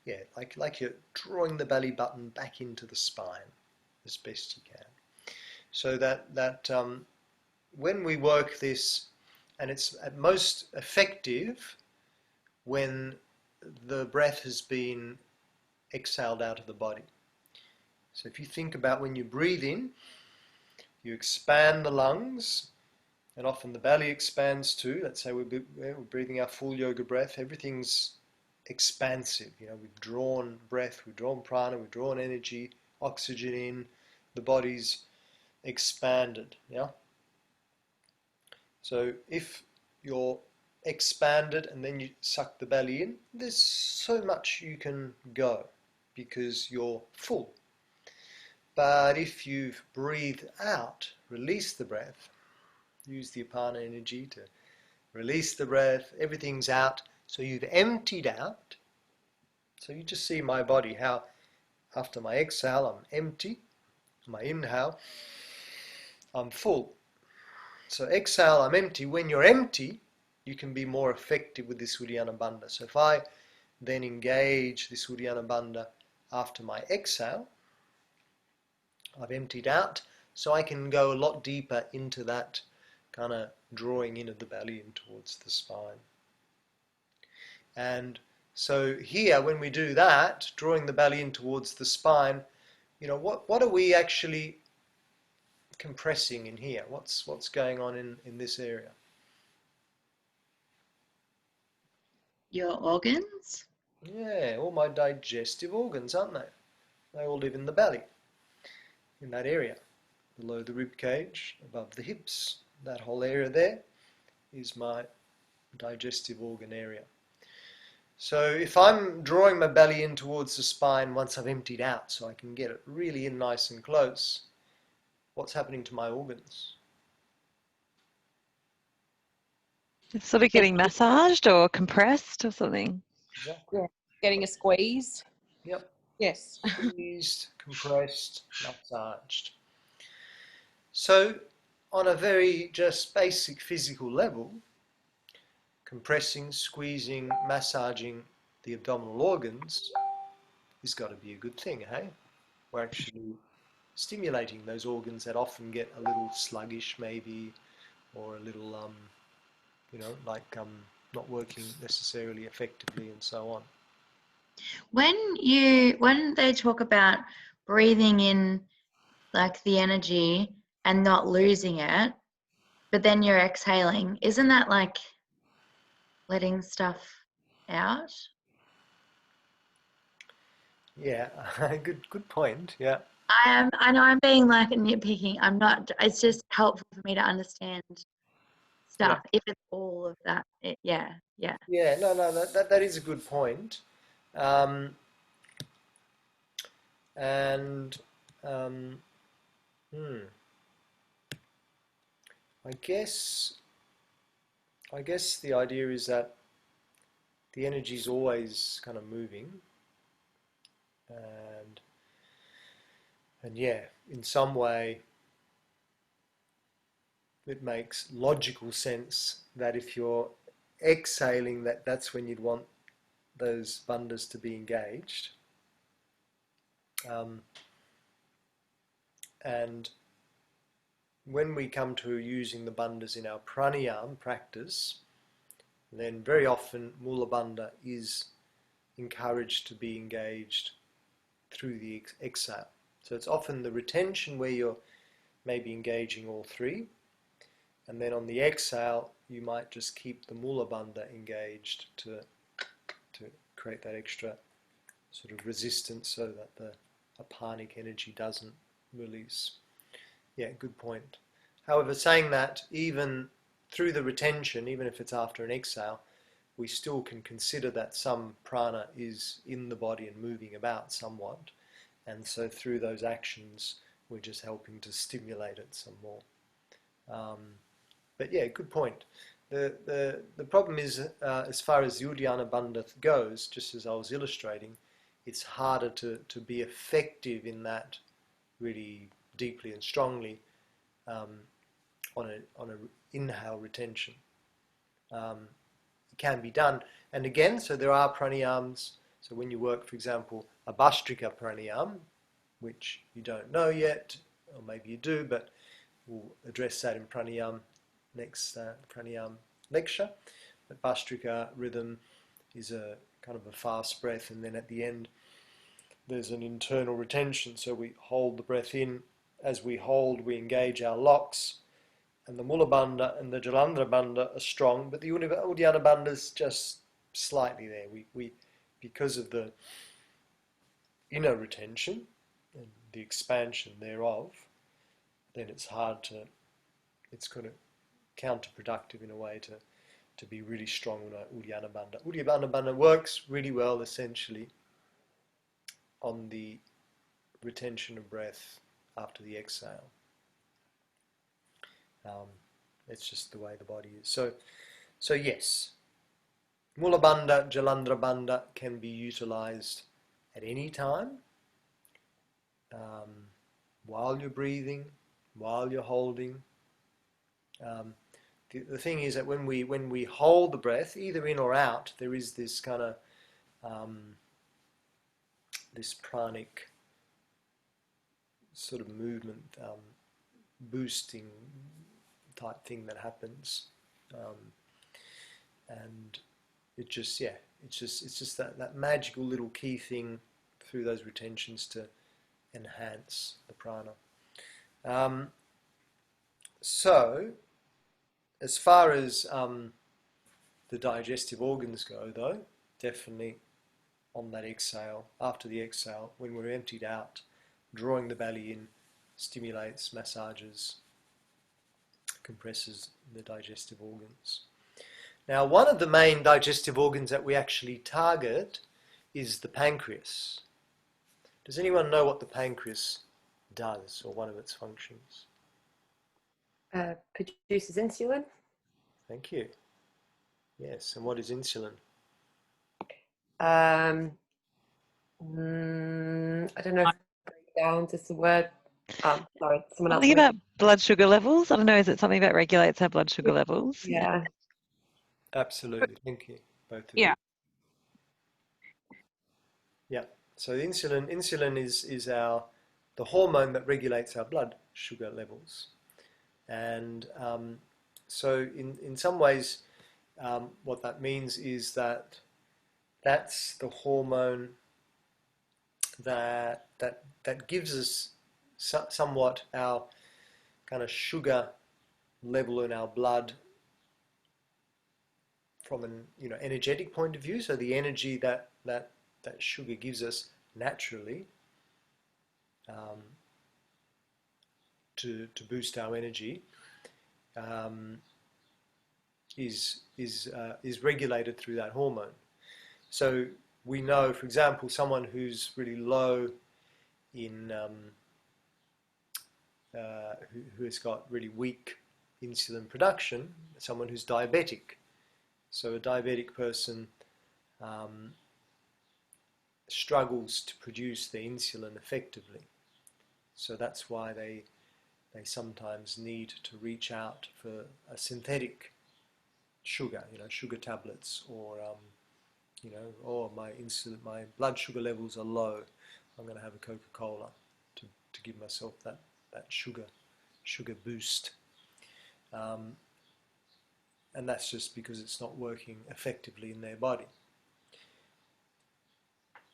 yeah, like you're drawing the belly button back into the spine as best you can. So that when we work this, and it's at most effective when the breath has been exhaled out of the body. So if you think about when you breathe in, you expand the lungs, and often the belly expands too. Let's say we're breathing our full yoga breath, everything's expansive. You know, we've drawn breath, we've drawn prana, we've drawn energy, oxygen in, the body's expanded, yeah? So if you're expanded and then you suck the belly in, there's so much you can go because you're full. But if you've breathed out, release the breath, use the apana energy to release the breath, everything's out, so you've emptied out. So you just see my body, how after my exhale I'm empty, my inhale I'm full. So exhale, I'm empty. When you're empty, you can be more effective with this Uddiyana Bandha. So if I then engage this Uddiyana Bandha after my exhale, I've emptied out, so I can go a lot deeper into that kind of drawing in of the belly and towards the spine. And so here, when we do that, drawing the belly in towards the spine, you know, what are we actually compressing in here? What's going on in this area? Your organs? Yeah, all my digestive organs, aren't they? They all live in the belly, in that area, below the rib cage, above the hips. That whole area there is my digestive organ area. So if I'm drawing my belly in towards the spine once I've emptied out, so I can get it really in nice and close, what's happening to my organs? It's sort of getting massaged or compressed or something. Exactly. Yeah. Getting a squeeze. Yep. Yes. Squeezed, compressed, massaged. So on a very just basic physical level, compressing, squeezing, massaging the abdominal organs has got to be a good thing, hey? We're actually stimulating those organs that often get a little sluggish maybe, or a little, you know, like not working necessarily effectively and so on. When they talk about breathing in like the energy and not losing it, but then you're exhaling, isn't that like letting stuff out? Yeah, good point, yeah. I know I'm being like nitpicking. I'm not. It's just helpful for me to understand stuff. If it's all of that, yeah. Yeah, no, that is a good point. And I guess the idea is that the energy is always kind of moving, and yeah, in some way it makes logical sense that if you're exhaling, that's when you'd want those bandhas to be engaged. And when we come to using the bandhas in our pranayama practice, then very often Mula Bandha is encouraged to be engaged through the exhale. So it's often the retention where you're maybe engaging all three. And then on the exhale, you might just keep the Mula Bandha engaged to create that extra sort of resistance so that the apanic energy doesn't release. Yeah, good point. However, saying that, even through the retention, even if it's after an exhale, we still can consider that some prana is in the body and moving about somewhat. And so through those actions, we're just helping to stimulate it some more. But yeah, good point. The problem is, as far as the Uddiyana Bandha goes, just as I was illustrating, it's harder to be effective in that really deeply and strongly on a inhale retention. It can be done. And again, so there are pranayams. So when you work, for example, a Bhastrika pranayam, which you don't know yet, or maybe you do, but we'll address that in pranayam next pranayam lecture. But Bhastrika rhythm is a kind of a fast breath, and then at the end there's an internal retention. So we hold the breath in. As we hold, we engage our locks, and the Mula Bandha and the Jalandhara Bandha are strong, but the Uddiyana Bandha is just slightly there. We because of the inner retention and the expansion thereof, then it's kind of counterproductive in a way to be really strong on Uddiyana Bandha. Uddiyana Bandha works really well essentially on the retention of breath after the exhale. It's just the way the body is. So yes, Mula Bandha, Jalandhara Bandha can be utilized at any time, while you're breathing, while you're holding. The thing is that when we hold the breath, either in or out, there is this kind of this pranic sort of movement, boosting type thing that happens, and it's just that magical little key thing through those retentions to enhance the prana. So as far as the digestive organs go, though, definitely on that exhale, after the exhale, when we're emptied out, drawing the belly in stimulates, massages, compresses the digestive organs. Now, one of the main digestive organs that we actually target is the pancreas. Does anyone know what the pancreas does, or one of its functions? Produces insulin. Thank you. Yes, and what is insulin? I don't know if down just the word. Sorry, someone else. Something about blood sugar levels. I don't know. Is it something that regulates our blood sugar levels? Yeah. Absolutely. Thank you, both of you. Yeah. So the insulin is the hormone that regulates our blood sugar levels, and so in some ways, what that means is that that's the hormone that gives us somewhat our kind of sugar level in our blood from an energetic point of view. So the energy that sugar gives us naturally to boost our energy is regulated through that hormone. So we know, for example, someone who's really low in who has got really weak insulin production, someone who's diabetic. So a diabetic person struggles to produce their insulin effectively. So that's why they sometimes need to reach out for a synthetic sugar, sugar tablets, or my blood sugar levels are low, I'm going to have a Coca-Cola to give myself that sugar boost. And that's just because it's not working effectively in their body.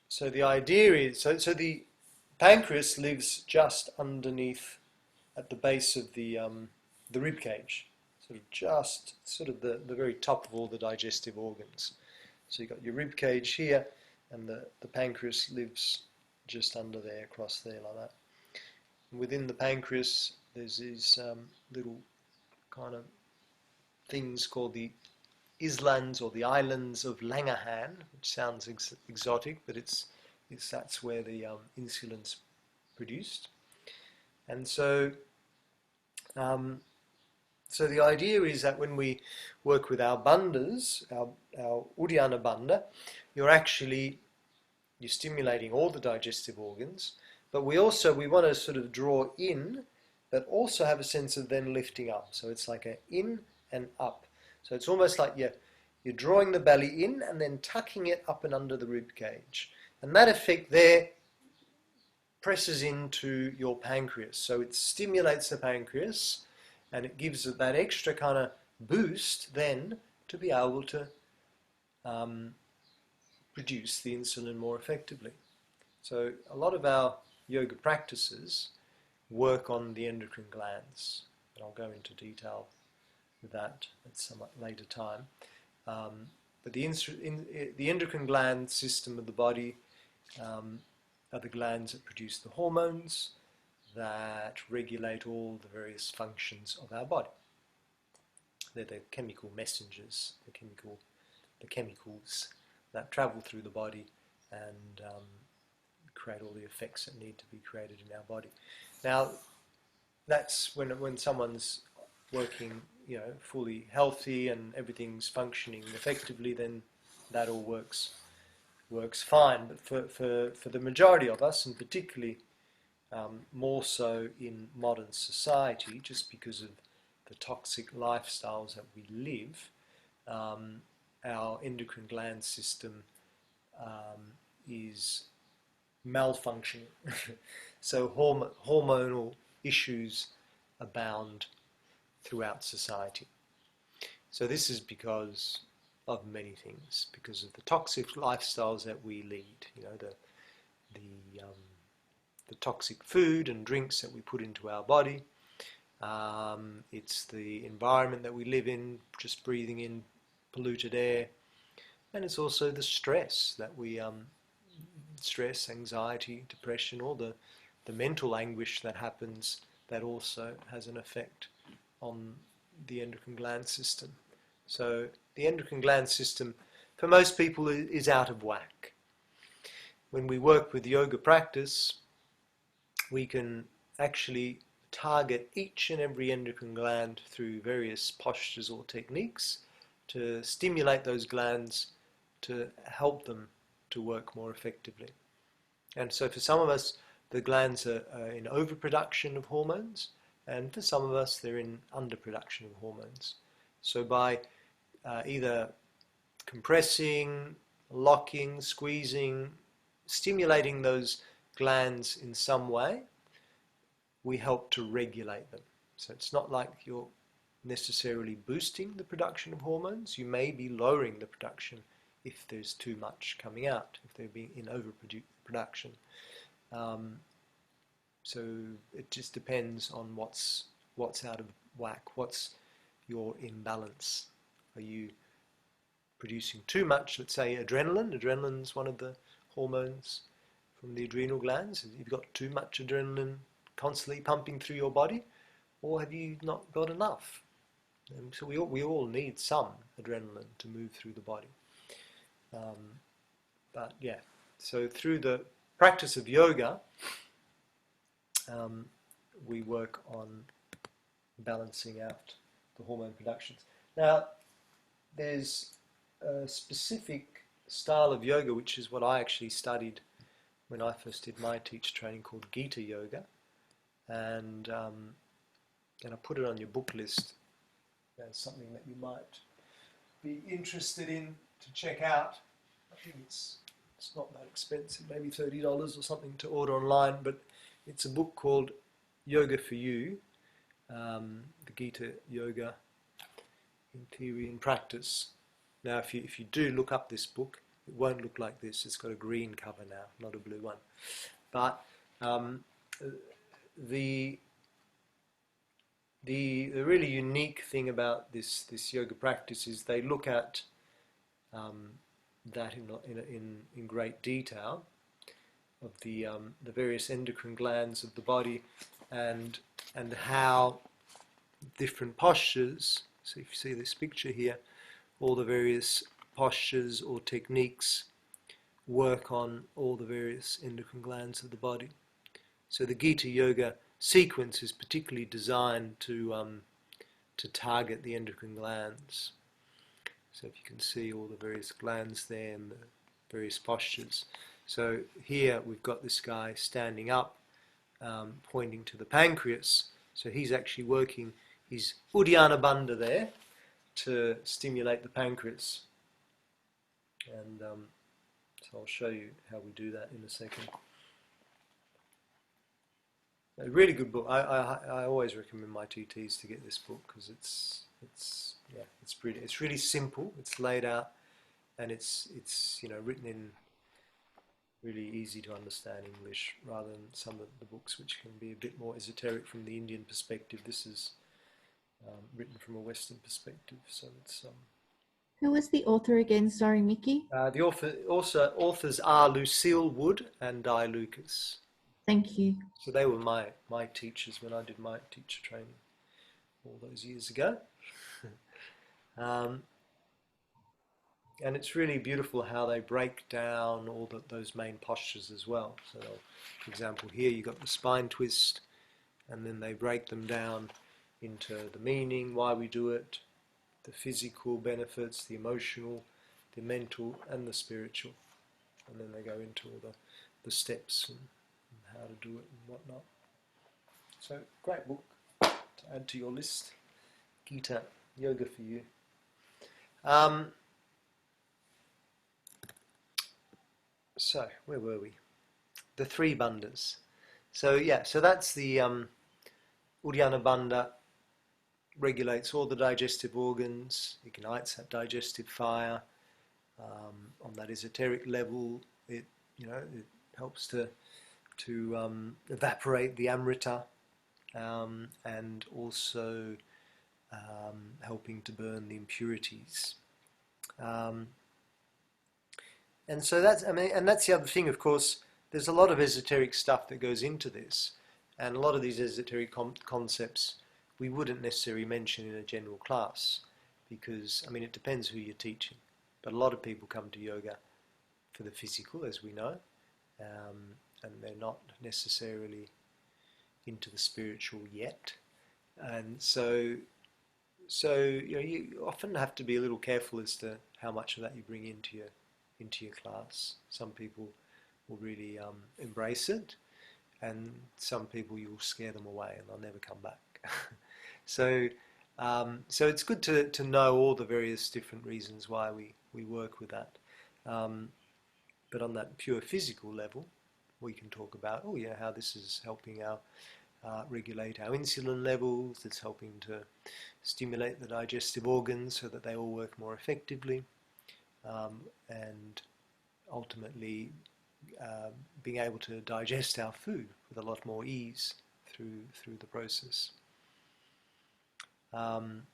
So the idea is, so the pancreas lives just underneath at the base of the rib cage, just the very top of all the digestive organs. So you've got your rib cage here, and the pancreas lives just under there, across there like that. And within the pancreas, there's these little kind of things called the islands or the islands of Langerhans, which sounds exotic, but that's where the insulin's produced. And so the idea is that when we work with our bandhas, our Uddiyana bandha, you're stimulating all the digestive organs, but we want to sort of draw in, but also have a sense of then lifting up. So it's like an in and up. So it's almost like you're drawing the belly in and then tucking it up and under the rib cage. And that effect there presses into your pancreas. So it stimulates the pancreas, and it gives it that extra kind of boost then to be able to produce the insulin more effectively. So a lot of our yoga practices work on the endocrine glands, and I'll go into detail with that at some later time. But the endocrine gland system of the body are the glands that produce the hormones that regulate all the various functions of our body. They're the chemical messengers, the chemicals that travel through the body and create all the effects that need to be created in our body. Now, that's when someone's working, fully healthy and everything's functioning effectively, then that all works fine. But for the majority of us, and particularly more so in modern society, just because of the toxic lifestyles that we live, our endocrine gland system is malfunctioning. So hormonal issues abound throughout society. So this is because of many things, because of the toxic lifestyles that we lead. The toxic food and drinks that we put into our body. It's the environment that we live in, just breathing in polluted air, and it's also the stress that we stress, anxiety, depression, all the mental anguish that happens, that also has an effect on the endocrine gland system. So the endocrine gland system for most people is out of whack. When we work with yoga practice, we can actually target each and every endocrine gland through various postures or techniques to stimulate those glands to help them to work more effectively. And so for some of us, the glands are in overproduction of hormones, and for some of us, they're in underproduction of hormones. So by either compressing, locking, squeezing, stimulating those glands in some way, we help to regulate them. So it's not like you're necessarily boosting the production of hormones. You may be lowering the production if there's too much coming out, if they're being in overproduction. So it just depends on what's out of whack, what's your imbalance. Are you producing too much, let's say adrenaline? Adrenaline's one of the hormones from the adrenal glands. You've got too much adrenaline constantly pumping through your body, or have you not got enough? And so we all need some adrenaline to move through the body. But yeah, so through the practice of yoga, we work on balancing out the hormone productions. Now, there's a specific style of yoga, which is what I actually studied when I first did my teacher training, called Gita Yoga, and I put it on your book list as something that you might be interested in to check out. I think it's not that expensive, maybe $30 or something to order online, but it's a book called Yoga for You, the Gita Yoga in Theory and Practice. Now, if you do look up this book, it won't look like this. It's got a green cover now, not a blue one. But the the really unique thing about this yoga practice is they look at that in great detail, of the various endocrine glands of the body, and how different postures. So if you see this picture here, all the various postures or techniques work on all the various endocrine glands of the body. So the Gita Yoga sequence is particularly designed to target the endocrine glands. So if you can see all the various glands there and the various postures. So here we've got this guy standing up, pointing to the pancreas. So he's actually working his Uddiyana Bandha there to stimulate the pancreas. And so I'll show you how we do that in a second. A really good book. I always recommend my TTs to get this book because it's really simple. It's laid out, and it's written in really easy to understand English rather than some of the books which can be a bit more esoteric from the Indian perspective. This is written from a Western perspective, so it's. Who was the author again? Sorry, Mickey. The authors are Lucille Wood and Di Lucas. Thank you. So they were my teachers when I did my teacher training all those years ago. And it's really beautiful how they break down all those main postures as well. So, for example, here you've got the spine twist, and then they break them down into the meaning, why we do it, the physical benefits, the emotional, the mental, and the spiritual. And then they go into all the steps and how to do it and whatnot. So, great book to add to your list. Gita Yoga for you. So, where were we? The 3 bandhas. So, yeah, so that's the Uddiyana Bandha, regulates all the digestive organs, ignites that digestive fire. On that esoteric level, it helps to evaporate the amrita, and also helping to burn the impurities. And so that's the other thing, of course. There's a lot of esoteric stuff that goes into this, and a lot of these esoteric concepts we wouldn't necessarily mention in a general class, because it depends who you're teaching. But a lot of people come to yoga for the physical, as we know, and they're not necessarily into the spiritual yet. And so you often have to be a little careful as to how much of that you bring into your class. Some people will really embrace it, and some people you'll scare them away and they'll never come back. So it's good to know all the various different reasons why we work with that. But on that pure physical level, we can talk about, how this is helping our regulate our insulin levels. It's helping to stimulate the digestive organs so that they all work more effectively, and ultimately being able to digest our food with a lot more ease through the process. And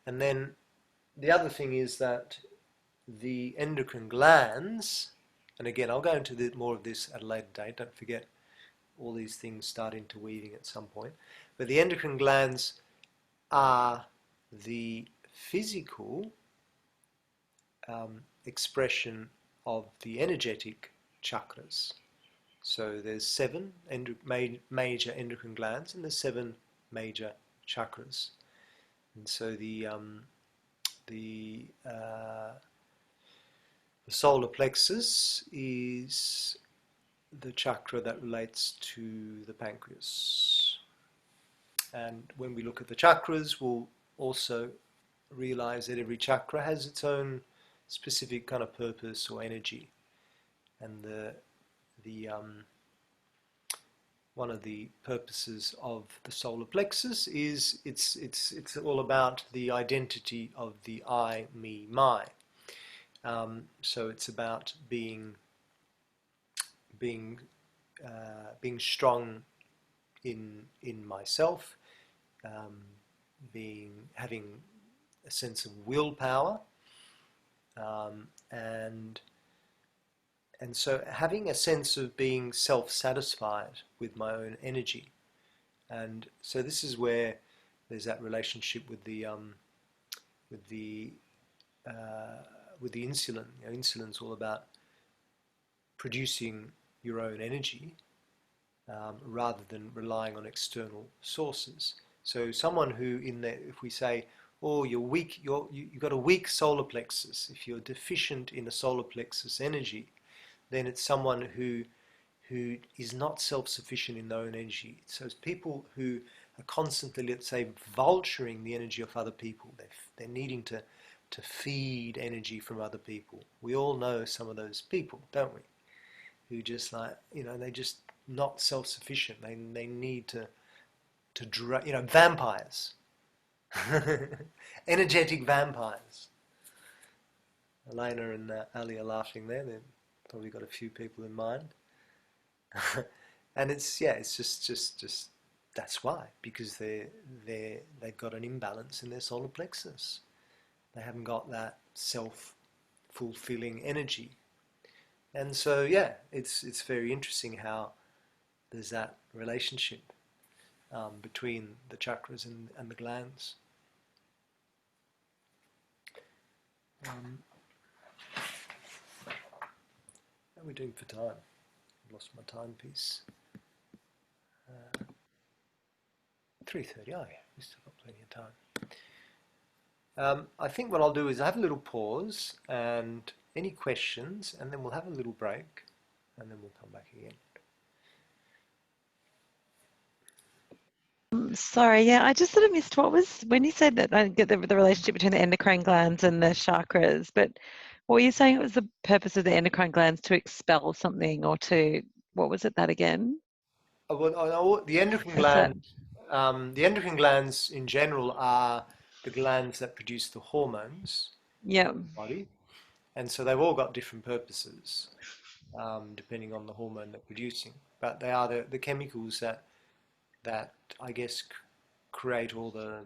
then the other thing is that the endocrine glands, and again I'll go into more of this at a later date, don't forget all these things start interweaving at some point, but the endocrine glands are the physical expression of the energetic chakras. So there's 7 major endocrine glands, and there's 7 major chakras. And so the solar plexus is the chakra that relates to the pancreas. And when we look at the chakras, we'll also realize that every chakra has its own specific kind of purpose or energy. And one of the purposes of the solar plexus is it's all about the identity of the I, me, my. So it's about being strong in myself, having a sense of willpower, and so having a sense of being self-satisfied with my own energy. And so this is where there's that relationship with the insulin. You know, insulin's all about producing your own energy, rather than relying on external sources. So someone who, if we say, oh, you're weak, you've got a weak solar plexus. If you're deficient in a solar plexus energy, then it's someone who is not self-sufficient in their own energy. So it's people who are constantly, let's say, vulturing the energy of other people. They're needing to feed energy from other people. We all know some of those people, don't we? Who just they're just not self-sufficient. They need to vampires. Energetic vampires. Elena and Ali are laughing there. They've probably got a few people in mind. And it's just that's why, because they've got an imbalance in their solar plexus. They haven't got that self-fulfilling energy. And so it's very interesting how there's that relationship between the chakras and the glands. How are we doing for time? I've lost my timepiece. 3:30. Oh yeah, we've still got plenty of time. I think what I'll do is have a little pause and any questions, and then we'll have a little break, and then we'll come back again. Sorry, yeah, I just sort of missed what was when you said that I get the relationship between the endocrine glands and the chakras, but what were you saying it was the purpose of the endocrine glands to expel something, or to, what was it that again? Well, the endocrine glands, the endocrine glands in general are the glands that produce the hormones in the body, and so they've all got different purposes depending on the hormone they're producing. But they are the chemicals that I guess create all the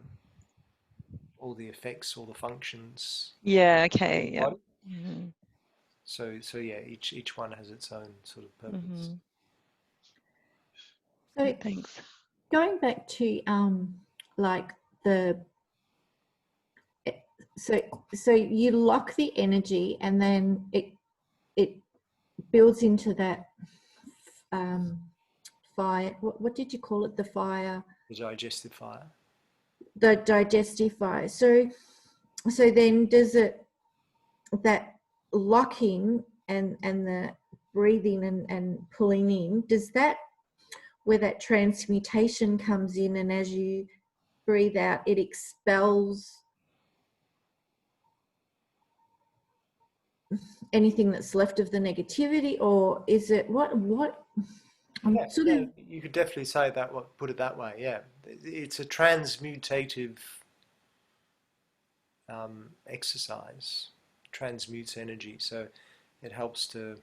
effects, all the functions. Yeah. Okay. Yeah. Mm-hmm. So yeah, each one has its own sort of purpose. Mm-hmm. So thanks. Going back to like so you lock the energy, and then it builds into that fire. What did you call it? The fire. The digestive fire. The digestive fire. So then does it, that locking and the breathing and pulling in, does that, where that transmutation comes in, and as you breathe out it expels anything that's left of the negativity, or is it what you could definitely say that, put it that way. Yeah, it's a transmutative exercise. Transmutes energy, so it helps to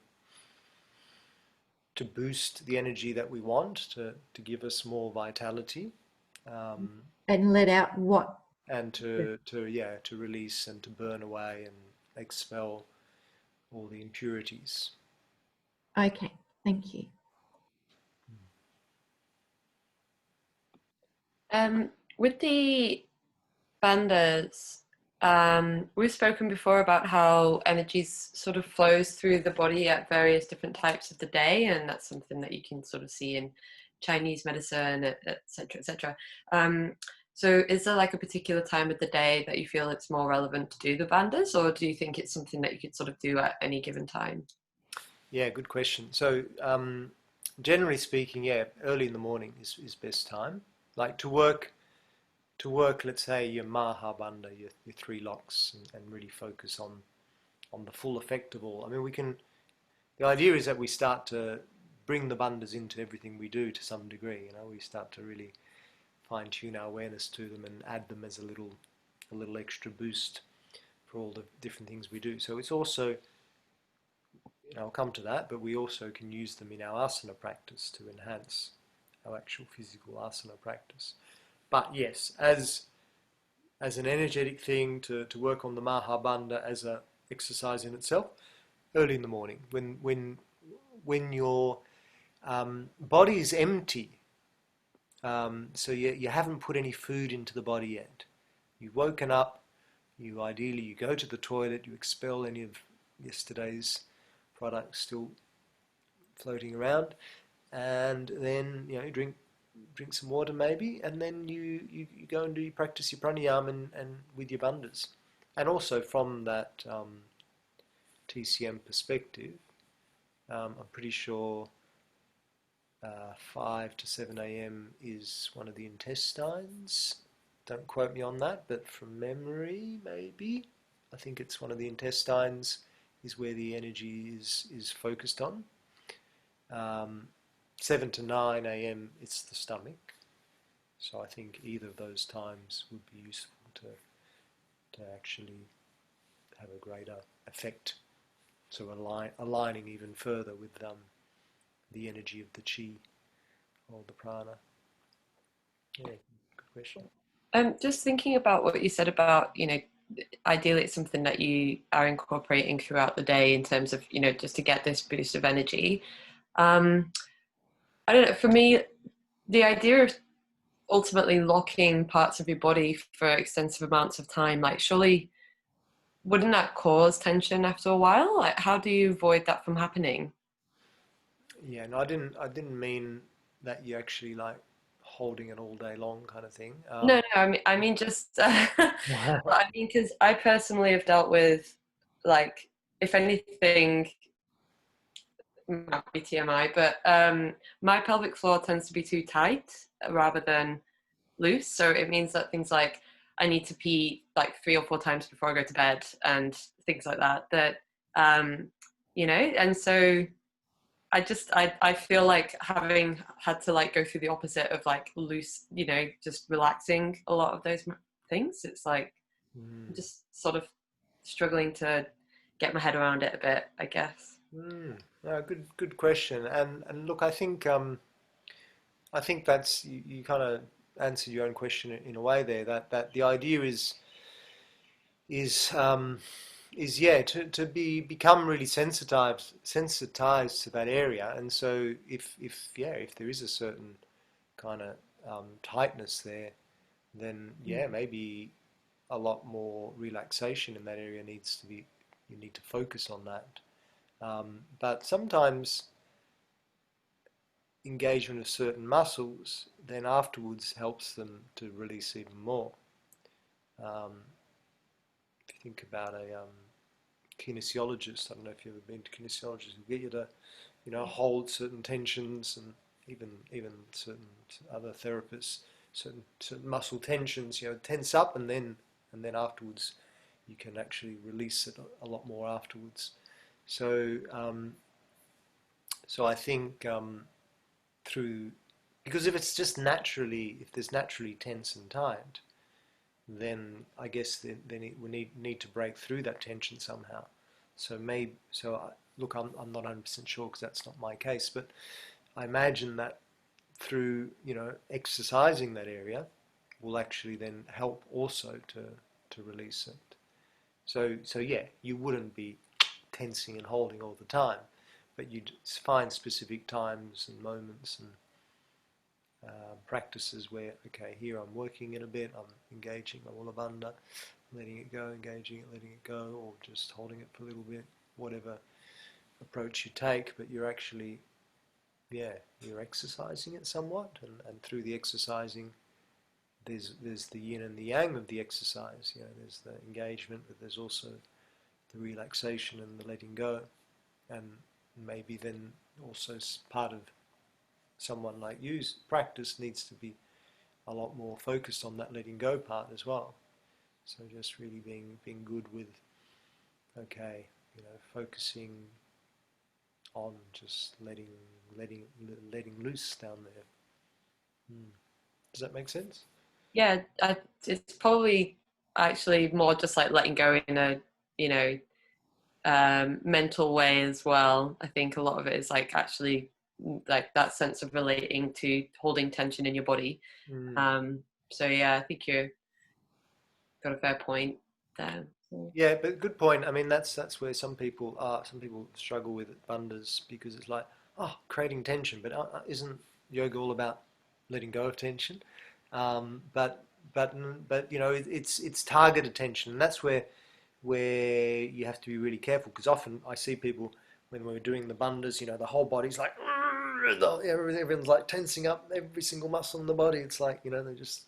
boost the energy that we want, to give us more vitality, and let out what, and to release and to burn away and expel all the impurities. Okay, thank you. With the bandhas, we've spoken before about how energy sort of flows through the body at various different types of the day, and that's something that you can sort of see in Chinese medicine, etc., etc. So is there like a particular time of the day that you feel it's more relevant to do the bandhas, or do you think it's something that you could sort of do at any given time? Yeah, good question. So generally speaking, early in the morning is best time. Like to work, let's say your Maha Bandha, your 3 locks, and really focus on the full effect of all. I mean, the idea is that we start to bring the bandhas into everything we do to some degree. We start to really fine-tune our awareness to them and add them as a little extra boost for all the different things we do. So it's also, I'll come to that, but we also can use them in our asana practice to enhance our actual physical asana practice. But yes, as an energetic thing to work on the Mahabandha as a exercise in itself, early in the morning when your body is empty, so you haven't put any food into the body yet. You've woken up, you go to the toilet, you expel any of yesterday's products still floating around, and then you drink some water maybe, and then you go and practice your pranayama and with your bandhas. And also from that TCM perspective, I'm pretty sure 5 to 7 a.m. is one of the intestines. Don't quote me on that, but from memory, maybe. I think it's one of the intestines is where the energy is focused on. 7 to 9 a.m. it's the stomach. So I think either of those times would be useful to actually have a greater effect. So aligning even further with the energy of the chi or the prana. Yeah, good question. Just thinking about what you said about, ideally it's something that you are incorporating throughout the day in terms of, just to get this boost of energy. I don't know, for me, the idea of ultimately locking parts of your body for extensive amounts of time, like surely wouldn't that cause tension after a while? Like, how do you avoid that from happening? Yeah, no, I didn't mean that you actually like holding it all day long kind of thing. No, I mean just, well, I mean, because I personally have dealt with, like, if anything, might be TMI, but my pelvic floor tends to be too tight rather than loose. So it means that things like I need to pee like 3 or 4 times before I go to bed and things like that, and so I feel like having had to like go through the opposite of like loose, just relaxing a lot of those things. It's like I'm just sort of struggling to get my head around it a bit, I guess. No, good question. And look, I think that's you kind of answered your own question in a way there. That the idea is yeah to become really sensitized to that area. And so if there is a certain kind of tightness there, then maybe a lot more relaxation in that area you need to focus on that. But sometimes engagement of certain muscles then afterwards helps them to release even more. If you think about a kinesiologist, I don't know if you've ever been to kinesiologists, who get you to hold certain tensions, and even certain other therapists, certain muscle tensions, tense up, and then afterwards you can actually release it a lot more afterwards. So I think because if there's naturally tense and tight, then I guess we need to break through that tension somehow. Look, I'm not 100% sure because that's not my case, but I imagine that through exercising that area will actually then help also to release it. So yeah, you wouldn't be tensing and holding all the time, but you'd find specific times and moments and practices where, okay, here I'm working it a bit, I'm engaging my Mula Bandha, letting it go, engaging it, letting it go, or just holding it for a little bit, whatever approach you take, but you're actually, you're exercising it somewhat, and through the exercising, there's the yin and the yang of the exercise. There's the engagement, but there's also the relaxation and the letting go, and maybe then also part of someone like you's practice needs to be a lot more focused on that letting go part as well. So just really being good with, okay, focusing on just letting loose down there. Does that make sense? Yeah, it's probably actually more just like letting go in a mental way as well. I think a lot of it is like actually like that sense of relating to holding tension in your body. So yeah, I think you got a fair point there. Yeah, but good point. I mean, that's where some people struggle with bandhas because it's like, oh, creating tension, but isn't yoga all about letting go of tension? But you know, it's targeted tension, and that's where you have to be really careful, because often I see people when we're doing the bandhas, you know, the whole body's like, everyone's like tensing up every single muscle in the body. It's like, you know, they're just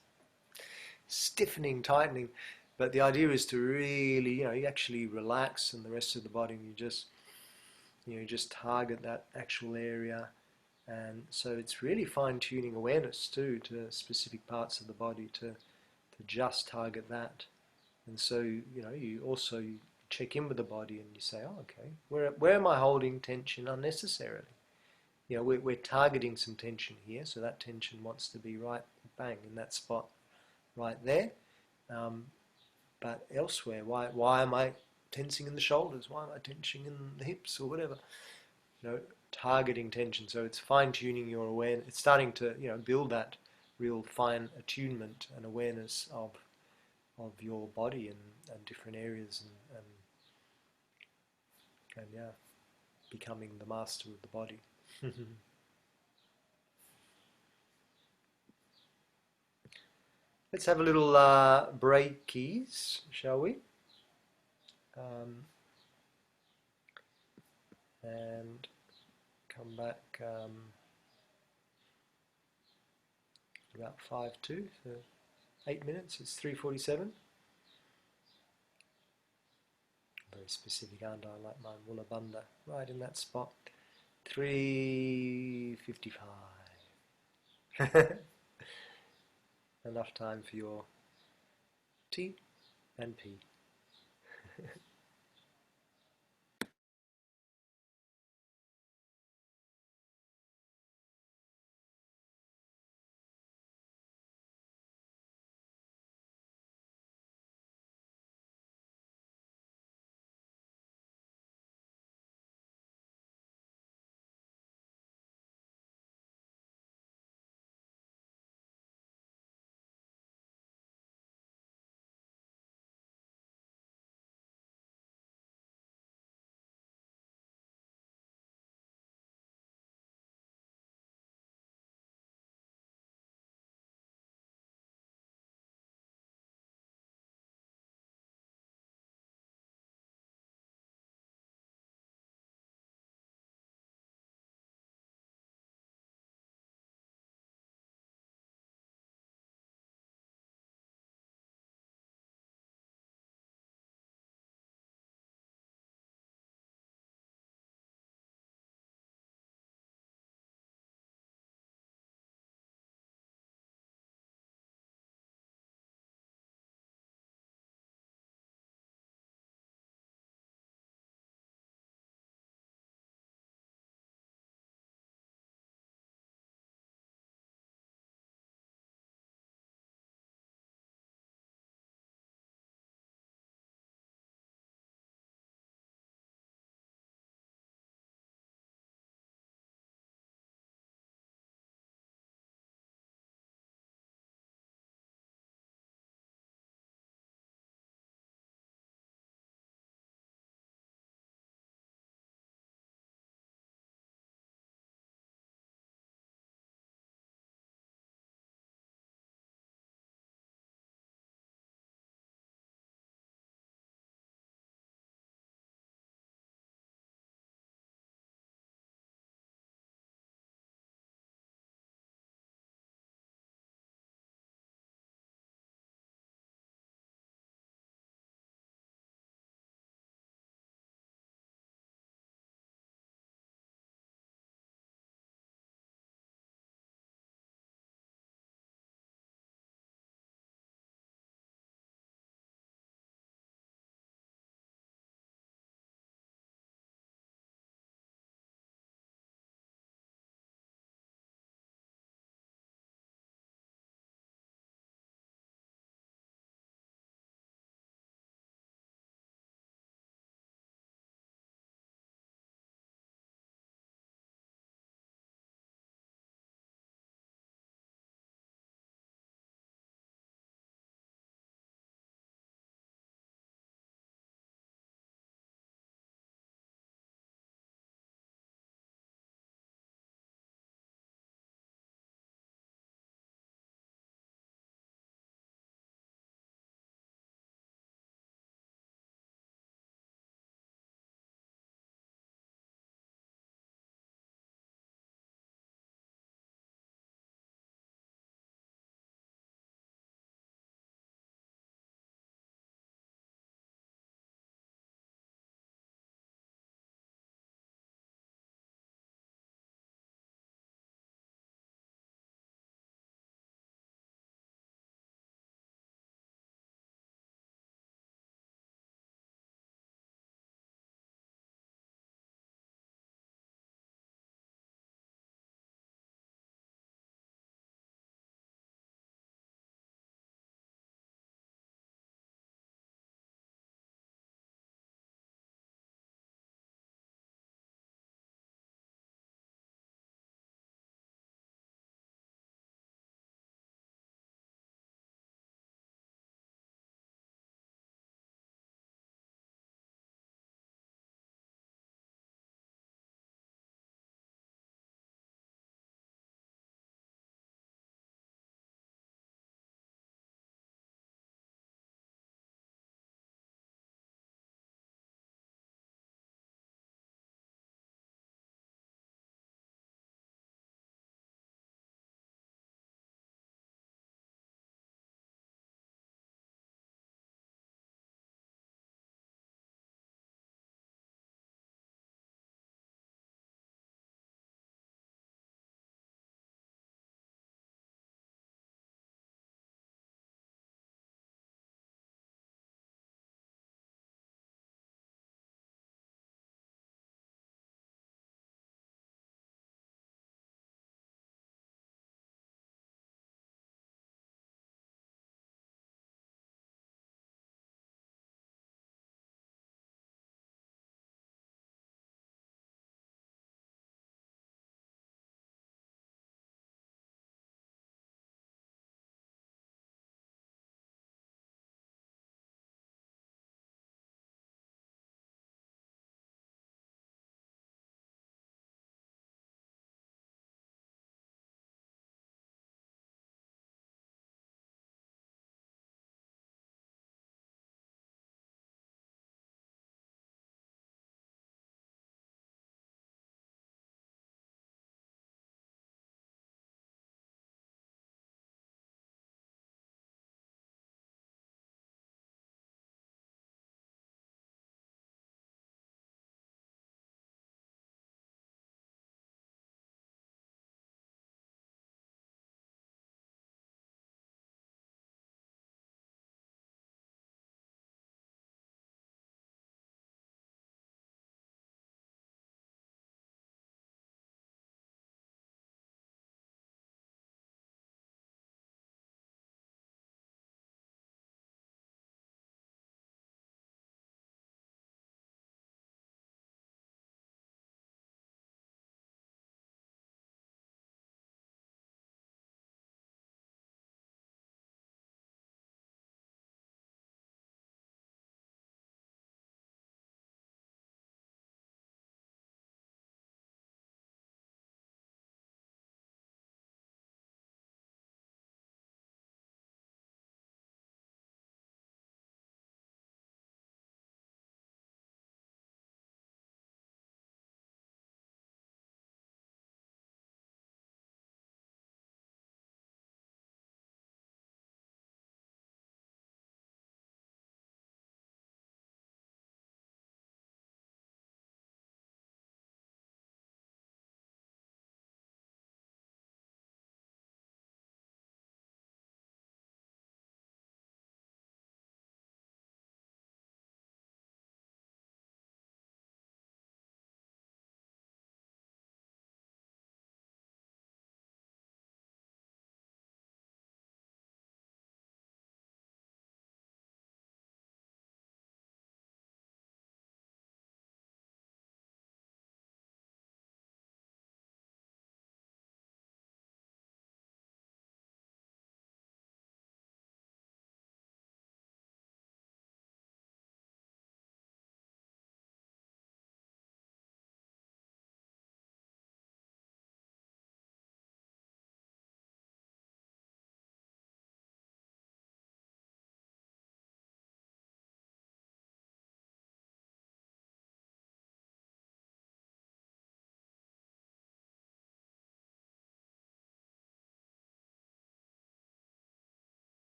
stiffening, tightening. But the idea is to really, you know, you actually relax and the rest of the body, and you just target that actual area. And so it's really fine-tuning awareness too to specific parts of the body to just target that. And so, you know, you also check in with the body and you say, oh, okay, where am I holding tension unnecessarily? You know, we're targeting some tension here, so that tension wants to be right, bang, in that spot right there. But elsewhere, why am I tensing in the shoulders? Why am I tensing in the hips or whatever? You know, targeting tension. So it's fine-tuning your awareness. It's starting to, you know, build that real fine attunement and awareness of your body and different areas and yeah, becoming the master of the body. Let's have a little breakies, shall we? And come back about 5-2, so 8 minutes. It's 3:47. Very specific, aren't I? Like my Mula Bandha, right in that spot. 3:55. Enough time for your tea and pee.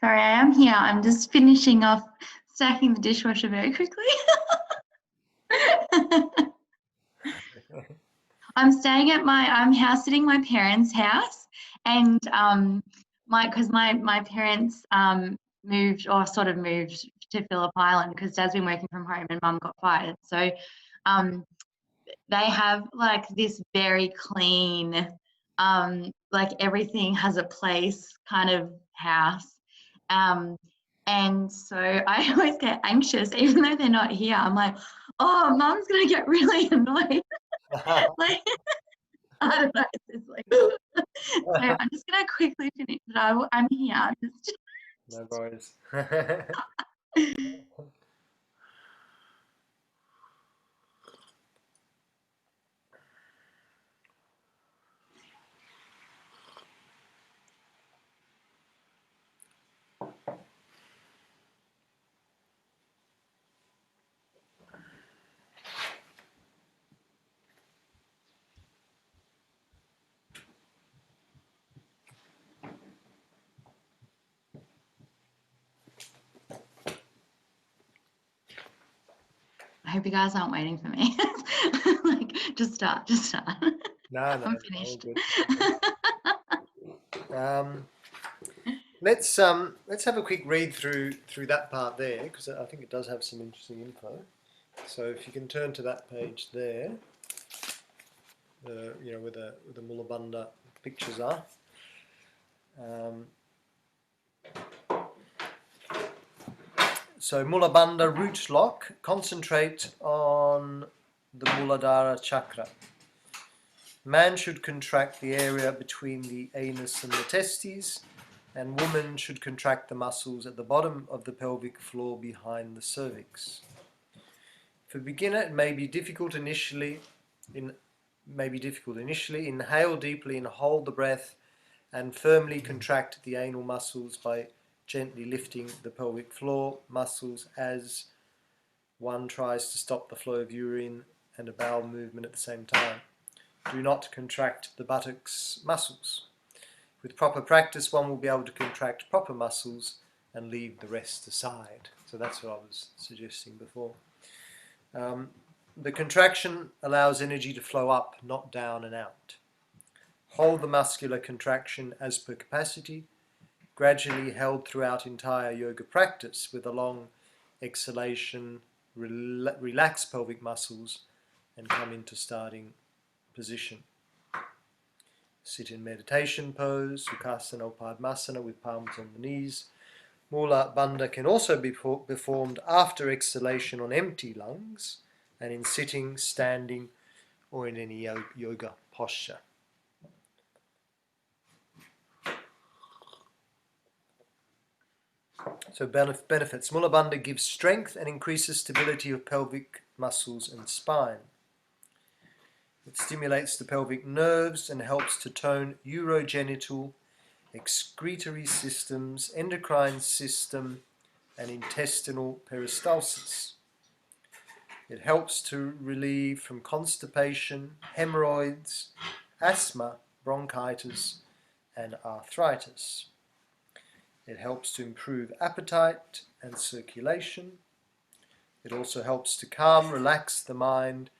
Sorry, I am here. I'm just finishing off stacking the dishwasher very quickly. I'm house sitting my parents' house, and because my parents moved to Phillip Island because Dad's been working from home and Mum got fired. So they have like this very clean, like everything has a place kind of house. And so I always get anxious, even though they're not here. I'm like, oh, Mum's gonna get really annoyed. Like, I don't know. It's just like, so I'm just gonna quickly finish. But I'm here. I'm just. No worries. I hope you guys aren't waiting for me. Like, just start. No, I'm all finished. good. Let's have a quick read through that part there, because I think it does have some interesting info. So if you can turn to that page there, you know, where the Mula Bandha pictures are. So Mula Bandha root lock, concentrate on the Muladhara chakra. Man should contract the area between the anus and the testes, and woman should contract the muscles at the bottom of the pelvic floor behind the cervix. For a beginner, it may be difficult initially. Inhale deeply and hold the breath, and firmly contract the anal muscles by gently lifting the pelvic floor muscles as one tries to stop the flow of urine and a bowel movement at the same time. Do not contract the buttocks muscles. With proper practice, one will be able to contract proper muscles and leave the rest aside. So that's what I was suggesting before. The contraction allows energy to flow up, not down and out. Hold the muscular contraction as per capacity, gradually held throughout entire yoga practice with a long exhalation. Relax pelvic muscles and come into starting position. Sit in meditation pose, Sukhasana or Padmasana with palms on the knees. Mula Bandha can also be performed after exhalation on empty lungs and in sitting, standing, or in any yoga posture. So benefits. Mula Bandha gives strength and increases stability of pelvic muscles and spine. It stimulates the pelvic nerves and helps to tone urogenital, excretory systems, endocrine system, and intestinal peristalsis. It helps to relieve from constipation, hemorrhoids, asthma, bronchitis, and arthritis. It helps to improve appetite and circulation. It also helps to calm, relax the mind,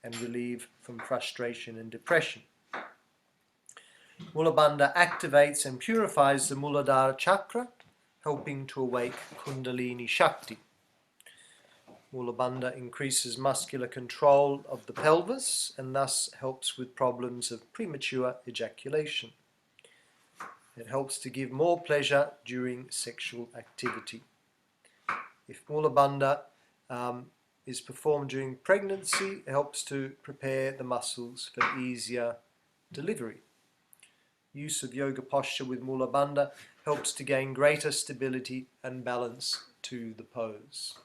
and relieve from frustration and depression. Mula Bandha activates and purifies the Muladhara chakra, helping to awake Kundalini Shakti. Mula Bandha increases muscular control of the pelvis and thus helps with problems of premature ejaculation. It helps to give more pleasure during sexual activity. If Mula Bandha is performed during pregnancy, it helps to prepare the muscles for easier delivery. Use of yoga posture with Mula Bandha helps to gain greater stability and balance to the pose.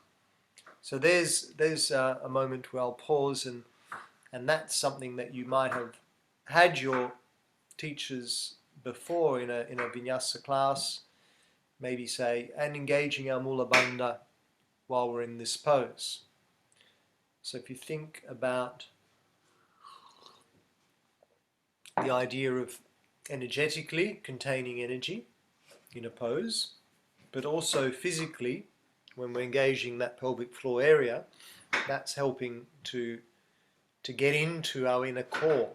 So there's a moment where I'll pause, and that's something that you might have had your teachers before in a vinyasa class, maybe say, and engaging our Mula Bandha while we're in this pose. So if you think about the idea of energetically containing energy in a pose, but also physically, when we're engaging that pelvic floor area, that's helping to get into our inner core.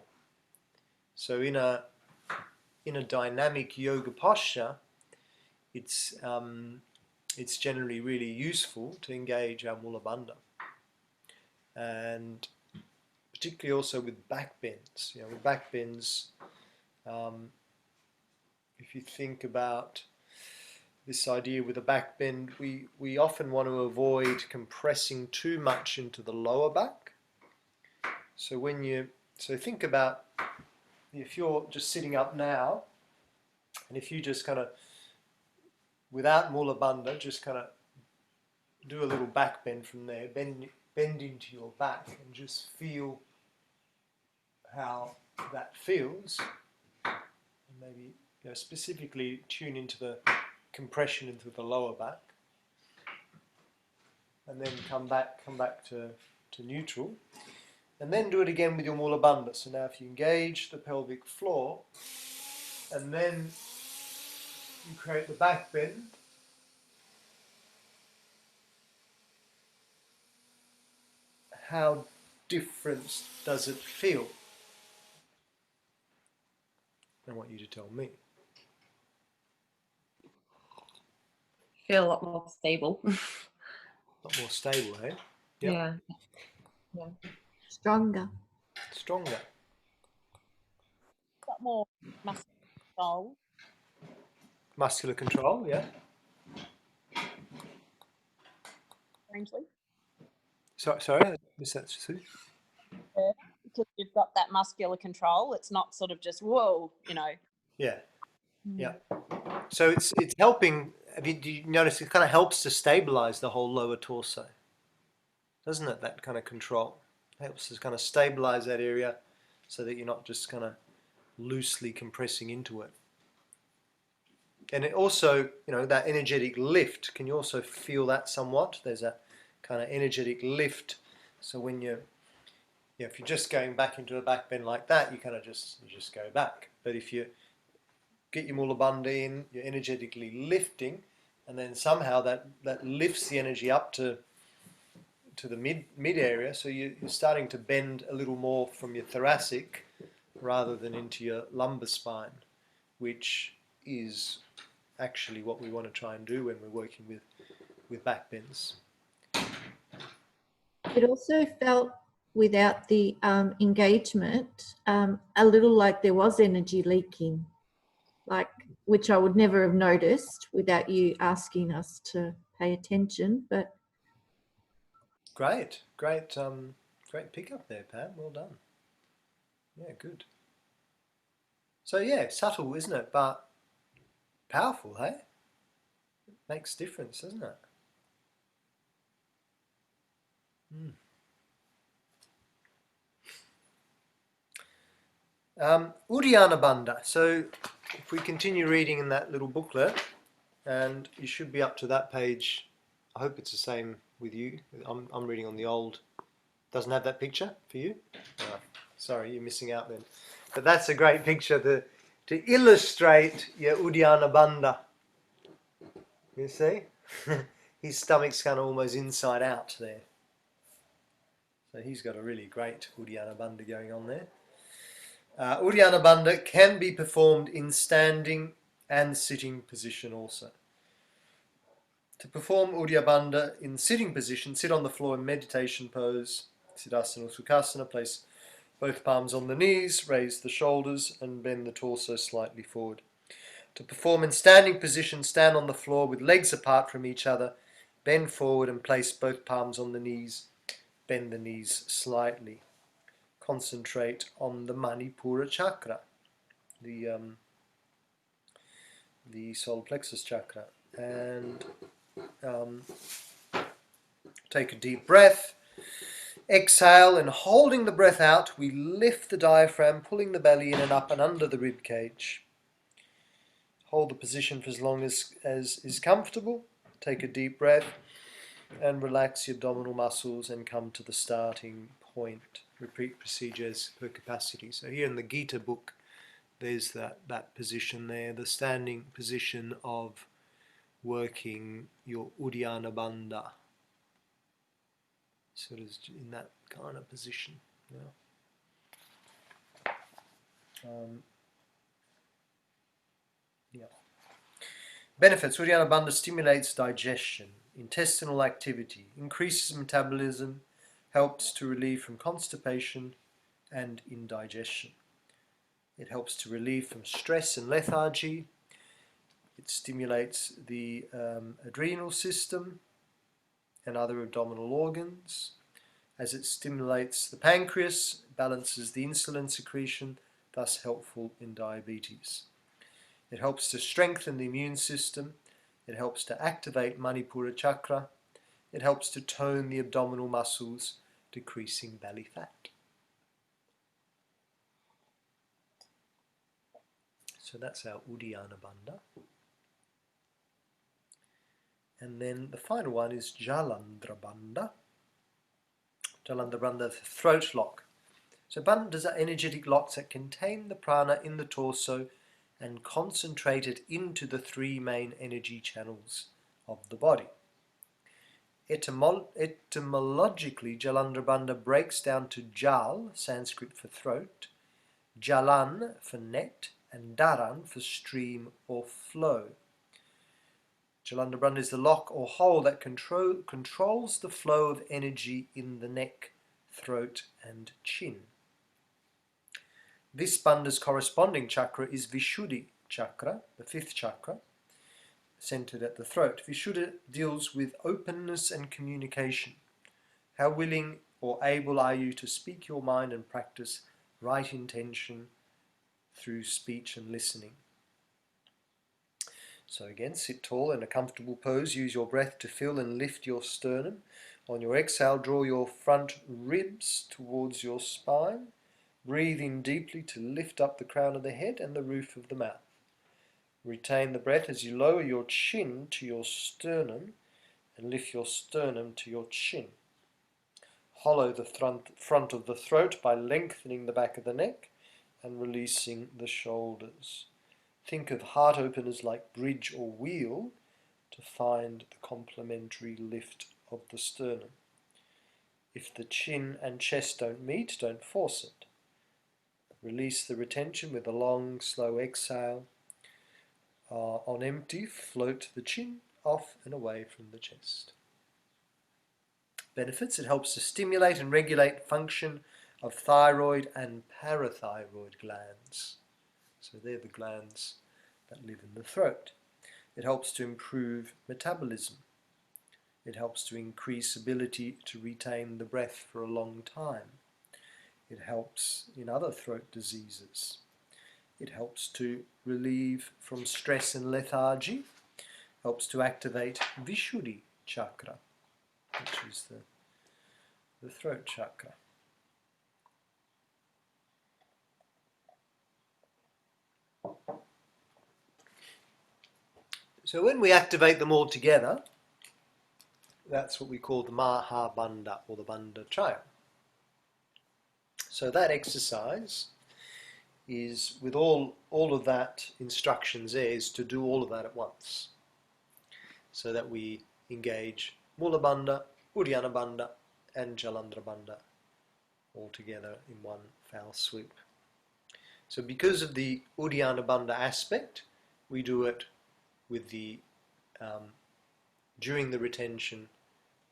So in a dynamic yoga posture, it's generally really useful to engage our Mula Bandha, and particularly also with back bends. You know, with back bends, if you think about this idea with a back bend, we often want to avoid compressing too much into the lower back. So think about, if you're just sitting up now, and if you just kind of, without Mula Bandha, just kind of do a little back bend from there, bend into your back, and just feel how that feels. And maybe, you know, specifically tune into the compression into the lower back, and then come back to neutral, and then do it again with your Mula Bandha. So now if you engage the pelvic floor, and then you create the back bend, how different does it feel? I want you to tell me. Feel a lot more stable. A lot more stable, eh? Yep. Yeah. Stronger. Stronger. Got more muscle control. Muscular control, yeah. Strangely. Sorry, I missed that, Sue. Because you've got that muscular control. It's not sort of just, whoa, you know. Yeah. Yeah. So it's helping. Do you notice it kind of helps to stabilize the whole lower torso, doesn't it? That kind of control helps to kind of stabilize that area, so that you're not just kind of loosely compressing into it. And it also, you know, that energetic lift. Can you also feel that somewhat? There's a kind of energetic lift. So when if you're just going back into a back bend like that, you kind of just go back. But if you get your Mula Bandha in, you're energetically lifting, and then somehow that lifts the energy up to the mid area, so you're starting to bend a little more from your thoracic rather than into your lumbar spine, which is actually what we want to try and do when we're working with back bends. It also felt, without the engagement, a little like there was energy leaking, which I would never have noticed without you asking us to pay attention. But great pickup there, Pam. Well done. Yeah, good. So yeah, subtle, isn't it? But powerful, hey? It makes difference, doesn't it? Uddiyana Bandha. So if we continue reading in that little booklet, and you should be up to that page. I hope it's the same with you. I'm reading on the old. Doesn't have that picture for you? Oh, sorry, you're missing out then. But that's a great picture to illustrate your Uddiyana Bandha. You see? His stomach's kind of almost inside out there. So he's got a really great Uddiyana Bandha going on there. Uddiyana Bandha can be performed in standing and sitting position also. To perform Uddiyana Bandha in sitting position, sit on the floor in meditation pose, Siddhasana or Sukhasana, place both palms on the knees, raise the shoulders and bend the torso slightly forward. To perform in standing position, stand on the floor with legs apart from each other, bend forward and place both palms on the knees, bend the knees slightly. Concentrate on the Manipura chakra, the solar plexus chakra, and take a deep breath. Exhale, and holding the breath out, we lift the diaphragm, pulling the belly in and up and under the rib cage. Hold the position for as long as is comfortable. Take a deep breath and relax your abdominal muscles and come to the starting point. Repeat procedures per capacity. So here in the Gita book, there's that position there, the standing position of working your Uddiyana Bandha, sort of in that kind of position. Yeah. Yeah. Benefits. Uddiyana Bandha stimulates digestion, intestinal activity, increases metabolism, helps to relieve from constipation and indigestion. It helps to relieve from stress and lethargy. It stimulates the adrenal system and other abdominal organs. As it stimulates the pancreas, balances the insulin secretion, thus helpful in diabetes. It helps to strengthen the immune system. It helps to activate Manipura chakra. It helps to tone the abdominal muscles, decreasing belly fat. So that's our Uddiyana Bandha. And then the final one is Jalandhara Bandha. Jalandhara Bandha, the throat lock. So bandhas are energetic locks that contain the prana in the torso and concentrate it into the three main energy channels of the body. Etymologically, Jalandhara Bandha breaks down to Jal, Sanskrit for throat, Jalan for net, and Dharan for stream or flow. Jalandhara Bandha is the lock or hole that controls the flow of energy in the neck, throat, and chin. This bandha's corresponding chakra is Vishuddhi chakra, the fifth chakra, centered at the throat. Vishuddha deals with openness and communication. How willing or able are you to speak your mind and practice right intention through speech and listening? So again, sit tall in a comfortable pose. Use your breath to fill and lift your sternum. On your exhale, draw your front ribs towards your spine. Breathe in deeply to lift up the crown of the head and the roof of the mouth. Retain the breath as you lower your chin to your sternum and lift your sternum to your chin. Hollow the front of the throat by lengthening the back of the neck and releasing the shoulders. Think of heart openers like bridge or wheel to find the complementary lift of the sternum. If the chin and chest don't meet, don't force it. Release the retention with a long, slow exhale. On empty, float the chin off and away from the chest. Benefits: it helps to stimulate and regulate function of thyroid and parathyroid glands. So they're the glands that live in the throat. It helps to improve metabolism. It helps to increase ability to retain the breath for a long time. It helps in other throat diseases. It helps to relieve from stress and lethargy. Helps to activate Vishuddhi chakra, which is the throat chakra. So when we activate them all together, that's what we call the Mahabandha or the Bandha Trayam. So that exercise is, with all of that instructions there, is to do all of that at once. So that we engage Mula Bandha, Uddiyana Bandha and Jalandhara Bandha all together in one foul swoop. So because of the Uddiyana Bandha aspect, we do it with the during the retention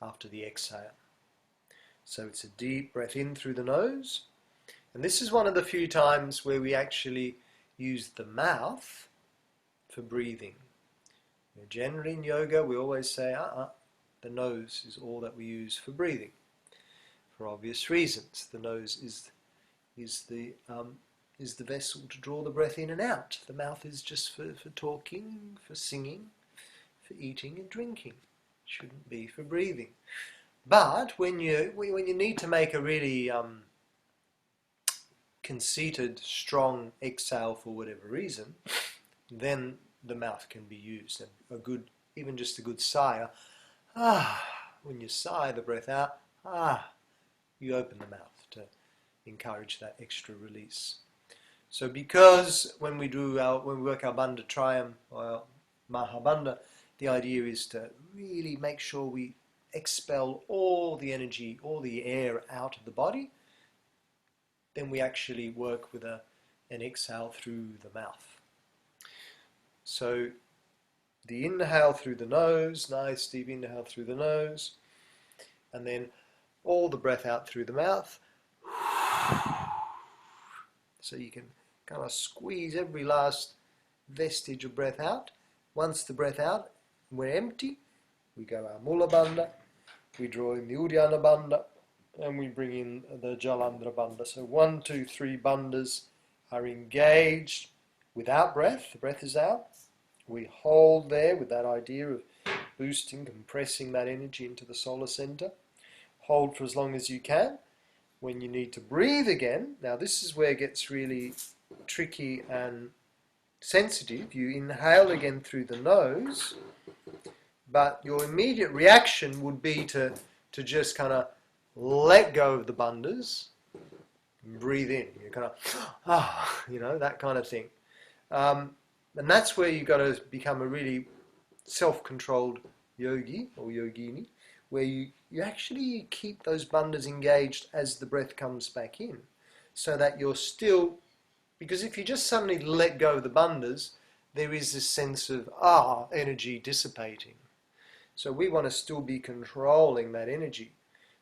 after the exhale. So it's a deep breath in through the nose, and this is one of the few times where we actually use the mouth for breathing. Generally in yoga we always say the nose is all that we use for breathing, for obvious reasons. The nose is the vessel to draw the breath in and out. The mouth is just for talking, for singing, for eating and drinking. It shouldn't be for breathing. But when you need to make a really conceited, strong exhale for whatever reason, then the mouth can be used. And even just a good sigh, when you sigh the breath out, you open the mouth to encourage that extra release. So because when we work our Bandha Trayam or our Mahabandha, the idea is to really make sure we expel all the energy, all the air out of the body. Then we actually work with an exhale through the mouth. So the inhale through the nose, nice deep inhale through the nose, and then all the breath out through the mouth. So you can kind of squeeze every last vestige of breath out. Once the breath out, we're empty, we go our Mula Bandha, we draw in the Uddiyana Bandha, and we bring in the Jalandhara Bandha. So 1, 2, 3 bandhas are engaged without breath. The breath is out. We hold there with that idea of boosting, compressing that energy into the solar center. Hold for as long as you can. When you need to breathe again, now this is where it gets really tricky and sensitive. You inhale again through the nose, but your immediate reaction would be to just kind of let go of the bandhas and breathe in. You're kind of, that kind of thing. And that's where you've got to become a really self-controlled yogi or yogini, where you actually keep those bandhas engaged as the breath comes back in, so that you're still, because if you just suddenly let go of the bandhas, there is this sense of energy dissipating. So we want to still be controlling that energy.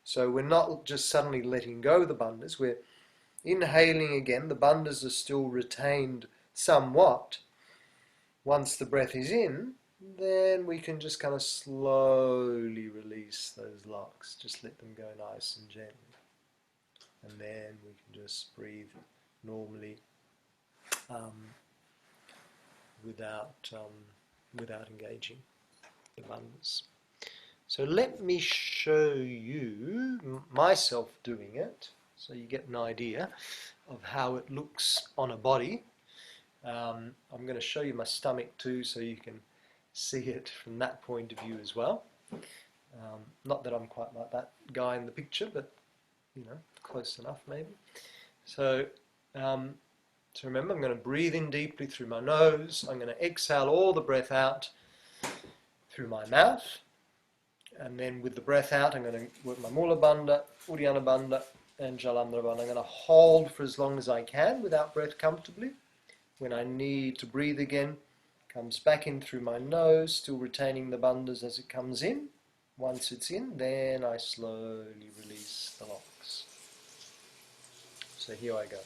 So we're not just suddenly letting go of the bandhas, we're inhaling again, the bandhas are still retained somewhat. Once the breath is in, then we can just kind of slowly release those locks. Just let them go nice and gently. And then we can just breathe normally without engaging the bandhas. So let me show you myself doing it, so you get an idea of how it looks on a body. I'm going to show you my stomach too, so you can see it from that point of view as well. Not that I'm quite like that guy in the picture, but close enough maybe. So, so remember, I'm going to breathe in deeply through my nose. I'm going to exhale all the breath out through my mouth. And then with the breath out, I'm going to work my Mula Bandha, Uddiyana Bandha, and Jalandhara Bandha. I'm going to hold for as long as I can without breath comfortably. When I need to breathe again, comes back in through my nose, still retaining the bandhas as it comes in. Once it's in, then I slowly release the locks. So here I go.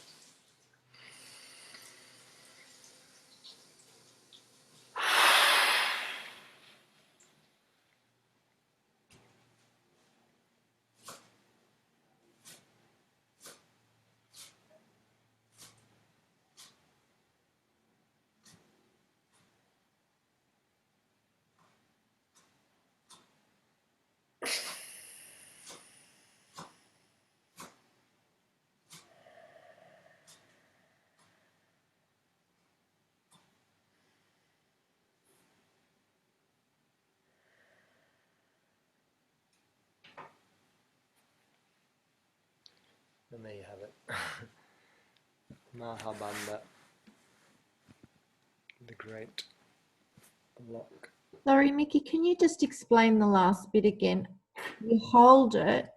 And there you have it. Mahabandha, the great lock. Sorry, Mickey, can you just explain the last bit again? You hold it.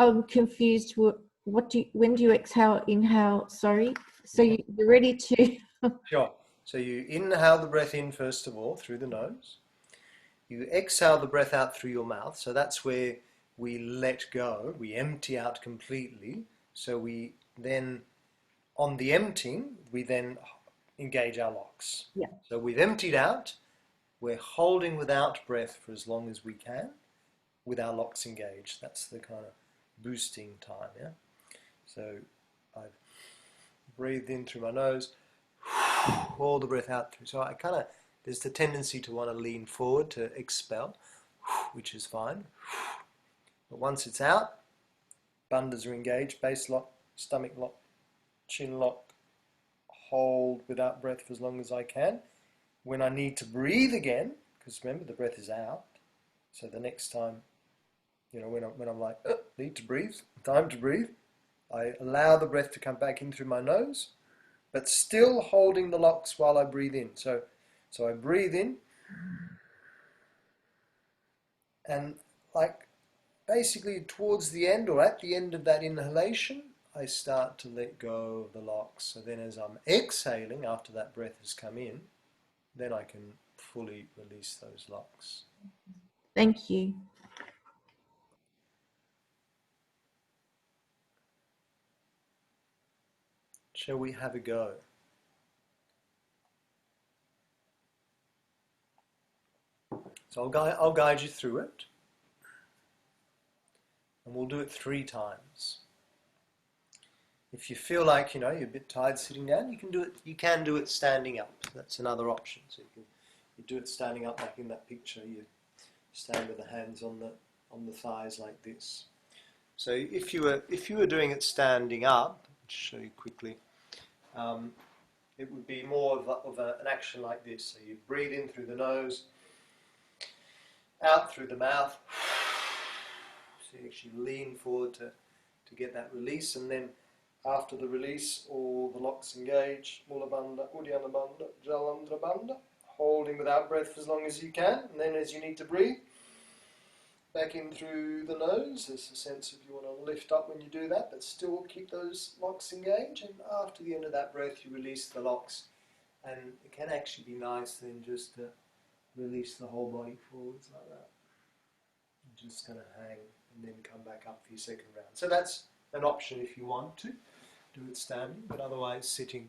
I'm confused. When do you exhale, inhale? Sorry. So you're ready to. Sure. So you inhale the breath in first of all through the nose. You exhale the breath out through your mouth. So that's where we let go. We empty out completely. So we then, on the emptying, we then engage our locks. Yeah. So we've emptied out. We're holding without breath for as long as we can with our locks engaged. That's the kind of boosting time, yeah? So I've breathed in through my nose, all the breath out through. So I kind of, there's the tendency to want to lean forward to expel, which is fine. But once it's out, bandhas are engaged, base lock, stomach lock, chin lock, hold without breath for as long as I can. When I need to breathe again, because remember the breath is out, so the next time, when I'm like, need to breathe, time to breathe, I allow the breath to come back in through my nose, but still holding the locks while I breathe in. So I breathe in, And like basically towards the end or at the end of that inhalation, I start to let go of the locks. So then as I'm exhaling, after that breath has come in, then I can fully release those locks. Thank you. Shall we have a go? So I'll guide you through it. And we'll do it 3 times. If you feel like, you're a bit tired sitting down, you can do it standing up. That's another option. So you do it standing up, like in that picture. You stand with the hands on the thighs like this. So if you were doing it standing up, I'll show you quickly. It would be more of an action like this. So you breathe in through the nose, out through the mouth. So you actually lean forward to get that release, and then after the release, all the locks engage. Mula Bandha, Uddiyana Bandha, Jalandhara Bandha. Holding without breath for as long as you can, and then as you need to breathe, back in through the nose. There's a sense of you want to lift up when you do that, but still keep those locks engaged. And after the end of that breath, you release the locks. And it can actually be nice then just to release the whole body forwards like that. And just kind of hang and then come back up for your second round. So that's an option if you want to do it standing, but otherwise sitting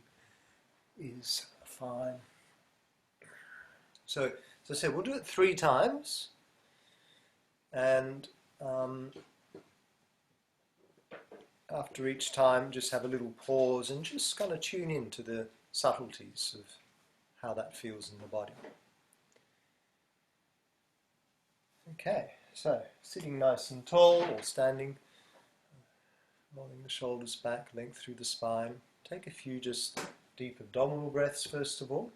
is fine. So as I said, we'll do it 3 times. And after each time, just have a little pause and just kind of tune in to the subtleties of how that feels in the body. Okay, so sitting nice and tall or standing, rolling the shoulders back, length through the spine. Take a few just deep abdominal breaths first of all.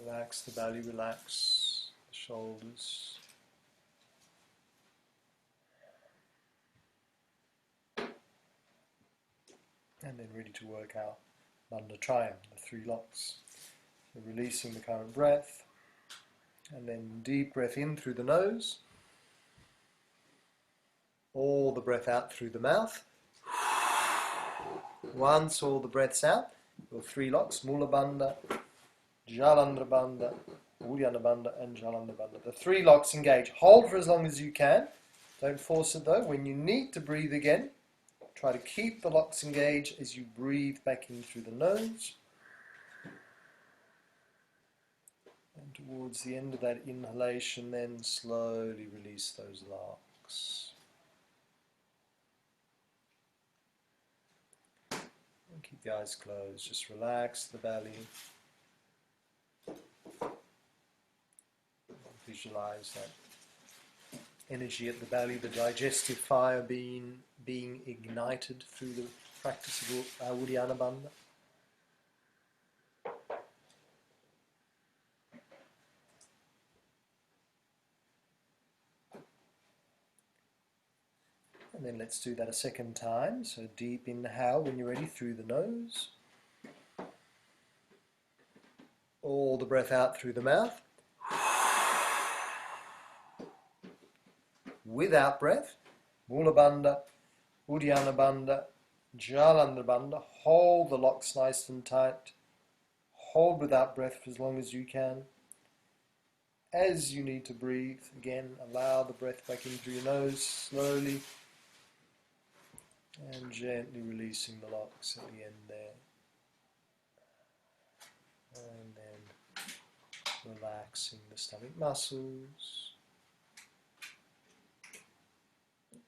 Relax the belly, relax the shoulders. And then ready to work out Bandha Trayam, the 3 locks. So releasing the current breath, and then deep breath in through the nose, all the breath out through the mouth. Once all the breath's out, your 3 locks, Mula Bandha, Jalandhara Bandha, Uddiyana Bandha and Jalandhara Bandha. The 3 locks engage. Hold for as long as you can. Don't force it though. When you need to breathe again, try to keep the locks engaged as you breathe back in through the nose. And towards the end of that inhalation, then slowly release those locks. And keep the eyes closed. Just relax the belly. Visualize that energy at the belly, the digestive fire being ignited through the practice of Uddiyana Bandha. And then let's do that a second time. So deep inhale when you're ready through the nose. All the breath out through the mouth. Without breath, Mula Bandha, Uddiyana Bandha, Jalandhara Bandha. Hold the locks nice and tight. Hold without breath for as long as you can. As you need to breathe, again, allow the breath back in through your nose slowly and gently releasing the locks at the end there. And then relaxing the stomach muscles.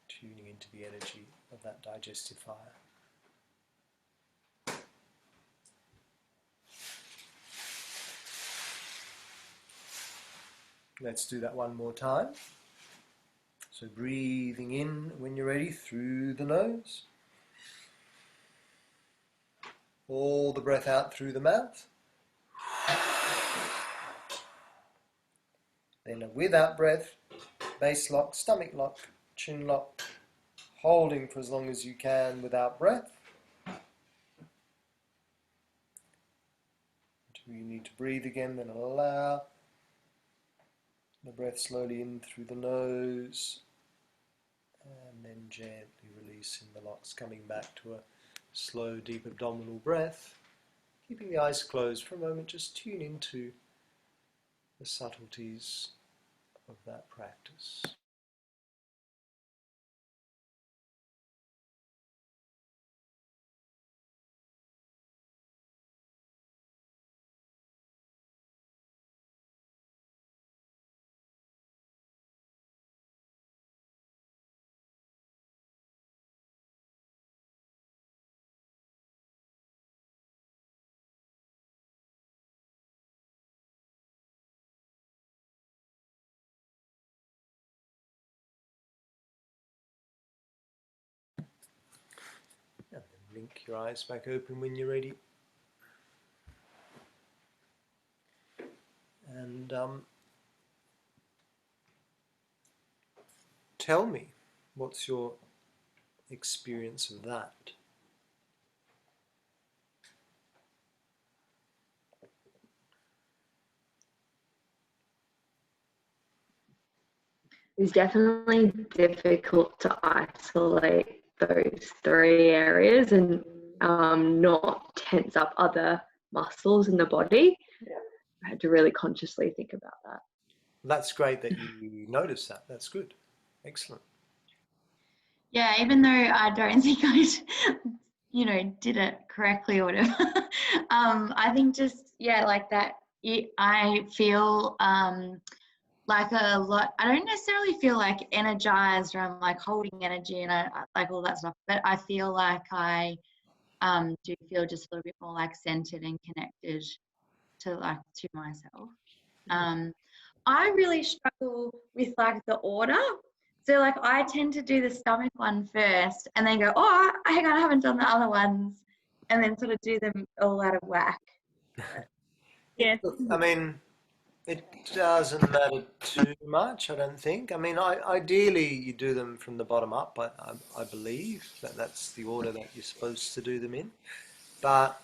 Tuning into the energy of that digestive fire. Let's do that one more time. So breathing in when you're ready through the nose. All the breath out through the mouth. Then a without breath, base lock, stomach lock, chin lock, holding for as long as you can without breath. Until you need to breathe again, then allow the breath slowly in through the nose, and then gently releasing the locks, coming back to a slow, deep abdominal breath. Keeping the eyes closed for a moment, just tune into the subtleties of that practice. And then blink your eyes back open when you're ready. And tell me, what's your experience of that? It's definitely difficult to isolate those three areas and not tense up other muscles in the body. Yeah. I had to really consciously think about that. That's great that you noticed that. That's good. Excellent. Yeah, even though I don't think I, did it correctly or whatever, I think just, like that, I feel like a lot, I don't necessarily feel like energized or I'm like holding energy and I like all that stuff, but I feel like I do feel just a little bit more like centered and connected to myself. I really struggle with like the order. So like I tend to do the stomach one first and then go, oh, hang on, I haven't done the other ones, and then sort of do them all out of whack. Yeah. I mean, it doesn't matter too much, I don't think. I mean, ideally you do them from the bottom up. I believe that's the order that you're supposed to do them in. But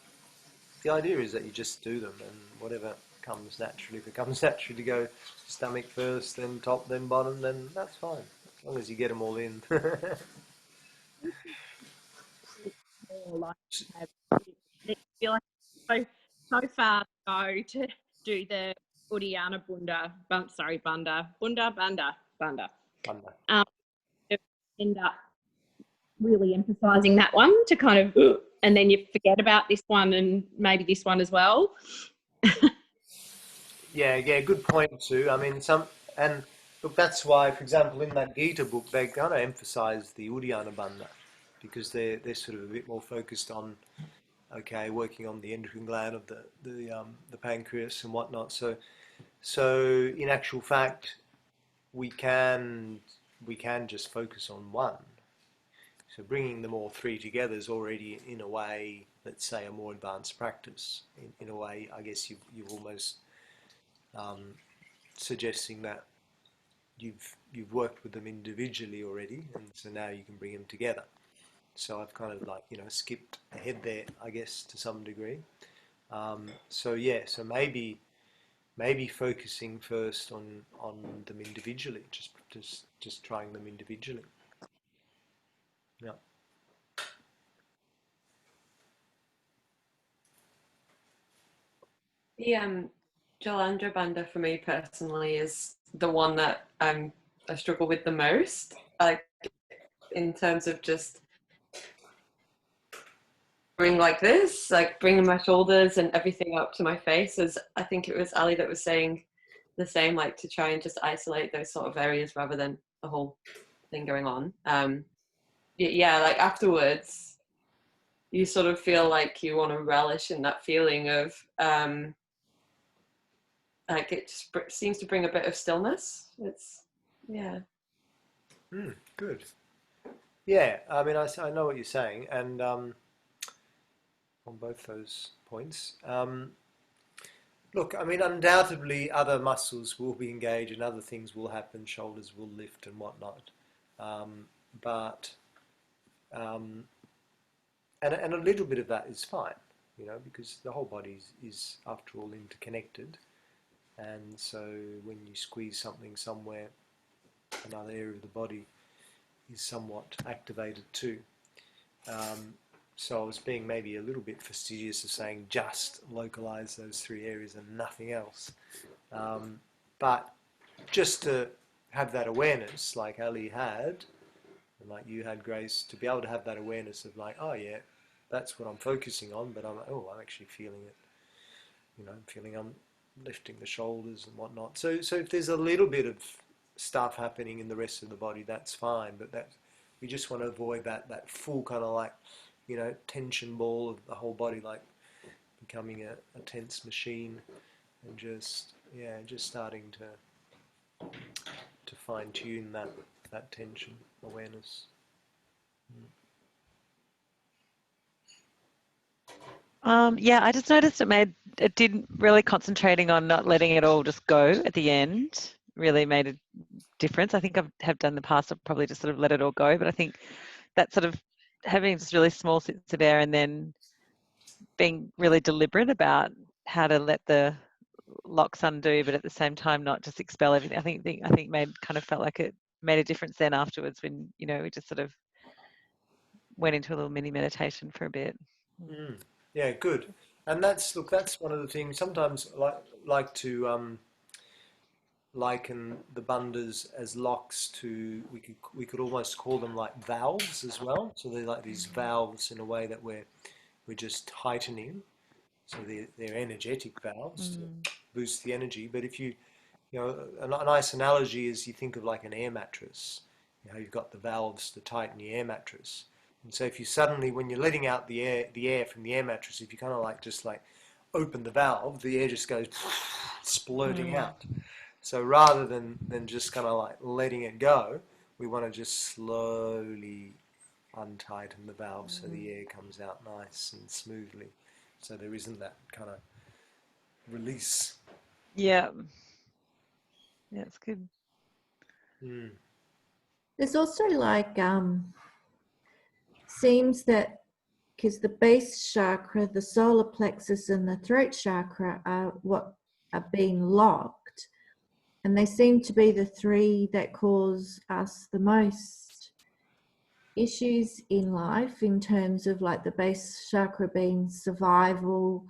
the idea is that you just do them, and whatever comes naturally. If it comes naturally to go stomach first, then top, then bottom, then that's fine. As long as you get them all in. More like I feel like so far to go to do the Uddiyana Bandha. End up really emphasizing that one to kind of, and then you forget about this one and maybe this one as well. Yeah, good point too. I mean, and look, that's why, for example, in that Gita book, they kind of emphasize the Uddiyana Bandha because they're sort of a bit more focused on, okay, working on the endocrine gland of the pancreas and whatnot. So in actual fact, we can just focus on one. So bringing them all three together is already, in a way, let's say, a more advanced practice. In a way, I guess you've almost suggesting that you've worked with them individually already, and so now you can bring them together. So I've kind of like skipped ahead there, I guess, to some degree. So maybe focusing first on them individually, just trying them individually. Yeah. The Jalandhar Bandha for me personally is the one that I struggle with the most, like in terms of just going like this, like bringing my shoulders and everything up to my face. As I think it was Ali that was saying the same, like to try and just isolate those sort of areas rather than the whole thing going on. Yeah, like afterwards, you sort of feel like you want to relish in that feeling of like it just seems to bring a bit of stillness. It's Good. Yeah, I mean, I know what you're saying, and on both those points. Look, I mean, undoubtedly other muscles will be engaged and other things will happen, shoulders will lift and whatnot. And a little bit of that is fine, because the whole body is after all interconnected. and so when you squeeze something somewhere, another area of the body is somewhat activated too. So I was being maybe a little bit fastidious of saying just localize those 3 areas and nothing else. But just to have that awareness, like Ali had, and like you had, Grace, to be able to have that awareness of like, oh yeah, that's what I'm focusing on, but I'm like, oh, I'm actually feeling it. You know, I'm feeling I'm lifting the shoulders and whatnot. So if there's a little bit of stuff happening in the rest of the body, that's fine. But that we just want to avoid that full kind of like, you know, tension ball of the whole body, like becoming a tense machine, and just starting to fine tune that tension awareness. Yeah, I just noticed it did really concentrating on not letting it all just go at the end really made a difference. I think have done in the past, I've probably just sort of let it all go, but I think that sort of having just really small sits of air and then being really deliberate about how to let the locks undo, but at the same time not just expel everything. I think kind of felt like it made a difference then afterwards when, you know, we just sort of went into a little mini meditation for a bit. Yeah, good. And that's one of the things. Sometimes like to liken the bandhas as locks to, we could almost call them like valves as well. So they're like these valves in a way that we're just tightening. So they're energetic valves to boost the energy. But if you know, a nice analogy is you think of like an air mattress. You know, you've got the valves to tighten the air mattress. And so if you suddenly, when you're letting out the air from the air mattress, if you kind of like just like open the valve, the air just goes splurting out. So rather than just kind of like letting it go, we want to just slowly untighten the valve so the air comes out nice and smoothly. So there isn't that kind of release. Yeah. Yeah, it's good. There's also like seems that because the base chakra, the solar plexus, and the throat chakra are what are being locked, and they seem to be the 3 that cause us the most issues in life, in terms of like the base chakra being survival,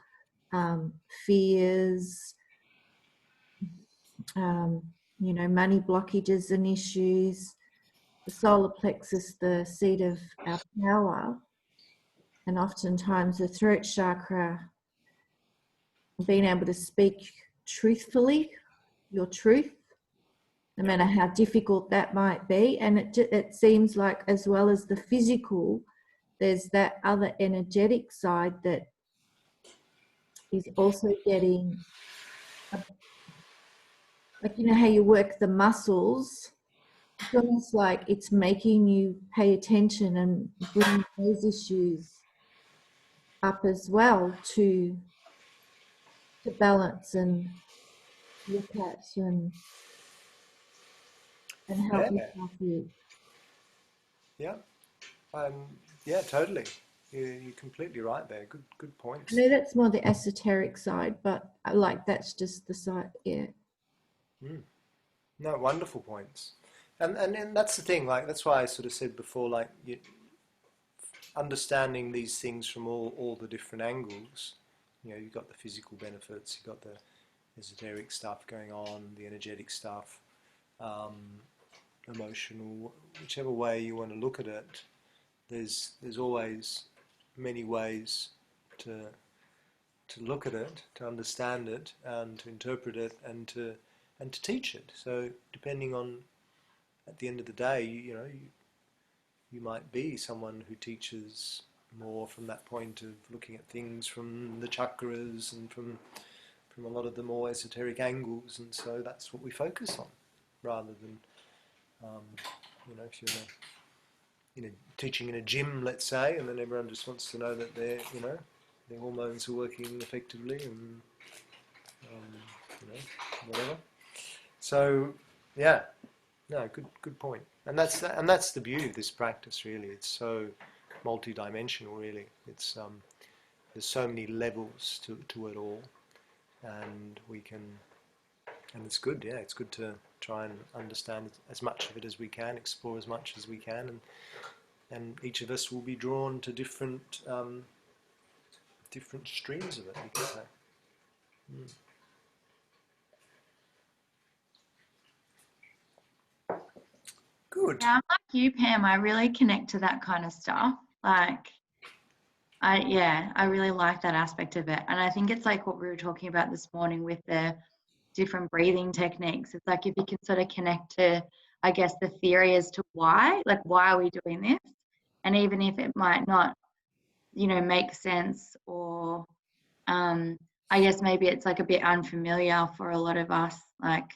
fears, you know, money blockages and issues. The solar plexus, the seat of our power, and oftentimes the throat chakra, being able to speak truthfully, your truth, no matter how difficult that might be. And it seems like, as well as the physical, there's that other energetic side that is also getting, like, you know how you work the muscles, it's almost like it's making you pay attention and bring those issues up as well to balance and look at and help yourself with. Yeah. Yeah, totally. You're completely right there. Good points. I know that's more the esoteric side, but I like that's just the side. Yeah. No, wonderful points. And that's the thing. Like that's why I sort of said before, like understanding these things from all the different angles. You know, you've got the physical benefits, you've got the esoteric stuff going on, the energetic stuff, emotional, whichever way you want to look at it. There's always many ways to look at it, to understand it, and to interpret it, and to teach it. So depending on, at the end of the day, you know, you might be someone who teaches more from that point of looking at things from the chakras and from a lot of the more esoteric angles, and so that's what we focus on, rather than you know, if you're teaching in a gym, let's say, and then everyone just wants to know that their hormones are working effectively, and whatever. So yeah, no, good point. And that's the beauty of this practice, really. It's so multi-dimensional, really. It's there's so many levels to it all, and we can And it's good, yeah, it's good to try and understand as much of it as we can, explore as much as we can, and each of us will be drawn to different different streams of it, you could say. Good. Yeah, I'm like you, Pam. I really connect to that kind of stuff. Like, I really like that aspect of it. And I think it's like what we were talking about this morning with the different breathing techniques. It's like if you can sort of connect to, I guess, the theory as to why, like, why are we doing this? And even if it might not, make sense, or I guess maybe it's like a bit unfamiliar for a lot of us. Like,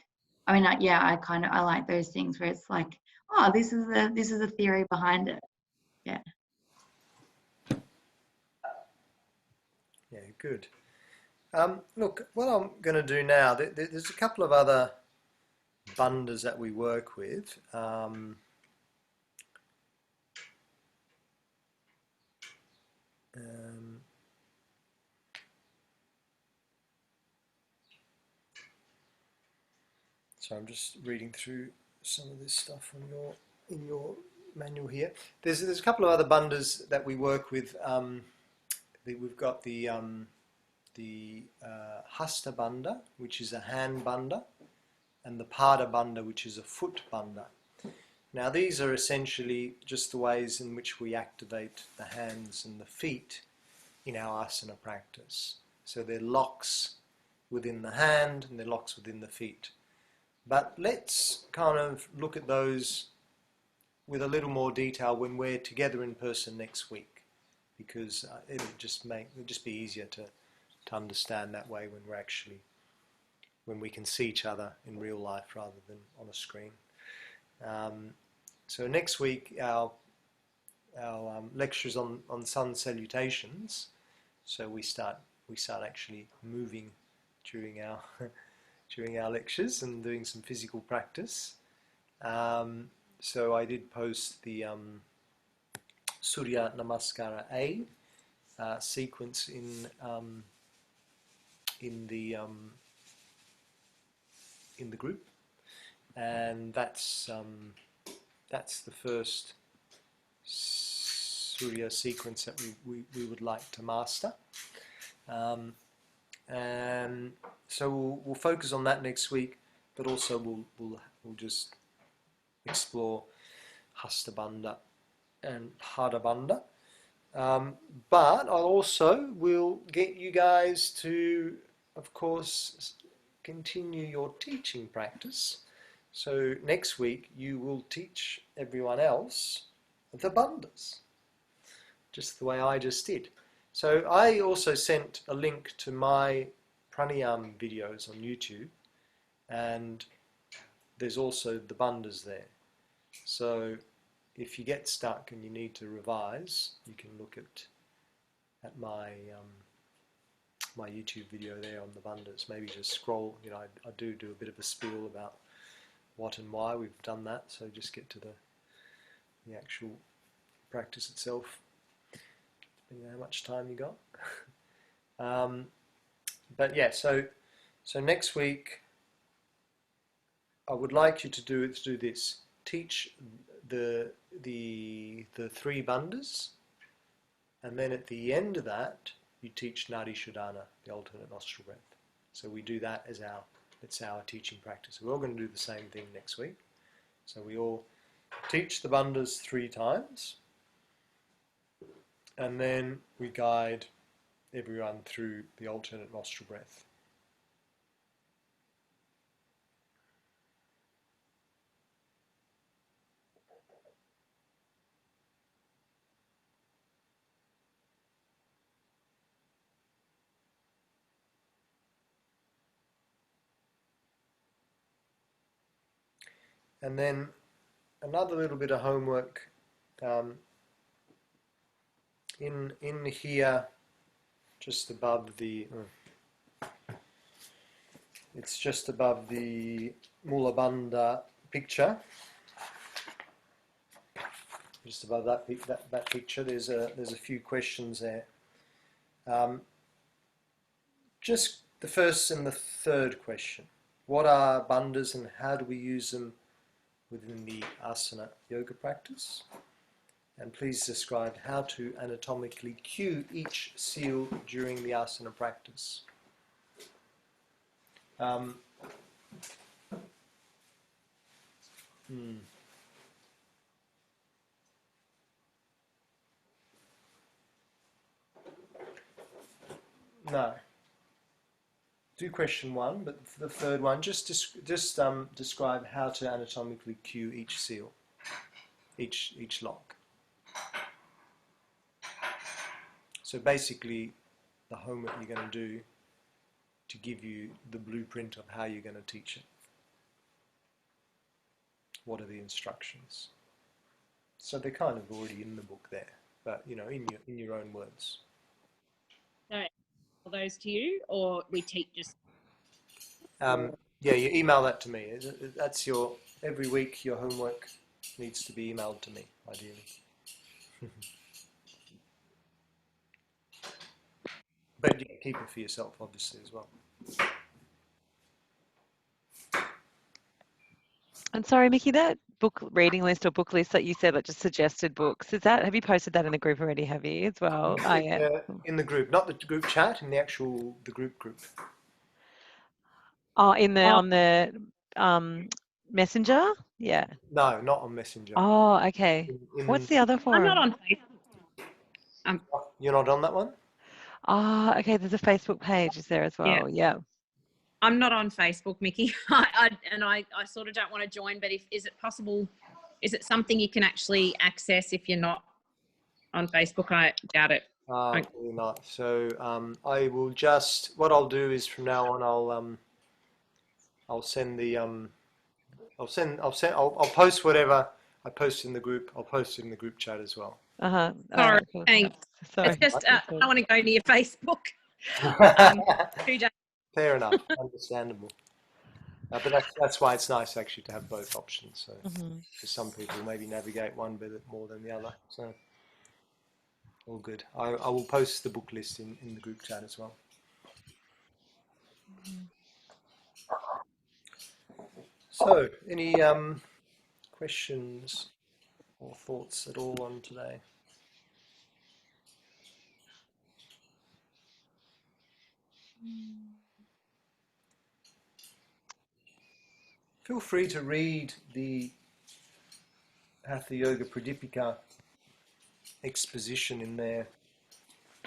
I mean, I like those things where it's like, oh, this is the theory behind it. Yeah. Yeah, good. Look, what I'm going to do now, there's a couple of other bandhas that we work with. So I'm just reading through some of this stuff in your manual here. There's a couple of other bandhas that we work with. We've got the Hasta Bandha, which is a hand bandha, and the Pada Bandha, which is a foot bandha. Now these are essentially just the ways in which we activate the hands and the feet in our asana practice. So they're locks within the hand and they're locks within the feet. But let's kind of look at those with a little more detail when we're together in person next week, because it'll just be easier to understand that way when we can see each other in real life rather than on a screen. So next week our lecture is on sun salutations. So we start actually moving during our during our lectures and doing some physical practice. So I did post the Surya Namaskara A sequence in the group, and that's the first Surya sequence that we would like to master. And so we'll focus on that next week, but also we'll just explore Hasta Bandha and Pada Bandha. But I also will get you guys to, of course, continue your teaching practice. So next week you will teach everyone else the bandhas, just the way I just did. So I also sent a link to my pranayama videos on YouTube, and there's also the bandhas there. So if you get stuck and you need to revise, you can look at my my YouTube video there on the bandhas. Maybe just scroll. I do a bit of a spiel about what and why we've done that. So just get to the actual practice itself. Depending on how much time you got. But yeah, so next week I would like you to do this. Teach the 3 bandhas, and then at the end of that you teach Nadi Shodhana, the alternate nostril breath. So we do that as our teaching practice. We're all going to do the same thing next week. So we all teach the bandhas 3 times, and then we guide everyone through the alternate nostril breath. And then another little bit of homework in here, just above the it's just above the Mula Bandha picture. Just above that picture, there's a few questions there. Just the first and the third question. What are bandhas and how do we use them within the asana yoga practice? And please describe how to anatomically cue each seal during the asana practice. No. Do question 1, but for the third one, just describe how to anatomically cue each seal, each lock. So basically, the homework you're going to do to give you the blueprint of how you're going to teach it. What are the instructions? So they're kind of already in the book there, but you know, in your own words. So, all those to you, or we teach just? Yeah, you email that to me. That's every week your homework needs to be emailed to me, ideally. But you keep it for yourself, obviously, as well. And sorry, Mickey, that book reading list or book list that you said that just suggested books, have you posted that in the group already, have you, as well? In the group, not the group chat, in the group. Oh, on the Messenger? Yeah. No, not on Messenger. Oh, okay. What's the other forum? I'm not on Facebook. You're not on that one? Oh, okay. There's a Facebook page, is there as well? Yeah. I'm not on Facebook, Mickey. I sort of don't want to join, but is it possible? Is it something you can actually access if you're not on Facebook? I doubt it. Probably not. So I will what I'll do is from now on I'll send the I'll post whatever I post in the group. I'll post it in the group chat as well. Sorry, thanks. Sorry. It's just I don't want to go near Facebook. 2 days. Fair enough, understandable. But that's why it's nice actually to have both options. So for some people, maybe navigate one bit more than the other. So all good. I will post the book list in the group chat as well. So, any questions or thoughts at all on today? Feel free to read the Hatha Yoga Pradipika exposition in there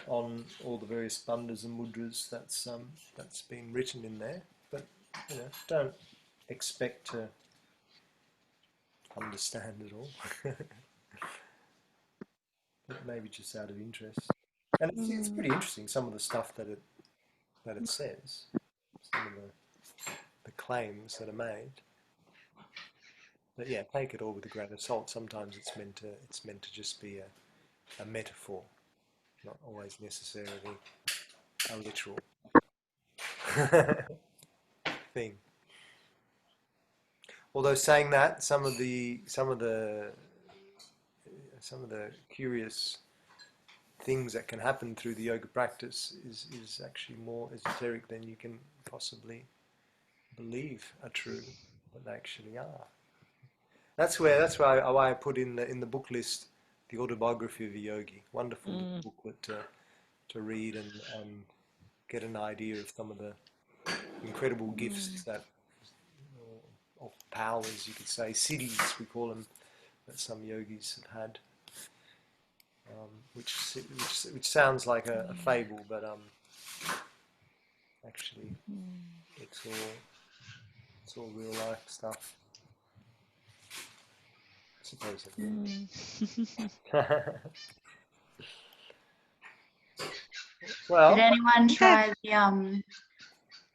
on all the various bandhas and mudras that's been written in there. But you know, don't expect to understand it all. But maybe just out of interest. And it's pretty interesting, some of the stuff that it says, some of the claims that are made. But yeah, take it all with a grain of salt. Sometimes it's meant to just be a metaphor, not always necessarily a literal thing. Although saying that, some of the curious things that can happen through the yoga practice is actually more esoteric than you can possibly believe are true, but they actually are. That's why I put in the book list the autobiography of a yogi. Wonderful booklet to read and get an idea of some of the incredible gifts of powers, you could say, siddhis we call them, that some yogis have had. Which sounds like a fable, but actually it's all real life stuff. Supposedly. Well, did anyone try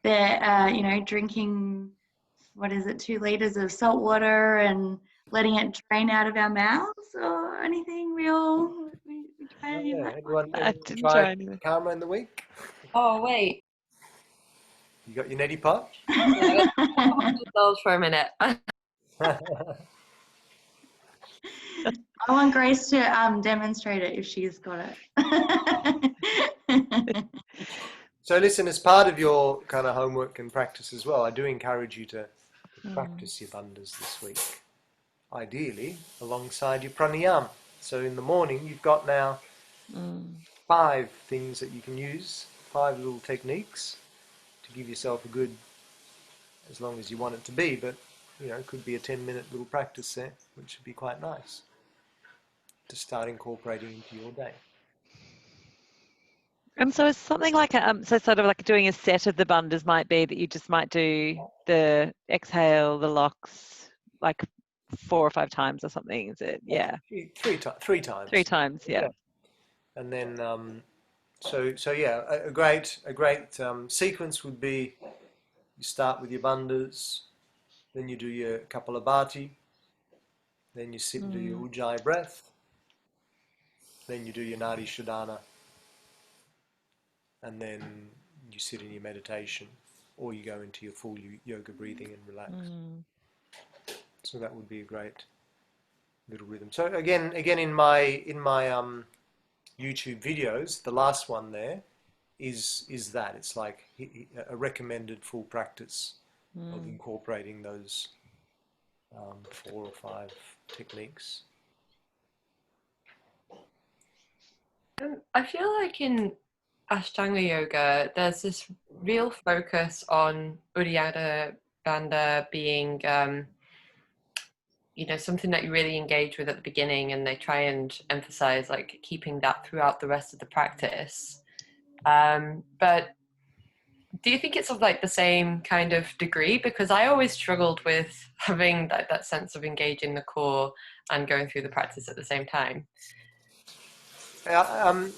the drinking, what is it, 2 liters of salt water and letting it drain out of our mouths or anything? We tried any of that? Everyone didn't try try anything. karma in the week? Oh, wait. You got your neti pot? Those for a minute. I want Grace to demonstrate it if she's got it. So listen, as part of your kind of homework and practice as well, I do encourage you to practice your bandhas this week, ideally alongside your pranayama. So in the morning, you've got now 5 things that you can use, 5 little techniques to give yourself a good, as long as you want it to be, but you know, it could be a 10-minute little practice there, which would be quite nice to start incorporating into your day. And so it's something like so sort of like doing a set of the bandhas might be that you just might do the exhale, the locks, like 4 or 5 times or something. Is it? Yeah. Three times. 3 times. Yeah. And then, so yeah, a great sequence would be you start with your bandhas, then you do your Kapalabhati, then you sit and do your Ujjayi breath, then you do your Nadi Shodhana, and then you sit in your meditation, or you go into your full yoga breathing and relax. So that would be a great little rhythm. So again, in my YouTube videos, the last one there is that it's like a recommended full practice of incorporating those 4 or 5 techniques. I feel like in Ashtanga yoga, there's this real focus on Uddiyana Bandha being, you know, something that you really engage with at the beginning, and they try and emphasize like keeping that throughout the rest of the practice. But do you think it's of like the same kind of degree? Because I always struggled with having that sense of engaging the core and going through the practice at the same time.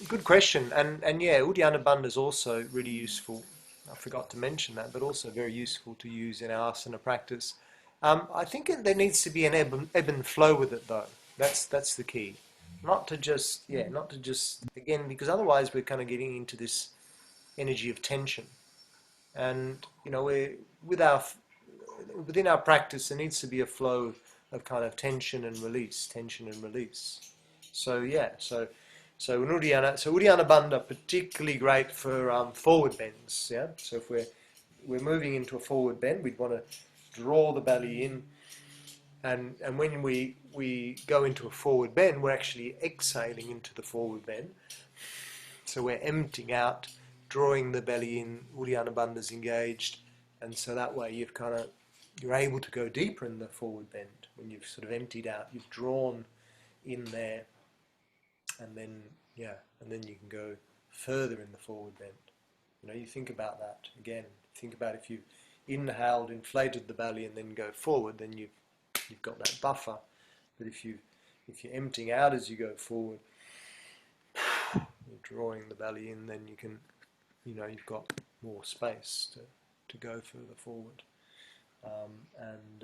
Good question, and yeah, Uddiyana Bandha is also really useful. I forgot to mention that, but also very useful to use in our asana practice. I think there needs to be an ebb and flow with it, though. That's the key. Not to just again, because otherwise we're kind of getting into this energy of tension, and you know, within our practice there needs to be a flow of kind of tension and release. So yeah, so in Uddiyana Bandha particularly great for forward bends. Yeah, so if we're moving into a forward bend, we'd want to draw the belly in, and when we go into a forward bend, we're actually exhaling into the forward bend. So we're emptying out, drawing the belly in. Uddiyana Bandha is engaged, and so that way you're able to go deeper in the forward bend when you've sort of emptied out, you've drawn in there. And then you can go further in the forward bend. You know, you think about that again. Think about if you inhaled, inflated the belly, and then go forward, then you've got that buffer. But if you're emptying out as you go forward, you're drawing the belly in, then you can, you know, you've got more space to go further forward. And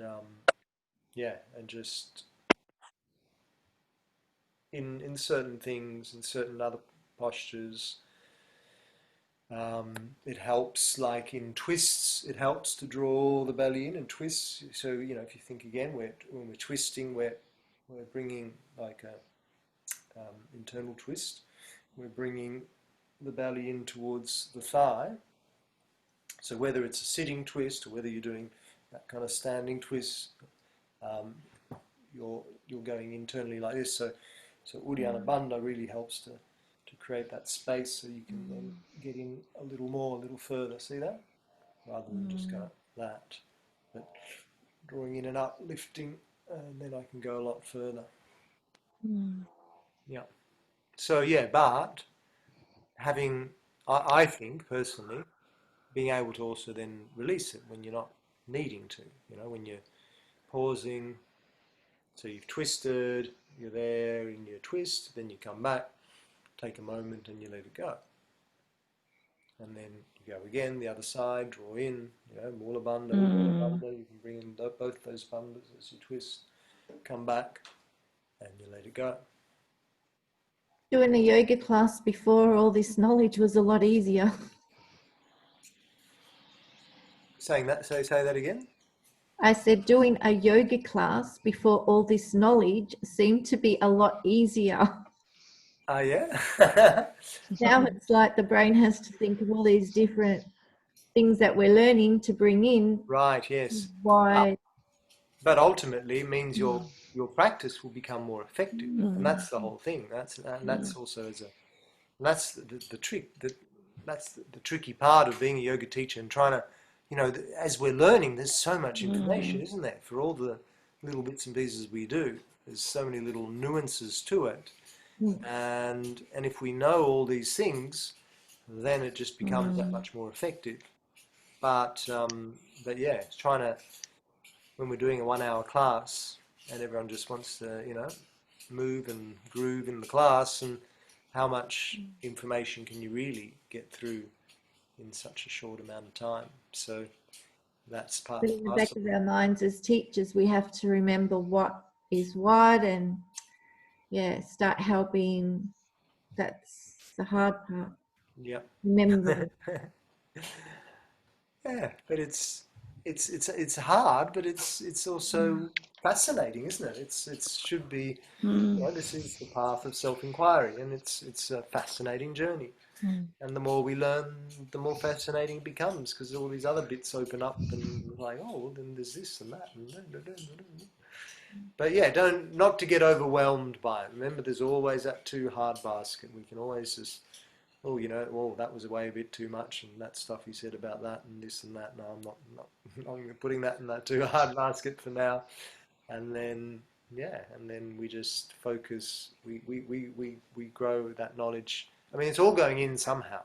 just. In certain things, in certain other postures, it helps, like in twists, it helps to draw the belly in and twist. So, you know, if you think again, when we're twisting, we're bringing like a internal twist. We're bringing the belly in towards the thigh. So whether it's a sitting twist or whether you're doing that kind of standing twist, you're going internally like this. So Uddiyana Bandha really helps to create that space, so you can then get in a little further. See that? Rather than just go that. But drawing in and up, lifting, and then I can go a lot further. Yeah. So yeah, but having, I think personally, being able to also then release it when you're not needing to. You know, when you're pausing. So you've twisted, you're there in your twist, then you come back, take a moment and you let it go. And then you go again, the other side, draw in, you know, Mula Bandha, you can bring in both those bandhas as you twist, come back, and you let it go. Doing a yoga class before all this knowledge was a lot easier. Say that again? I said doing a yoga class before all this knowledge seemed to be a lot easier. Oh, yeah? Now it's like the brain has to think of all these different things that we're learning to bring in. Right, yes. Why? But ultimately it means your practice will become more effective. And that's the whole thing. That's also that's the trick. That's the tricky part of being a yoga teacher and trying to, as we're learning, there's so much information, isn't there? For all the little bits and pieces we do, there's so many little nuances to it. And if we know all these things, then it just becomes that much more effective. But yeah, it's trying to, when we're doing a 1 hour class and everyone just wants to, move and groove in the class, and how much information can you really get through in such a short amount of time? So that's part But of in the back of our minds as teachers, we have to remember what is what, and start helping. That's the hard part. Yeah. Remember. Yeah, but it's hard, but it's also fascinating, isn't it? It should be. This is the path of self-inquiry, and it's a fascinating journey. And the more we learn, the more fascinating it becomes, because all these other bits open up, and like, oh, well, then there's this and that, and but yeah, not to get overwhelmed by it. Remember, there's always that too hard basket. We can always just, that was way a bit too much, and that stuff you said about that and this and that. No, I'm putting that in that too hard basket for now. And then we just focus. We grow that knowledge. I mean, it's all going in somehow.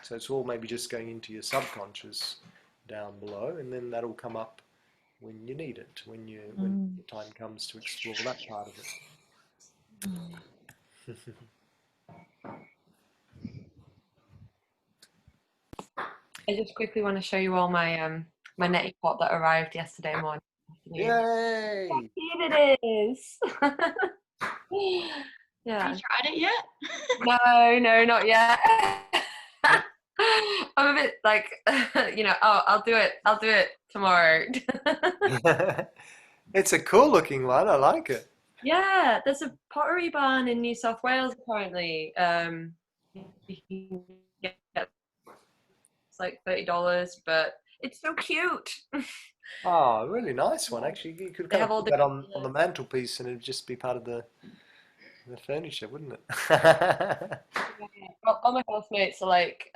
So it's all maybe just going into your subconscious down below, and then that'll come up when you need it, when the time comes to explore that part of it. I just quickly want to show you all my my neti pot that arrived yesterday morning. Yay! How cute it is! Yeah. Have you tried it yet? No, not yet. I'm a bit like, I'll do it tomorrow. It's a cool looking one. I like it. Yeah, there's a pottery barn in New South Wales apparently. You can get, it's like $30, but it's so cute. Oh, a really nice one. Actually, you could They kind have of all put that on the mantelpiece, and it'd just be part of the furniture, wouldn't it? All my housemates are like,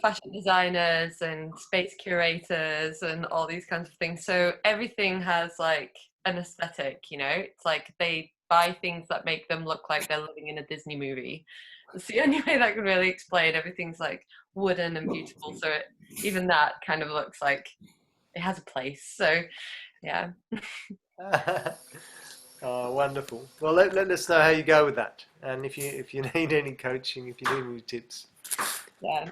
fashion designers and space curators and all these kinds of things. So everything has like an aesthetic, It's like they buy things that make them look like they're living in a Disney movie. It's the only way that I can really explain. Everything's like wooden and beautiful. So even that kind of looks like it has a place. So yeah. Oh, wonderful. Well, let us know how you go with that, and if you need any coaching, if you need any tips. Yeah.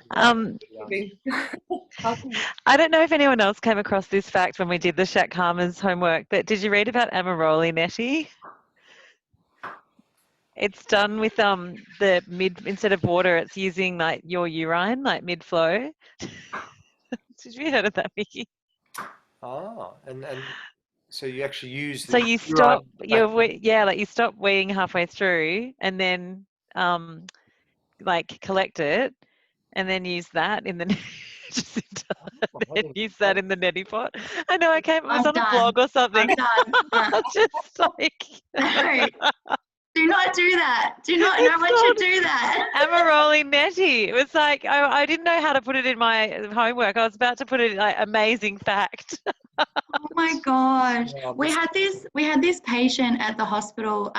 I don't know if anyone else came across this fact when we did the Shakama's homework, but did you read about Amaroli neti? It's done with the instead of water, it's using like your urine, like mid-flow. Did you heard of that, Vicky? Ah, and so you actually use the So you stop you stop weeing halfway through, and then collect it, and then use that in the use that in the neti pot. I know it was on a blog or something. I'm done. Just like no. Do not do that. Do not know what to do that. Amaroli neti. It was like I didn't know how to put it in my homework. I was about to put it like amazing fact. Oh my gosh. We had this patient at the hospital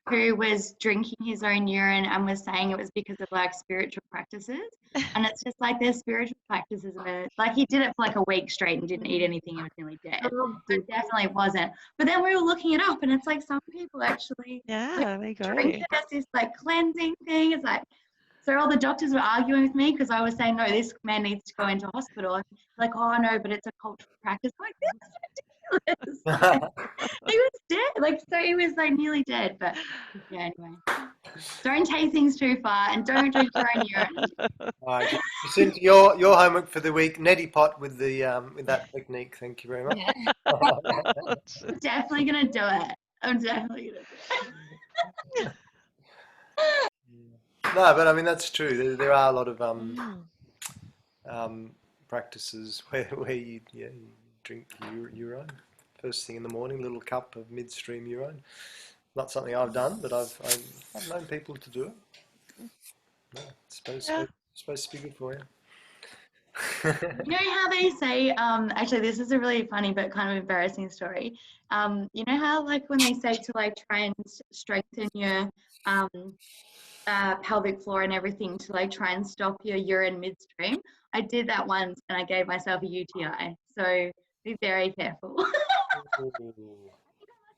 who was drinking his own urine and was saying it was because of like spiritual practices. And it's just like their spiritual practices are like he did it for like a week straight and didn't eat anything and was nearly dead. So it definitely wasn't. But then we were looking it up and it's like some people actually drink it as this like cleansing thing. It's like so all the doctors were arguing with me because I was saying, no, this man needs to go into hospital. Like, oh, no, but it's a cultural practice. I'm like, this is ridiculous. He was dead. Like, so he was like nearly dead. But yeah, anyway. Don't take things too far and don't drink your own urine. All right. Jacinta, your homework for the week, neti pot with that technique. Thank you very much. Yeah. I'm definitely going to do it. I'm definitely going to do it. No, but I mean that's true. There are a lot of Mm. practices where you drink urine first thing in the morning, little cup of midstream urine. Not something I've done, but I've known people to do it. No, it's supposed to be good for you. You know how they say, actually this is a really funny but kind of embarrassing story. You know how like when they say to like try and strengthen your pelvic floor and everything to like try and stop your urine midstream? I did that once and I gave myself a UTI. So be very careful.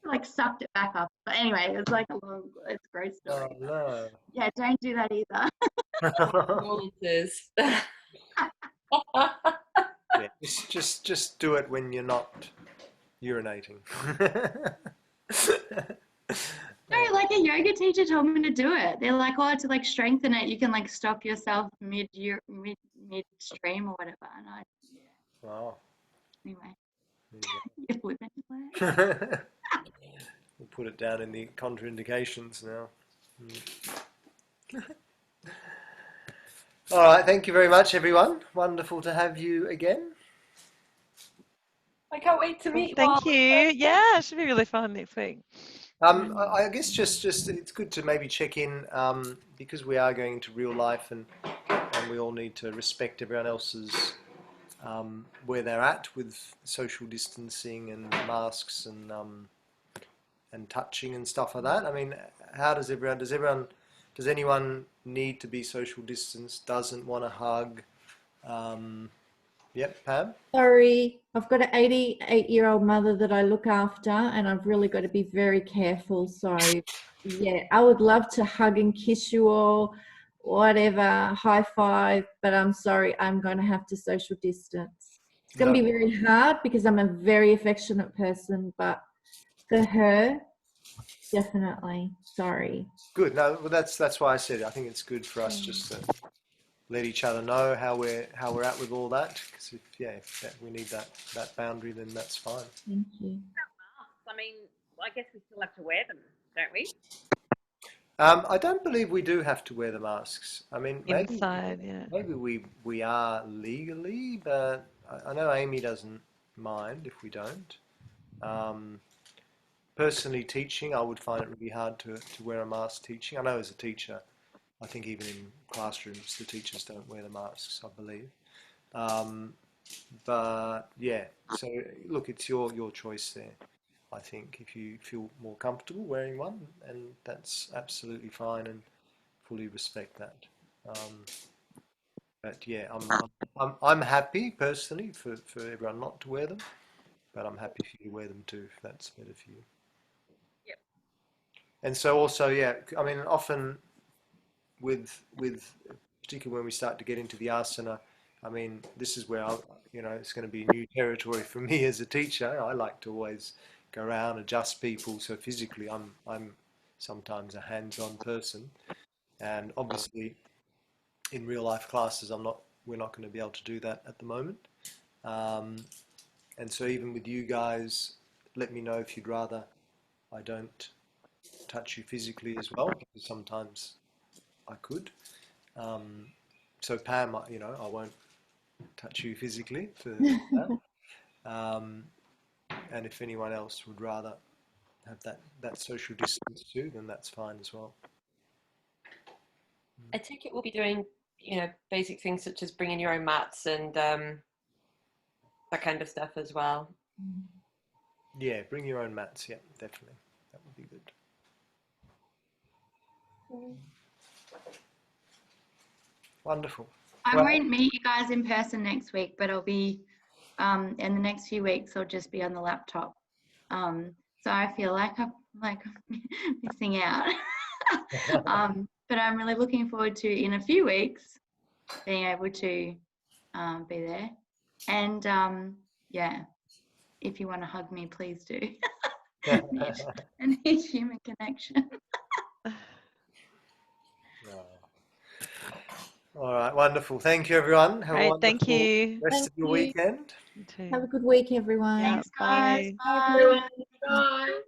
Like sucked it back up. But anyway, it's like it's a great story. Oh no. Yeah, don't do that either. Condolences. Yeah, just do it when you're not urinating. No, like a yoga teacher told me to do it. They're like, oh, to like strengthen it, you can like stop yourself midstream or whatever. And Wow. anyway, There you live and learn. you go. We'll put it down in the contraindications now. All right, thank you very much, everyone. Wonderful to have you again. I can't wait to meet Thank all. you. Yeah, it should be really fun next week. I guess just it's good to maybe check in because we are going into real life and we all need to respect everyone else's where they're at with social distancing and masks and touching and stuff like that. I mean, how does anyone need to be social distance? Doesn't want to hug? Yep, Pam. Sorry, I've got an 88-year-old mother that I look after, and I've really got to be very careful. So, yeah, I would love to hug and kiss you all, whatever, high five, but I'm sorry, I'm going to have to social distance. It's going to be very hard because I'm a very affectionate person, but for her, definitely. Sorry. Good. No, well, that's why I said it. I think it's good for us just to let each other know how we're at with all that. Because if we need that boundary, then that's fine. Thank you. I mean, I guess we still have to wear them, don't we? I don't believe we do have to wear the masks. I mean, Inside, yeah. maybe we are legally, but I know Amy doesn't mind if we don't. Personally, teaching, I would find it really hard to wear a mask teaching. I know as a teacher, I think even in classrooms, the teachers don't wear the masks, I believe. But yeah, so look, it's your choice there. I think if you feel more comfortable wearing one, and that's absolutely fine, and fully respect that. But yeah, I'm happy personally for everyone not to wear them, but I'm happy for you to wear them too if that's better for you. Yep. And so also, yeah, I mean, often with particularly when we start to get into the asana, I mean, this is where it's going to be new territory for me as a teacher. I like to always go around, adjust people. So physically, I'm sometimes a hands-on person, and obviously, in real life classes, we're not going to be able to do that at the moment. And so even with you guys, let me know if you'd rather I don't touch you physically as well, because sometimes I could. So Pam, I won't touch you physically for that. And if anyone else would rather have that social distance too, then that's fine as well. I take it we'll be doing, basic things such as bringing your own mats and that kind of stuff as well. Yeah, bring your own mats. Yeah, definitely. That would be good. Wonderful. I won't meet you guys in person next week, but I'll be in the next few weeks. I'll just be on the laptop. So I feel like I'm missing out. But I'm really looking forward to in a few weeks being able to be there. And yeah, if you want to hug me, please do. I need human connection. All right, wonderful. Thank you, everyone. Have a wonderful Thank you. rest of your weekend. You too. Have a good week, everyone. Yeah, Thanks, guys. bye. Bye. Bye.